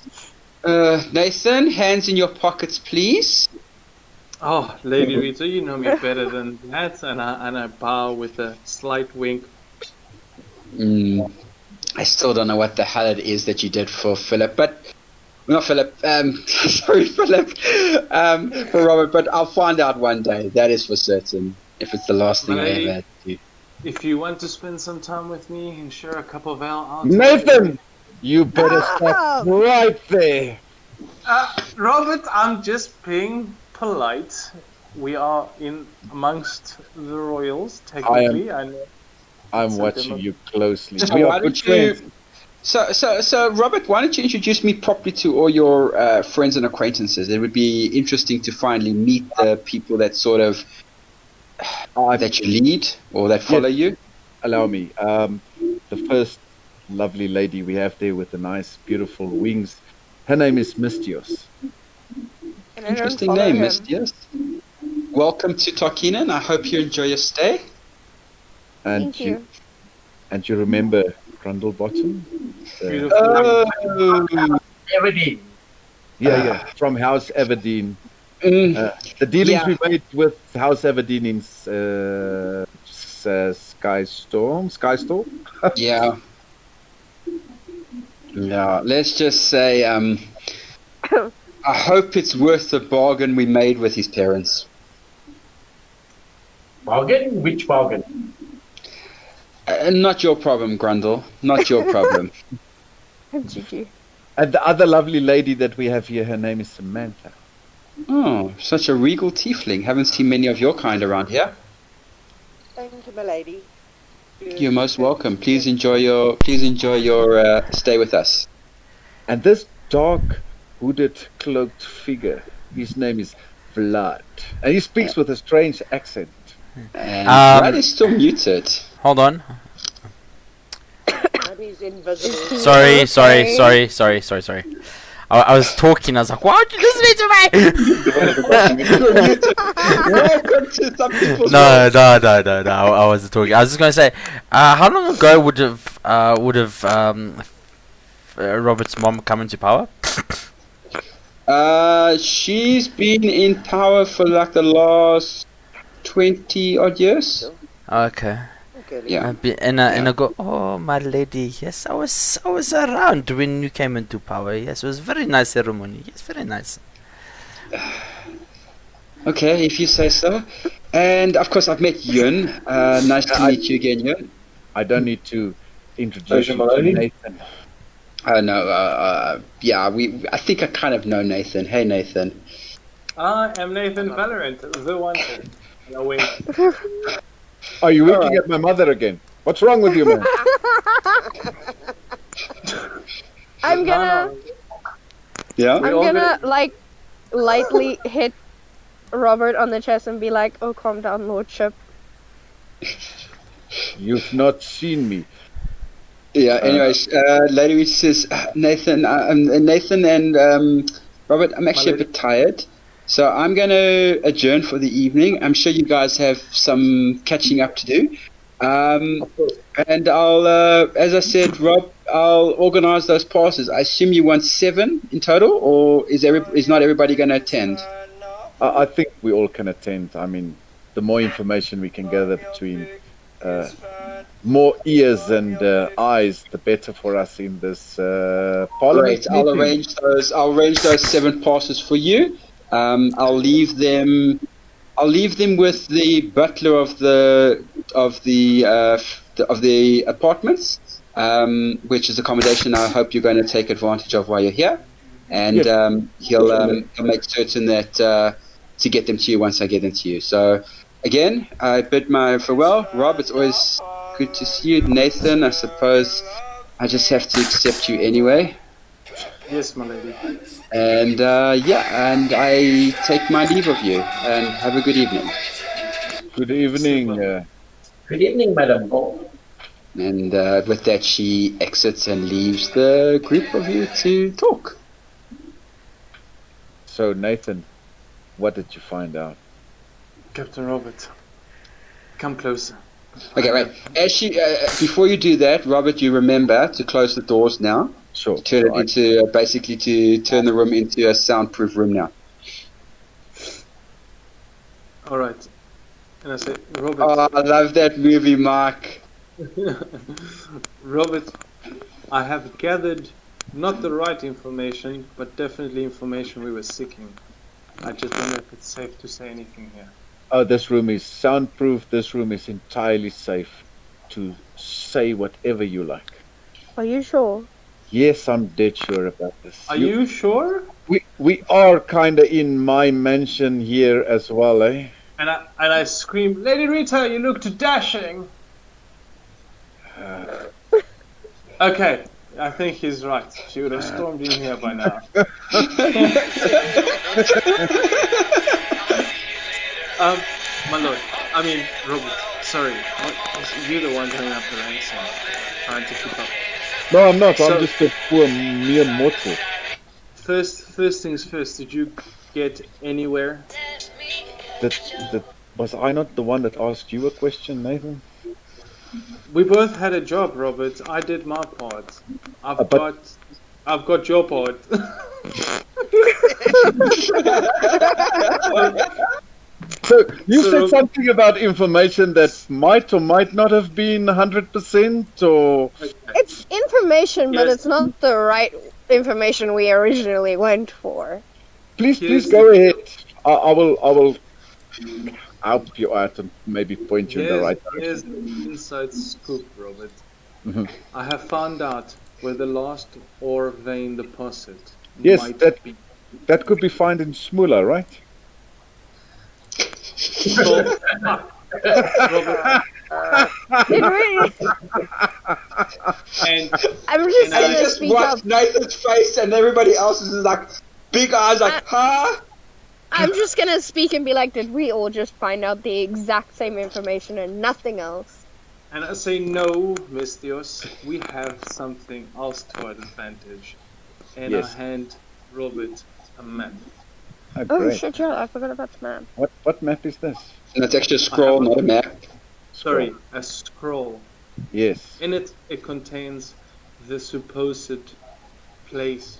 Nathan, hands in your pockets, please. Oh, Lady Rita, you know me better than that. And I bow with a slight wink. I still don't know what the hell it is that you did for Philip, but not Philip. Sorry, Philip. For Robert, but I'll find out one day. That is for certain. If it's the last thing I ever had to do. If you want to spend some time with me and share a cup of ale, I'll Nathan, you better stop right there. Robert, I'm just being polite. We are in amongst the royals, technically. I'm watching you closely. So We why are good don't you? friends. So, Robert, why don't you introduce me properly to all your friends and acquaintances? It would be interesting to finally meet the people that sort of that you lead or that follow you. Allow me. The first lovely lady we have there with the nice, beautiful wings. Her name is Mystios. And I don't Interesting follow name, him. Mystios. Welcome to Tokinen. I hope you enjoy your stay. And Thank you. And you remember Grundlebottom? Oh, Everything. Yeah, from House Everdeen. The dealings we made with House Everdeen in Skystorm? yeah. Yeah, let's just say, I hope it's worth the bargain we made with his parents. Bargain? Which bargain? Not your problem, Grundle. Not your problem. GG. And the other lovely lady that we have here, her name is Samantha. Oh, such a regal tiefling. Haven't seen many of your kind around here. Thank you, my lady. You're most welcome. Please enjoy your stay with us. And this dark, hooded, cloaked figure, his name is Vlad. And he speaks with a strange accent. And Brad is still muted. Hold on. Maybe he's invisible. Sorry. I was talking. I was like, "Why aren't you listening to me?" Welcome to some people's No. world. I wasn't talking. I was just gonna say, how long ago would have Robert's mom come into power? She's been in power for like the last 20 odd years. Okay. Yeah. And I go, oh my lady, yes, I was around when you came into power. Yes, it was very nice ceremony. Yes, very nice. Okay, if you say so. And of course, I've met Yun. Nice to meet you again, Yun. I don't need to introduce you to Nathan. No, yeah, I think I kind of know Nathan. Hey, Nathan. I am Nathan Valorant, the wanted. No way. Are you winking at my mother again? What's wrong with you, man? I'm gonna like lightly hit Robert on the chest and be like, "Oh, calm down, Lordship." You've not seen me. Yeah. Anyways, lady says Nathan and Robert. I'm actually a bit tired, so I'm going to adjourn for the evening. I'm sure you guys have some catching up to do. And I'll, as I said, Rob, I'll organise those passes. I assume you want 7 in total, or is not everybody going to attend? I think we all can attend. I mean, the more information we can gather between more ears and eyes, the better for us in this parliament. Great. I'll arrange those 7 passes for you. I'll leave them with the butler of the apartments, which is accommodation I hope you're going to take advantage of while you're here, and he'll make certain that to get them to you once I get them to you. So again, I bid my farewell. Rob, it's always good to see you. Nathan, I suppose I just have to accept you anyway. Yes, my lady. And and I take my leave of you, and have a good evening. Good evening. Good evening, Madam Paul. And with that, she exits and leaves the group of you to talk. So, Nathan, what did you find out? Captain Robert, come closer. Okay, right. As she, before you do that, Robert, you remember to close the doors now. Sure. Turn it into basically to turn the room into a soundproof room now. All right. And I say, Robert. Oh, I love that movie, Mark. Robert, I have gathered not the right information, but definitely information we were seeking. I just don't know if it's safe to say anything here. Oh, this room is soundproof. This room is entirely safe to say whatever you like. Are you sure? Yes, I'm dead sure about this. Are you sure? We are kinda in my mansion here as well, eh? And I screamed, Lady Rita, you looked dashing. Okay, I think he's right. She would have stormed in here by now. My lord. I mean, Robert. Sorry. You're the one going up the ranks and trying to keep up. No, I'm not. So- I'm just a poor mere mortal. First things first. Did you get anywhere? That was I not the one that asked you a question, Nathan? We both had a job, Robert. I did my part. I've but- got your part. So you So- said something about information that might or might not have been 100%, or It's information, but Yes. it's not the right information we originally went for. please Here's go ahead. I will help you out and maybe point you in the right direction. Here's the inside scoop, Robert. Mhm. I have found out where the last ore vein deposit Yes, might that- be. That could be found in Smula, right? Robert, Did we? and I'm just And I gonna just speak up. watch Nathan's face and everybody else is like big eyes like, huh? I'm just gonna speak and be like, did we all just find out the exact same information and nothing else? And I say no, Mystios. We have something else to our advantage. And Yes. I hand Robert a map. Oh, Oh great. shit, yeah, I forgot about the map. What map is this? And it's actually a scroll, not a map. Sorry, a scroll. Yes. In it, it contains the supposed place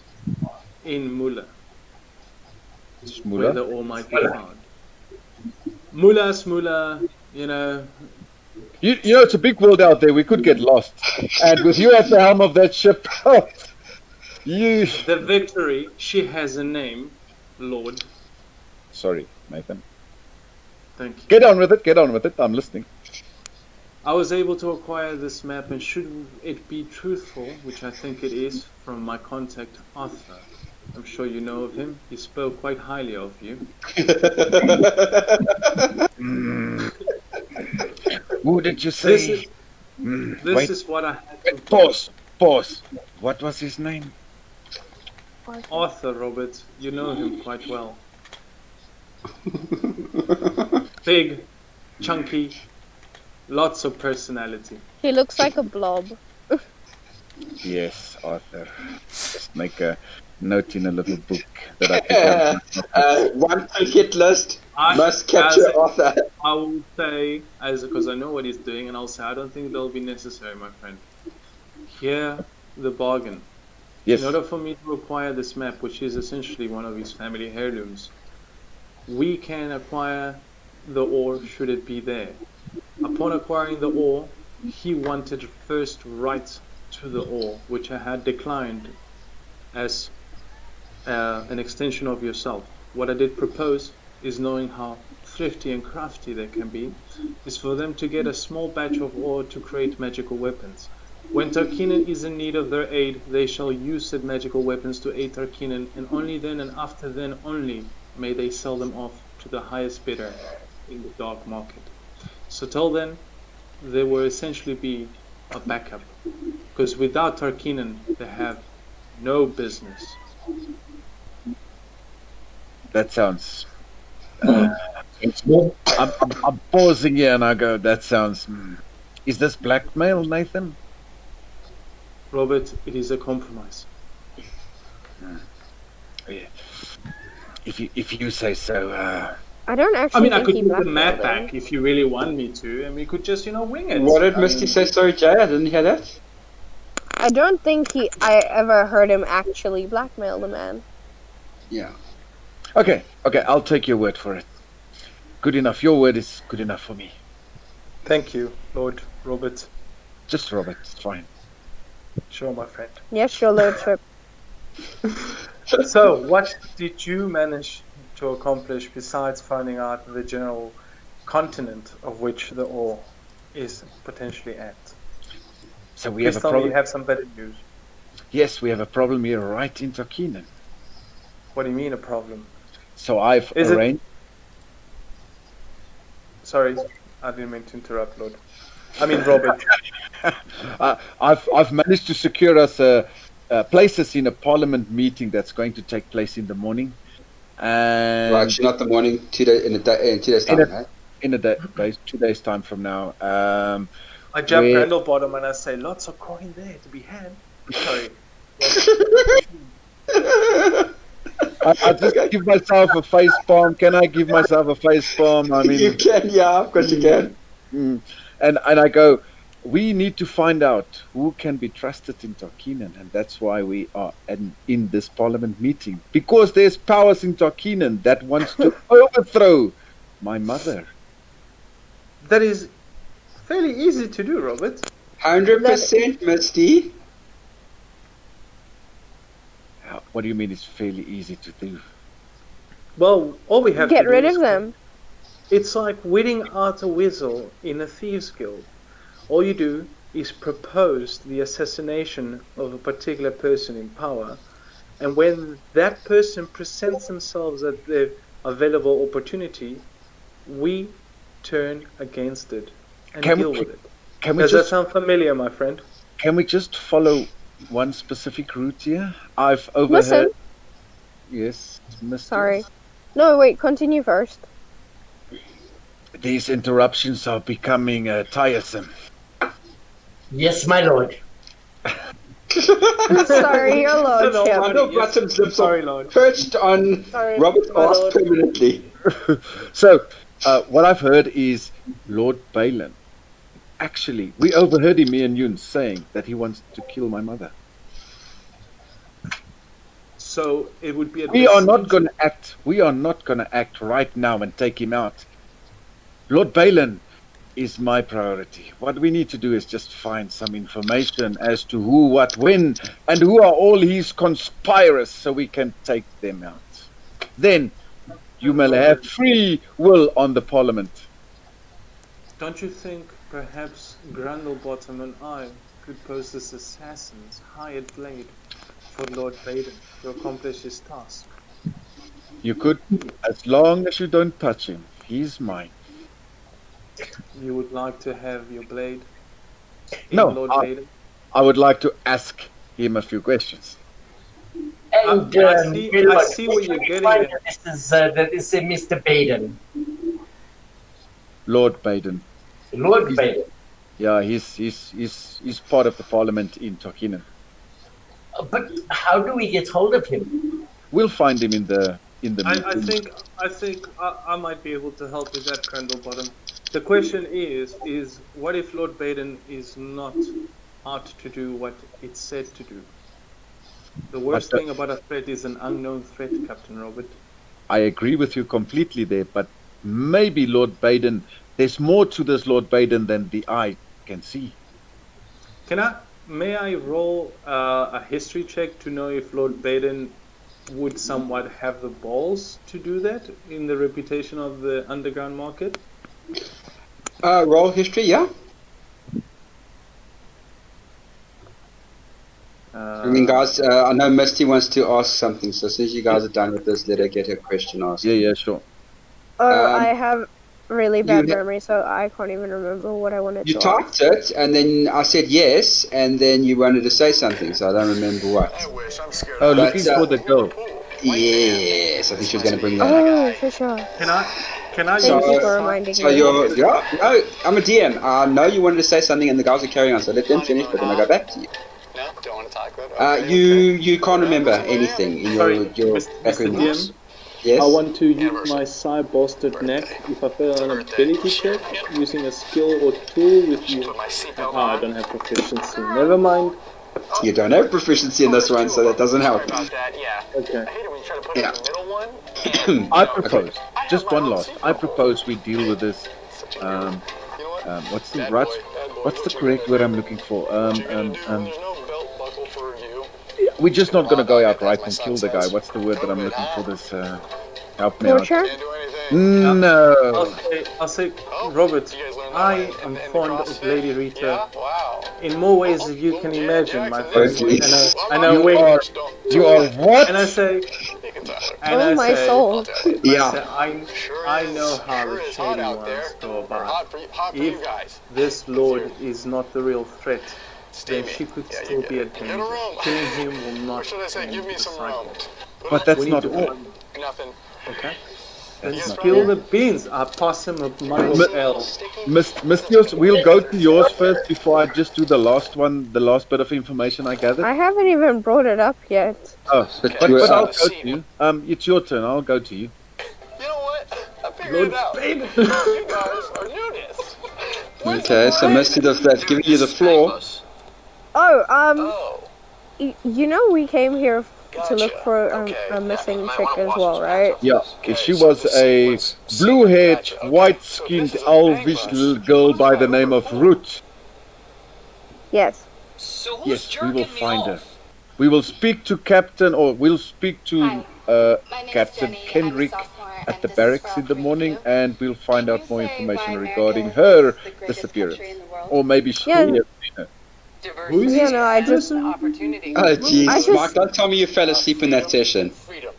in Mula, where Smula? the ore might be found. Mula, you know, You know, it's a big world out there. We could get lost. And with you at the helm of that ship, you... the victory, she has a name, Lord. Sorry, Nathan. Thank you. Get on with it. I'm listening. I was able to acquire this map, and should it be truthful, which I think it is, from my contact Arthur. I'm sure you know of him. He spoke quite highly of you. Who did you This say? is, this Wait, is what I had to pause. What was his name? Arthur, Robert. You know him quite well. Big, chunky, lots of personality. He looks like a blob. Yes, Arthur. Just make a note in a little book that I pick up. One to hit list I- must capture as- Arthur. I will say, because I know what he's doing, and I'll say I don't think that'll be necessary, my friend. Hear the bargain. Yes. In order for me to acquire this map, which is essentially one of his family heirlooms, we can acquire the ore should it be there. Upon acquiring the ore, he wanted first right to the ore, which I had declined as an extension of yourself. What I did propose is, knowing how thrifty and crafty they can be, is for them to get a small batch of ore to create magical weapons. When Tarkinen is in need of their aid, they shall use said magical weapons to aid Tarkinen, and only then and after then only may they sell them off to the highest bidder in the dark market. So till then, they will essentially be a backup, because without Tarkinen, they have no business. That sounds... It's more. I'm pausing here and I go, that sounds... Is this blackmail, Nathan? Robert, it is a compromise. Yeah. If you say so, I don't I actually mean, I think could he put the blackmailed map him. back if you really want me to, and we could just, wing it. What did I Misty mean, say? Sorry, Jay, I didn't hear that. I don't think I ever heard him actually blackmail the man. Yeah. Okay, I'll take your word for it. Good enough. Your word is good enough for me. Thank you, Lord Robert. Just Robert, it's fine. Sure, my friend. Yes, your lordship. So, what did you manage to accomplish besides finding out the general continent of which the ore is potentially at? So we Please have a tell me problem. you have some better news. Yes, we have a problem here right in Tarkinen. What do you mean a problem? So I've Is it- arranged... Sorry, I didn't mean to interrupt, Lord. I mean, Robert. I've managed to secure us places in a parliament meeting that's going to take place in the morning. And Well, actually, not the morning. In 2 days time, right? in a day, 2 days time from now. I jump Where- Randall bottom and I say, lots of coin there to be had. Sorry. I just give myself a face palm. Can I give myself a face palm? I mean, you can, yeah, of course you can. and I go, we need to find out who can be trusted in Tarkinen, and that's why we are in this parliament meeting, because there's powers in Tarkinen that wants to overthrow my mother. That is fairly easy to do, Robert. 100%, Misty. What do you mean it's fairly easy to do? Well, all we have Get to do rid is of them. It's like weeding out a weasel in a thieves' guild. All you do is propose the assassination of a particular person in power, and when that person presents themselves at the available opportunity, we turn against it and deal with it. Does that sound familiar, my friend? Can we just follow one specific route here? I've overheard. Listen. Yes, Mr. Sorry. No, wait, continue first. These interruptions are becoming tiresome. Yes, my lord. Sorry, your lordship. I know bottom slips Sorry, Lord. perched on Sorry, Robert's my ass lord. permanently. So, what I've heard is Lord Balin. Actually, we overheard him, me and Yun, saying that he wants to kill my mother. So it would be a We are not going to act. We are not going to act right now and take him out. Lord Balin is my priority. What we need to do is just find some information as to who, what, when, and who are all his conspirators, so we can take them out. Then you may have free will on the Parliament. Don't you think perhaps Grundlebottom and I could pose as assassins, hired blade, for Lord Baden to accomplish his task? You could, as long as you don't touch him. He's mine. You would like to have your blade in No, Lord I- Baden? I would like to ask him a few questions. And I see what you're getting at. That is Mr. Baden. Lord Baden. Lord Baden. Yeah, he's part of the Parliament in Tarkinen. But how do we get hold of him? We'll find him in the I meeting. think I might be able to help with that, Grundlebottom. The question is what if Lord Baden is not out to do what it's said to do? The worst thing about a threat is an unknown threat, Captain Robert. I agree with you completely there, but maybe Lord Baden, there's more to this Lord Baden than the eye can see. May I roll a history check to know if Lord Baden would somewhat have the balls to do that in the reputation of the underground market? Roll history, yeah? I mean, guys, I know Misty wants to ask something, so as soon as you guys are done with this, let her get her question asked. Yeah, sure. I have really bad you- memory, so I can't even remember what I wanted You to typed it, and then I said yes, and then you wanted to say something, so I don't remember what. Oh, But, looking for the girl. Yes, I think she was going to bring that. Oh, for sure. Can I Thank use you for reminding So me. you're, yeah, no, I'm a DM. I know you wanted to say something, and the guys are carrying on, so let them finish, but then I'll go back to you. No, don't want to talk about it. You can't remember anything in Sorry, your Mr. back remarks. DM? Yes. I want to use my side bolstered neck if I fail an ability check using a skill or tool with you. I don't have proficiency. Never mind. You don't have proficiency in this one, so that doesn't help. About that, yeah. Okay. I hate it when you try to put Yeah. it in the middle one. I propose, just one last. I propose we deal with this. What's the correct word I'm looking for? There's no belt buckle for you. We're just not gonna go outright and kill the guy. What's the word that I'm looking for? This help me out. Torture? Can't do anything. No. I'll say, Robert, I am fond of Lady Rita Yeah? Wow. in more ways than you can imagine, my friend. Okay. And I wink, You are what? and I say, You can Tyler. And Oh I my say, soul. Yeah. I know how the shady ones go about. If this lord is not the real threat, then she could still be a danger. Killing him will not end the cycle. But that's We need not to all. find... Nothing. Okay. Then That's not spill all. the beans. I pass him a mug of ale. Mystios, we'll go to yours first before I just do the last one, the last bit of information I gathered. I haven't even brought it up yet. Oh, But but, we're but I'll up. go to you. It's your turn. I'll go to you. You know what? I figured it out. You guys are nudists. Okay, so Misty, they've given you the floor. Oh, Oh. you know we came here to look Gotcha. for Okay, a yeah, missing you might chick wanna as watch well, those right? matchups. Yeah, Okay, she so was let's a let's see blue-haired, the matchup. Okay. white-skinned, So this is a bank elvish bus. girl by the name of Ruth. Yes. So who's Yes, we jerking will me find her. off? We will speak to Captain, or we'll speak to Hi, my name's Captain Jenny. I'm a Kendrick sophomore, at and the this is barracks for in the our morning, preview. and we'll find Can out you more say information why regarding America her is the greatest disappearance. country in the world? Or maybe she Yeah. has seen her. Who is Yeah, this no, I just person? Oh, jeez. I just- Mark, don't tell me you fell asleep in that session. Freedom.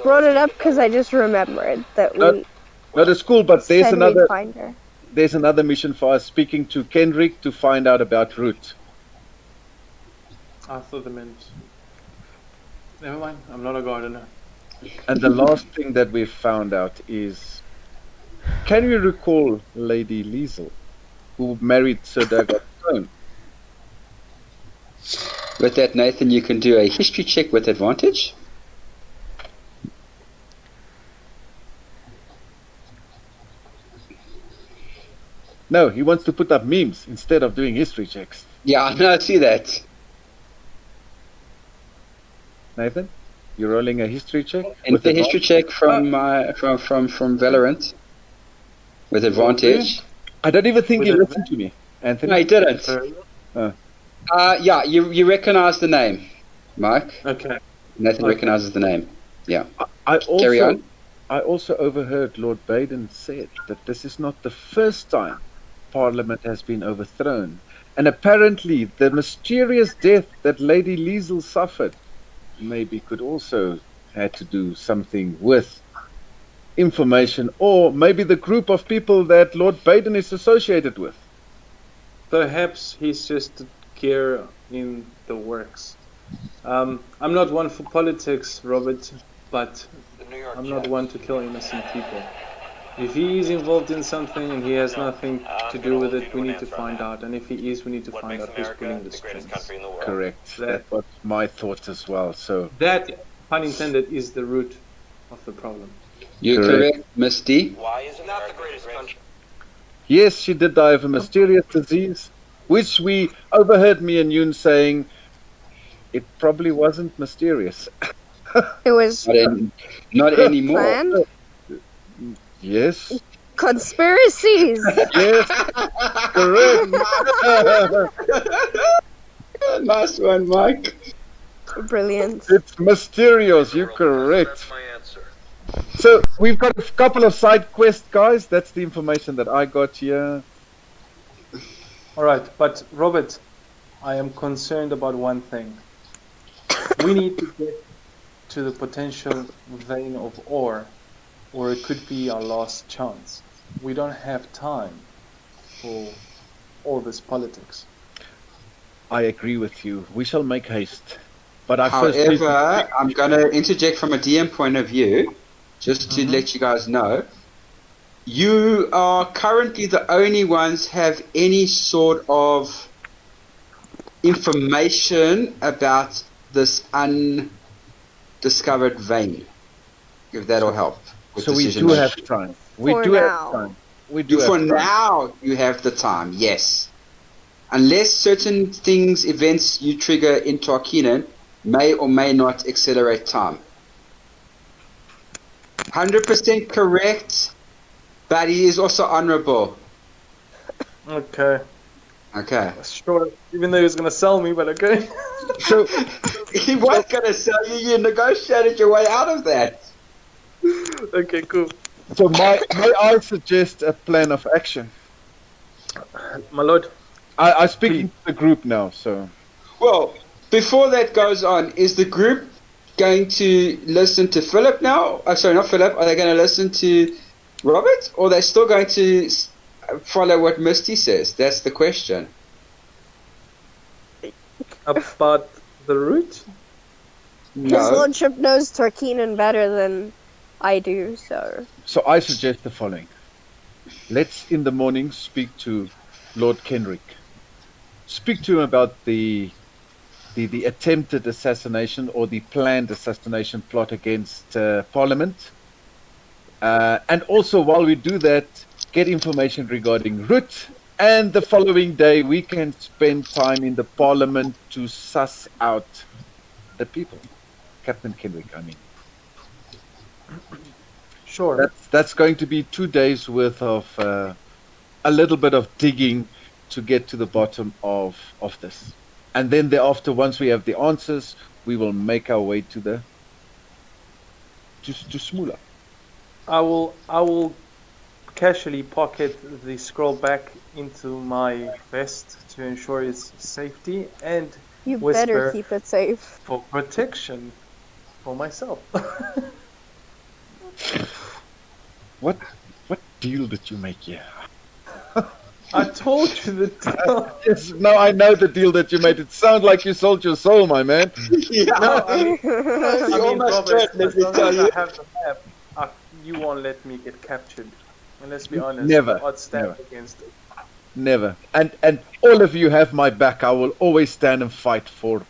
brought it up because I just remembered that No, we No, that's cool, but there's said another we'd find her. there's another mission for us speaking to Kendrick to find out about Ruth. I thought they meant... Never mind, I'm not a gardener. And the last thing that we've found out is, can you recall Lady Liesel, who married Sir Dagon Stone? With that, Nathan, you can do a history check with advantage. No, he wants to put up memes instead of doing history checks. Yeah, I know, I see that. Nathan, you're rolling a history check? And with the advantage? history check from from Valorant with advantage. I don't even think With he advantage? listened to me, Anthony. No, he didn't. Oh. Yeah, you recognize the name, Mike. Okay. Nathan Okay. recognizes the name. I Carry also on. I also overheard Lord Baden said that this is not the first time Parliament has been overthrown, and apparently the mysterious death that Lady Liesel suffered maybe could also had to do something with information, or maybe the group of people that Lord Baden is associated with. Perhaps he's just a gear in the works. I'm not one for politics, Robert, but The New York I'm not Jets. one to kill innocent people. If he is involved in something and he has nothing to do with it, we need to find out. And if he is, we need to What find makes out who's America pulling the the greatest strings. country in the world? Correct. That- That was my thought as well. So That, pun intended, is the root of the problem. You're Correct. correct, Misty. Why is it not the greatest country? yes, she did die of a mysterious disease, which we overheard me and Yoon saying it probably wasn't mysterious. It was Not anymore. planned. Yes, Conspiracies. yes, correct. Nice one, Mike. Brilliant. It's mysterious. You're correct. That's my answer. So we've got a couple of side quests, guys. That's the information that I got here. Alright, but Robert, I am concerned about one thing. We need to get to the potential vein of ore, or it could be our last chance. We don't have time for all this politics. I agree with you. We shall make haste. But I first need to- However, I'm going to interject from a DM point of view, just to let you guys know. You are currently the only ones have any sort of information about this undiscovered vein. If that'll help. With So we decision do making. have time. We For do now. have time. We do For have time. now, you have the time, yes. Unless certain things, events you trigger in Tarkinen may or may not accelerate time. 100% correct, but he is also honorable. Okay. Okay. Sure. Even though he was gonna sell me, but okay. So He was going to sell you, you negotiated your way out of that. Okay, cool. So may I suggest a plan of action? My lord. I'm speaking to the group now, so Well, before that goes on, is the group going to listen to Philip now? Oh, sorry, not Philip. Are they going to listen to Robert? Or are they still going to follow what Misty says? That's the question. About the route? His No. lordship knows Tarkinen better than I do, so... So I suggest the following. Let's in the morning speak to Lord Kenrick. Speak to him about the attempted assassination or the planned assassination plot against Parliament. And also, while we do that, get information regarding Root. And the following day, we can spend time in the Parliament to suss out the people. Captain Kenrick, I mean. Sure. That's going to be 2 days worth of a little bit of digging to get to the bottom of this. And then thereafter, once we have the answers, we will make our way to Smula. I will casually pocket the scroll back into my vest to ensure its safety and You whisper better keep it safe. for protection for myself. What deal did you make here? I told you the deal. Yes, no, I know the deal that you made. It sounds like you sold your soul, my man. No, I mean, almost Robert, did, let as me long tell as you. I have the map, you won't let me get captured. And let's be honest, Never, I'd stand never. against it. Never. And all of you have my back. I will always stand and fight for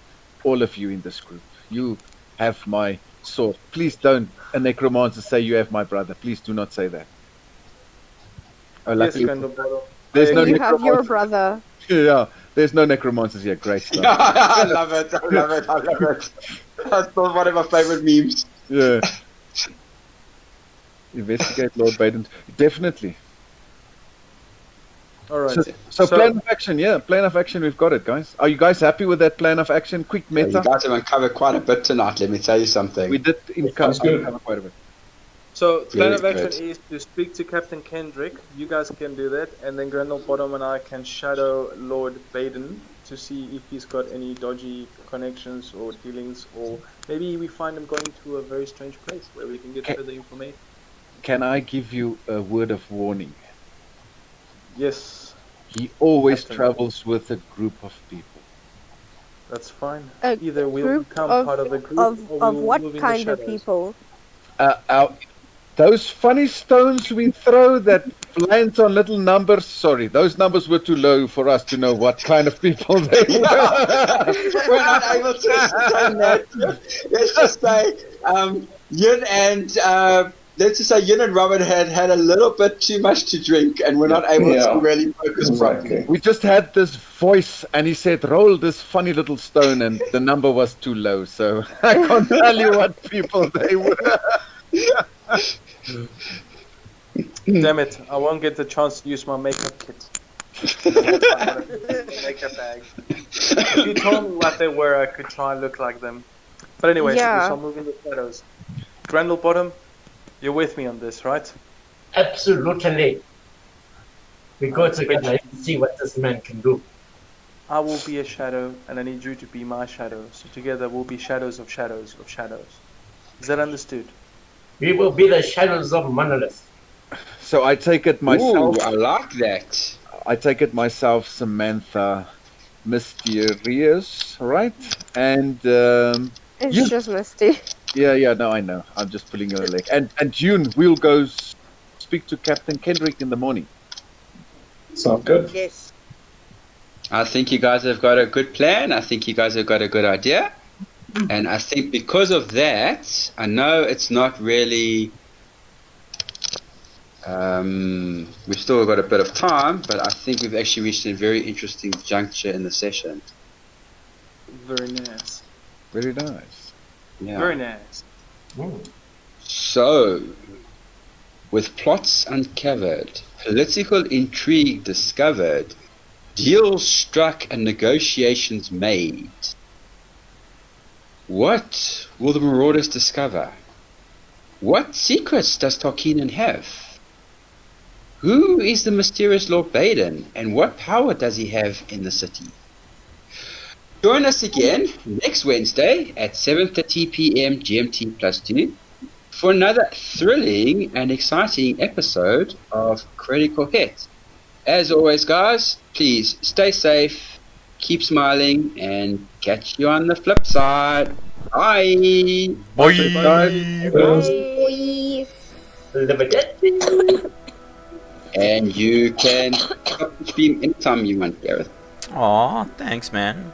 all of you in this group. You have my sword. Please don't, a necromancer, say you have my brother. Please do not say that. Oh, Yes, luckily, Gandalf. there's no You have your necromancers. brother. Yeah, there's no necromancers here. Great stuff. I love it. I love it. I love it. That's still one of my favorite memes. Yeah. Investigate Lord Baden. Definitely. All right. So plan of action, yeah. Plan of action, we've got it, guys. Are you guys happy with that plan of action? Quick You meta. guys have uncovered quite a bit tonight, let me tell you something. We did Sounds good. uncover quite a bit. So plan of Very action good. is to speak to Captain Kendrick. You guys can do that, and then Grendel Bottom and I can shadow Lord Baden to see if he's got any dodgy connections or dealings, or maybe we find him going to a very strange place where we can get further information. Can I give you a word of warning? Yes, He always Captain. travels with a group of people. that's fine. A Either we'll group become of- part of the group, Of or we will what move in kind the of shadows. people? Those funny stones we throw that lands on little numbers. Sorry, those numbers were too low for us to know what kind of people they were. We're not able to explain that. Let's just say, Yin and Robert had a little bit too much to drink, and we're not able Yeah. to really focus properly. We just had this voice, and he said, "Roll this funny little stone," and the number was too low, so I can't tell you what people they were. Damn it! I won't get the chance to use my makeup kit. Makeup bag. If you told me what they were, I could try and look like them. But anyway, Yeah. we shall move in the shadows. Grendel Bottom, you're with me on this, right? Absolutely. We go together and see what this man can do. I will be a shadow, and I need you to be my shadow. So together we'll be shadows of shadows of shadows. Is that understood? We will be the shadows of Monolith. So I take it myself. Ooh, I like that. I take it myself, Samantha, Mysterious, right? And It's You- just Misty. yeah, no, I know. I'm just pulling your leg. And June, we'll go speak to Captain Kendrick in the morning. Sound good? Yes. I think you guys have got a good plan. I think you guys have got a good idea. And I think because of that, I know it's not really... we've still got a bit of time, but I think we've actually reached a very interesting juncture in the session. Very nice. Very nice. Yeah. Very nice. So, with plots uncovered, political intrigue discovered, deals struck and negotiations made, what will the Marauders discover? What secrets does Tarkinen have? Who is the mysterious Lord Baden, and what power does he have in the city? Join us again next Wednesday at 7:30 p.m. GMT +2 for another thrilling and exciting episode of Critical Hit. As always, guys, please stay safe, keep smiling, and catch you on the flip side. Bye. Bye. Bye. And you can stop the stream anytime you want, Gareth. Aw, thanks, man.